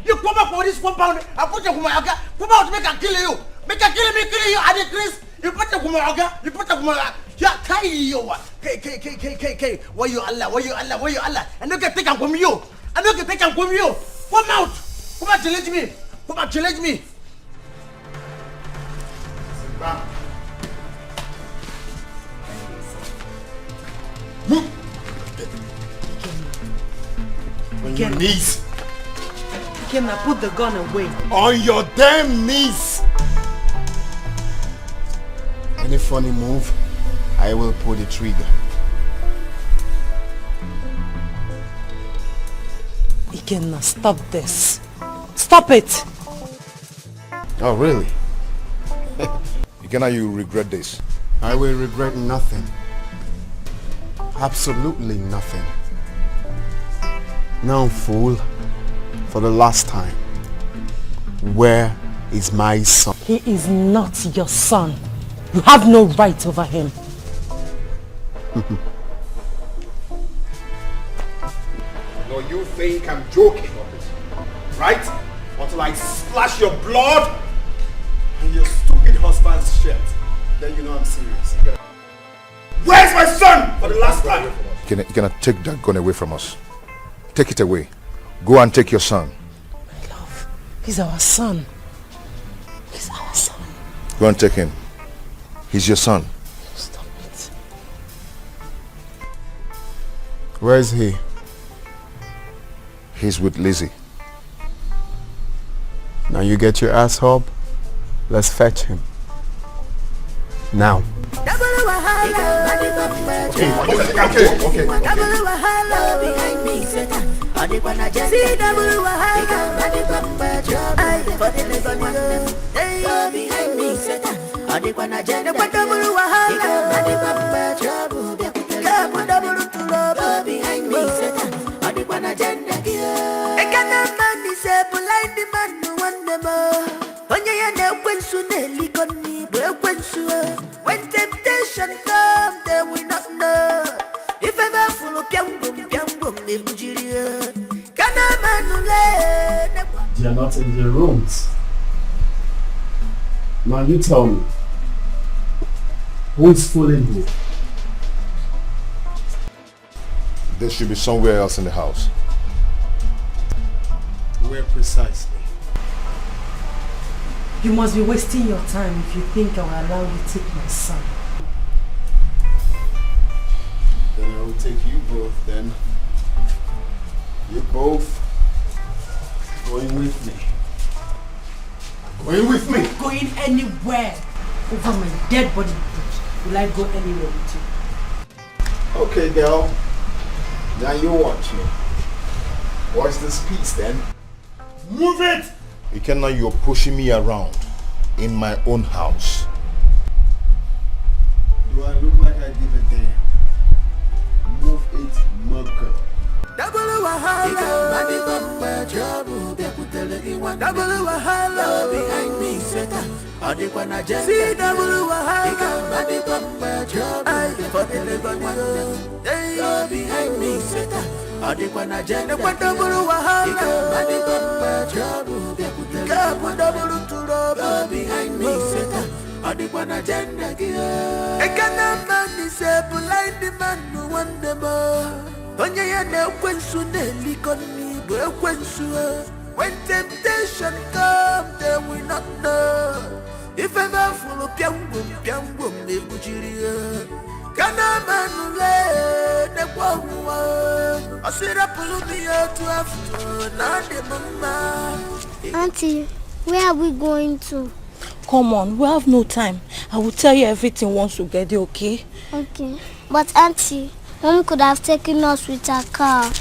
You come up for this compound. I put them for my Oga. Come out to make a kill you. Make a kill me, kill you. I the Chris. You put them for my Oga. You put them for my Oga. Yeah, kai you. K. Why you Allah? I don't get taken from you. Come out. Come out, challenge me. On your knees. Can I put the gun away? On your damn knees. Any funny move, I will pull the trigger. Ikenna, stop this. Stop it! Oh, really? Ikenna, you regret this. I will regret nothing. Absolutely nothing. Now, fool, for the last time, where is my son? He is not your son. You have no right over him. No, you think I'm joking, right? Until I splash your blood in your stupid husband's shirt. Then you know I'm serious. Where's my son for the last time? You cannot take that gun away from us. Take it away. Go and take your son. My love, he's our son. He's our son. Go and take him. He's your son. Stop it. Where is he? He's with Lizzie. Now you get your ass up. Let's fetch him. Now. Okay. When temptation comes, they will not know. If ever full of piang boom, they are not in their rooms. Now you tell me, who is fooling who? They should be somewhere else in the house. Where precisely? You must be wasting your time if you think I will allow you to take my son. Then I will take you both then. You both going with me. Going with me. Going anywhere over my dead body. Will I go anywhere with you? Okay, girl. Now you watch me. Watch this piece then. Move it! Ikenna, you're pushing me around in my own house. Do I look like I give a damn? Move it, mugger. Double wahala behind me, Satan. See double wahala behind me, Satan. Double wahala behind me, Satan. I can't man is a blind man who want them more. When temptation comes, they will not know. If ever full of piang boom, they would can a man let the woman? I said, I pull me out to after not the mama. Auntie, where are we going to? Come on, we have no time. I will tell you everything once we get there, okay? Okay. But Auntie, Mom could have taken us with her car.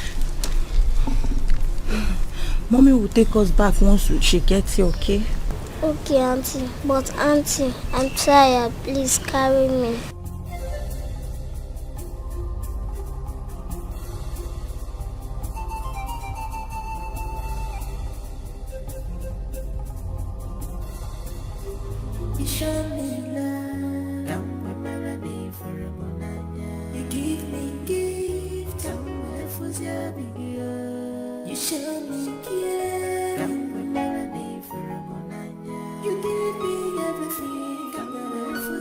Mommy will take us back once she gets here, okay? Okay, Auntie. But Auntie, I'm tired. Please carry me. You show me love, I'm a melody for a bonanya. You give me gift, I'm for you show me gift, I'm a melody for a bonanya. You give me everything, I'm for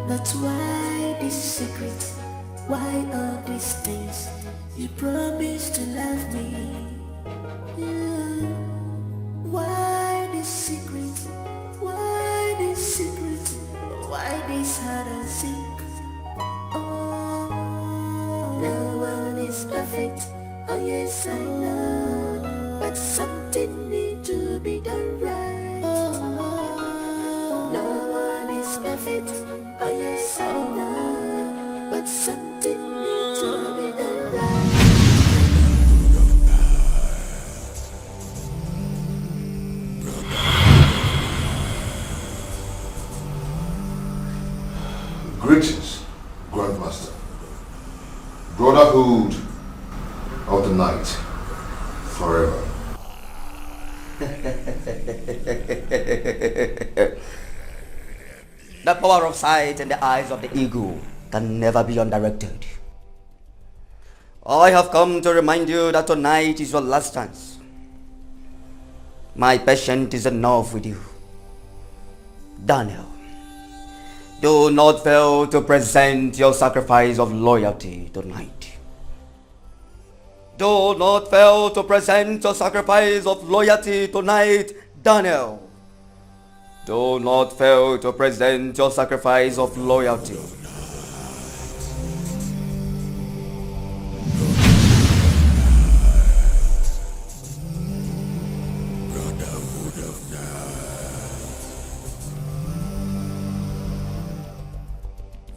That's why this secret, why all these things. You promise to love me. Why this secret? Why this secret? Why this hide and seek? Oh, no one is perfect. Oh yes, I know. But something needs to be done right. Oh, no one is perfect. perfect. Oh yes, I know, but something told me that Greetings, Grandmaster. Brotherhood of the night, forever. The power of sight in the eyes of the ego can never be undirected. I have come to remind you that tonight is your last chance. My patience is enough with you. Daniel, do not fail to present your sacrifice of loyalty tonight. Do not fail to present your sacrifice of loyalty tonight, Daniel. Do not fail to present your sacrifice of loyalty.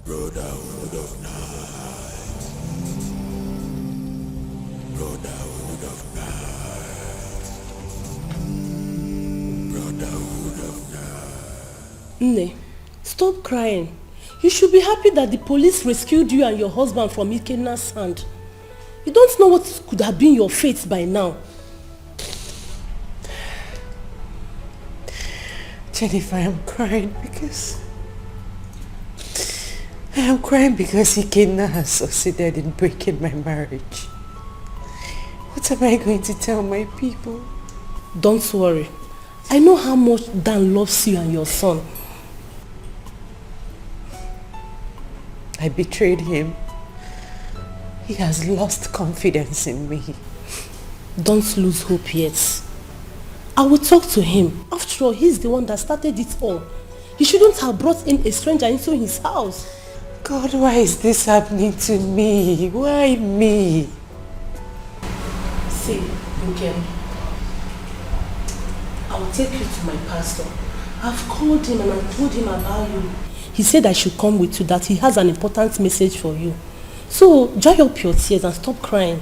Brotherhood of night. Brotherhood of night. Brotherhood of night. Nne, stop crying. You should be happy that the police rescued you and your husband from Ikena's hand. You don't know what could have been your fate by now. Jennifer, I'm crying because Ikenna has succeeded in breaking my marriage. What am I going to tell my people? Don't worry. I know how much Dan loves you and your son. I betrayed him. He has lost confidence in me. Don't lose hope yet. I will talk to him. After all, he's the one that started it all. He shouldn't have brought in a stranger into his house. God, why is this happening to me? Why me? See, Dikeh, I will take you to my pastor. I've called him and I told him about you. He said I should come with you, that he has an important message for you. So, dry up your tears and stop crying.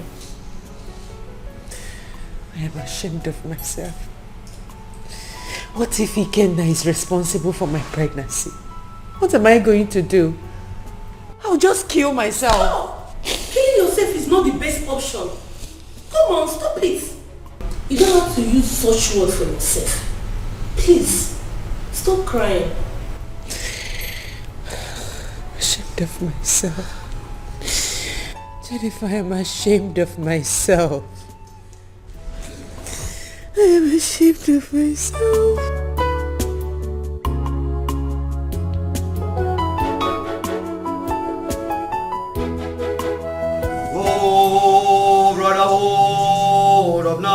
I am ashamed of myself. What if Ikenna is responsible for my pregnancy? What am I going to do? I'll just kill myself. No! Killing yourself is not the best option. Come on, stop it. You don't have to use such words for yourself. Please, stop crying. I'm ashamed of myself. Jennifer, I'm ashamed of myself. I am ashamed of myself. Oh, brotherhood of night.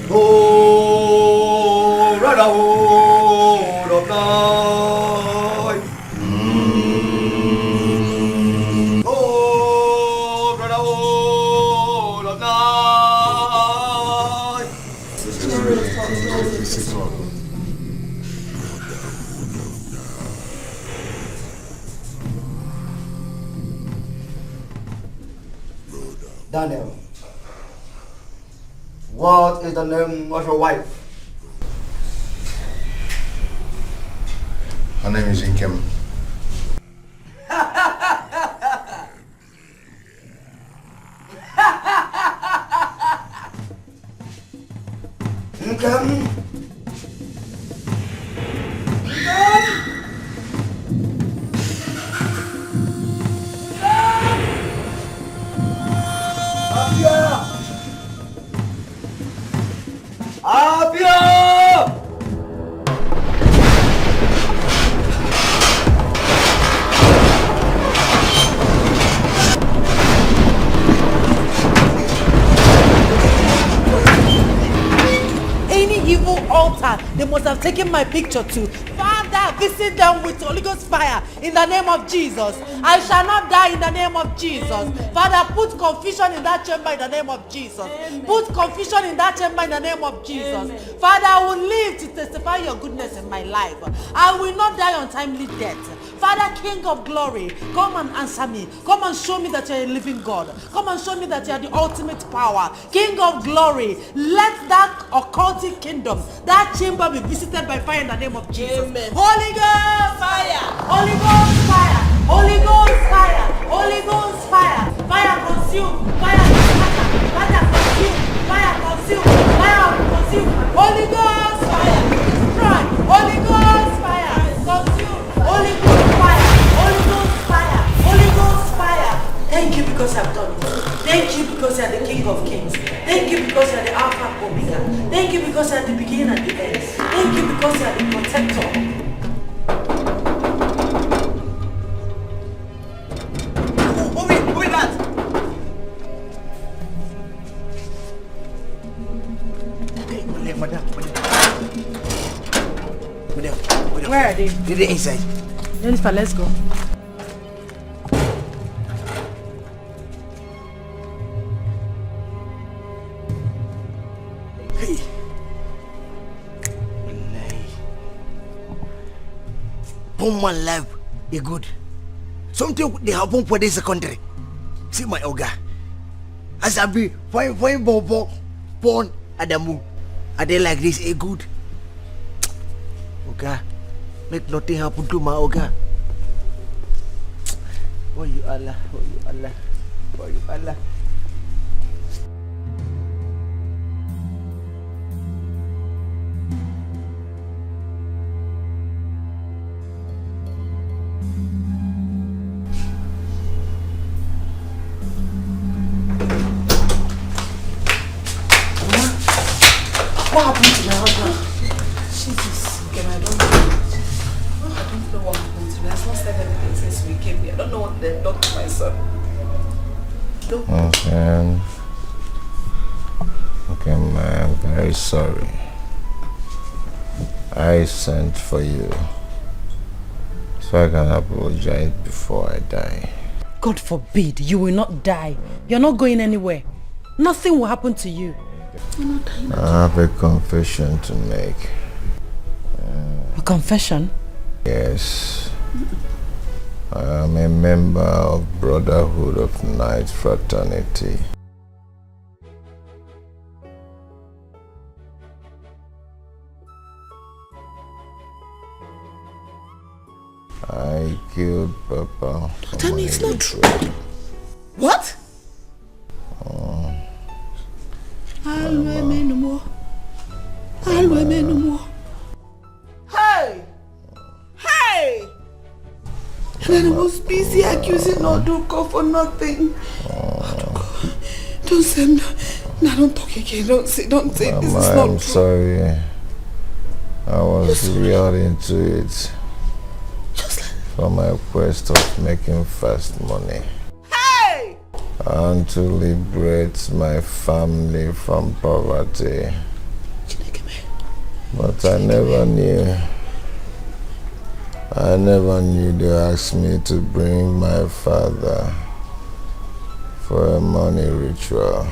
Oh, brotherhood of night. Oh, brotherhood of night. Daniel, what is the name of your wife? Her name is Inkem. Inkem? Any evil altar, they must have taken my picture too. Father, visit them with Holy Ghost fire in the name of Jesus. I shall not die in the name of Jesus. Father, put confusion in that chamber in the name of Jesus. Amen. Put confusion in that chamber in the name of Jesus. Amen. Father, I will live to testify your goodness in my life. I will not die untimely death. Father, King of glory, come and answer me. Come and show me that you are a living God. Come and show me that you are the ultimate power. King of glory, let that occultic kingdom, that chamber be visited by fire in the name of Jesus. Amen. Holy Ghost fire! Holy Ghost fire! Holy Ghost fire! Holy Ghost fire! Fire consume! Fire consume! Fire consume! Fire consume! Fire consume! Holy Ghost fire! Destroy! Holy Ghost fire! Consume! Holy Ghost fire! Holy Ghost fire! Holy Ghost fire! Thank you because I've done it. Thank you because you are the King of Kings. Thank you because you are the Alpha and Omega. Thank you because you are the beginning and the end. Thank you because you are the protector. Who is that? Hey, madam. Where are they? They're inside. Jennifer, let's go. Hey. Poor man life is good. Something they happen for this country. See my Oga. As I be fine bobo born at the moon. Are they like this a good? Oga, make nothing happen to my Oga. Oh you Allah, oh you Allah, oh you Allah. What happened to my husband? Jesus, okay, I don't know what happened to me. I've not said anything since we came here. I don't know what they've done to my son. Okay. Okay, man, I'm very sorry. I sent for you so I can apologize before I die. God forbid, you will not die. You're not going anywhere. Nothing will happen to you. I have a confession to make. A confession? Yes. I am a member of Brotherhood of Night Fraternity. I killed Papa. Tell me it's not true. What? Hey! Hey! And I was busy accusing Oduko for nothing. Don't say no. No, don't talk again. Don't say this is not I'm true. sorry. I was real into it. For my quest of making fast money. Hey! And to liberate my family from poverty. But I never knew they asked me to bring my father for a money ritual.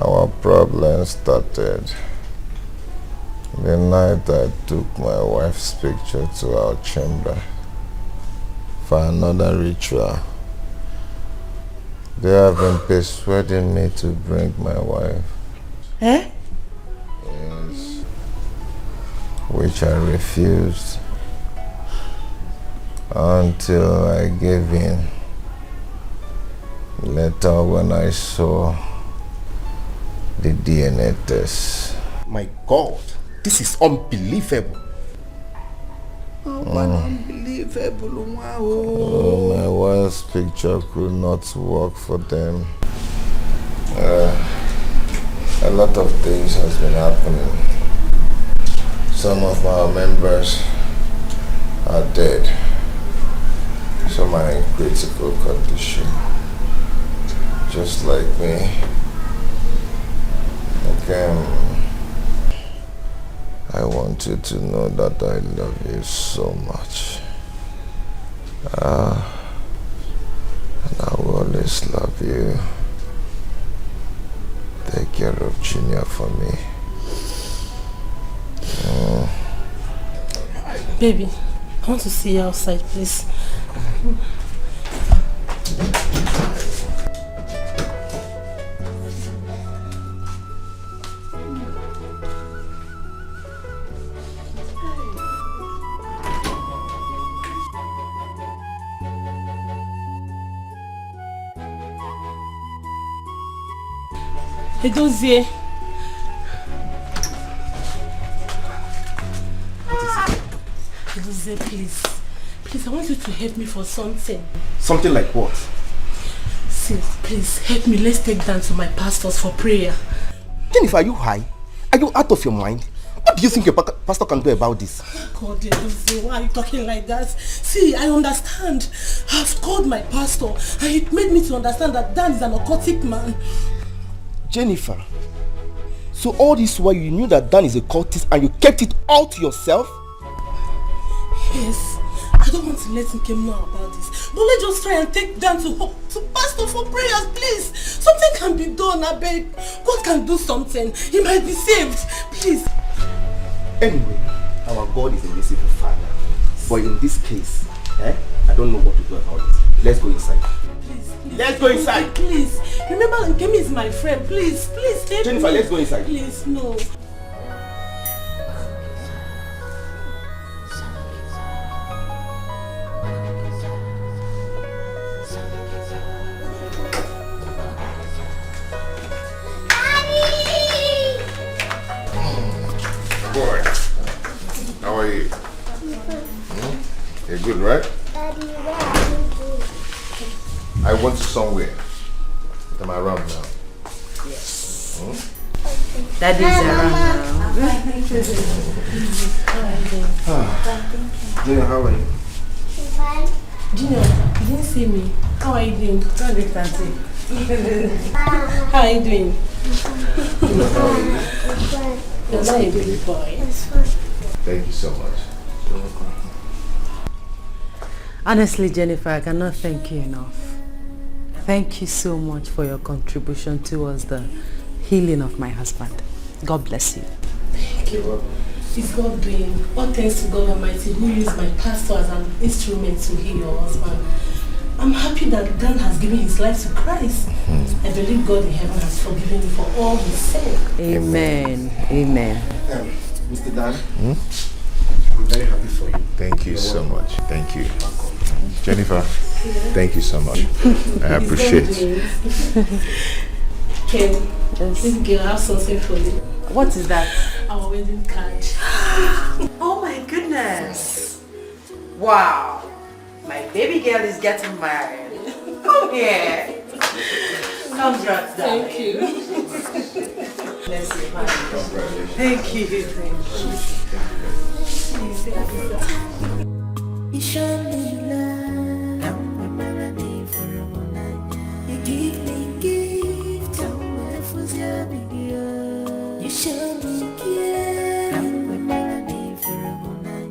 Our problem started the night I took my wife's picture to our chamber for another ritual. They have been persuading me to bring my wife. Eh? Yes. Which I refused until I gave in. Later when I saw the DNA test. My God, this is unbelievable. Unbelievable. Oh, my wife's picture could not work for them. A lot of things has been happening. Some of our members are dead. Someone in critical condition, just like me. Again, I want you to know that I love you so much. And I will always love you. Take care of Junior for me. Baby, I want to see you outside, please. Edozie. Edozie, please. Please, I want you to help me for something. Something like what? See, please, help me. Let's take down to my pastors for prayer. Jennifer, are you high? Are you out of your mind? What do you think your pastor can do about this? God, Edozie, why are you talking like that? See, I understand. I've called my pastor and it made me to understand that Dan is an occultic man. Jennifer, so all this while you knew that Dan is a cultist and you kept it all to yourself? Yes, I don't want to let him know about this. But let's just try and take Dan to pastor for prayers, please. Something can be done, I beg. God can do something. He might be saved, please. Anyway, our God is a merciful Father. But in this case, I don't know what to do about it. Let's go inside. Please, let's go inside. Please, remember Nkemi is my friend. Please, help Jennifer, me. let's go inside. Please, no. Boy, how are you? You're good, right? Daddy, where are you going? I went somewhere. Am I around now? Yes. Daddy's around now. Junior, how are you? Fine. Junior, you didn't see me. How are you doing? How are you doing? You're not a baby boy. Thank you so much. You're welcome. Honestly, Jennifer, I cannot thank you enough. Thank you so much for your contribution towards the healing of my husband. God bless you. Thank you. It's God doing. All thanks to God Almighty who used my pastor as an instrument to heal your husband. I'm happy that Dan has given his life to Christ. I believe God in heaven has forgiven me for all he said. Amen. Amen. Mr. Dan, I'm very happy for you. Thank you so much. Thank you. Jennifer, thank you so much. I appreciate it. Ken, this girl has something for you. What is that? Our wedding card. Oh my goodness. Wow. My baby girl is getting married. Come here. Congrats, darling. Thank you. Bless you, honey. Thank you. You show me love, I'm a melody for a woman. You give me gift, I'm for you. You show me care, I'm a melody for a woman.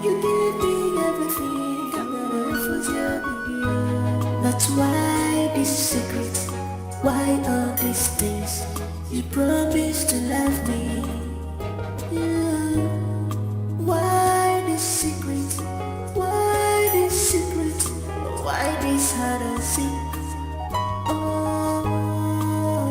You give me everything, I'm for you. That's why this secret, why all these things. You promised to love me. Why this secret? Why this secret? Why this hard to see? Oh,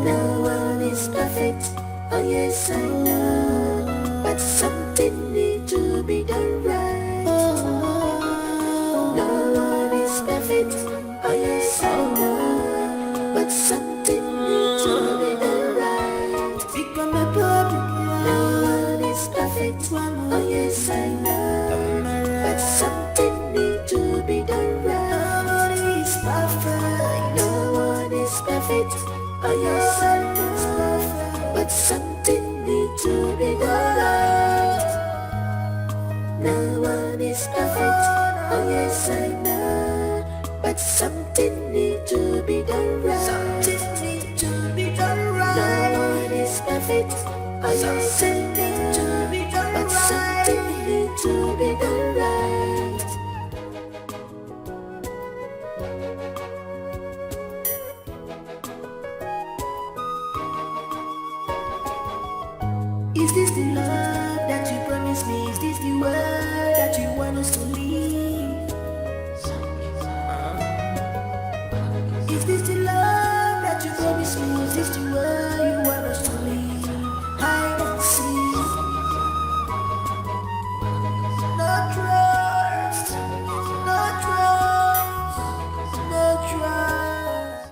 no one is perfect. Oh yes, I know. But something needs to be done right. Oh, no one is perfect. Oh yes, I know. But something needs to be done right. Become a problem. No one is perfect. Oh yes, I know. But something needs to be done right. Nobody is perfect. No one is perfect. Oh yes, I know. But something needs to be done right. No one is perfect. Oh yes, I know. but something need to be done right. Something need to be done right. No one is perfect. Something need to be done right. Something need to be done right. Is this the love that you promised me? Is this the world that you want us to live? Is this the love that you promised me? Is this the world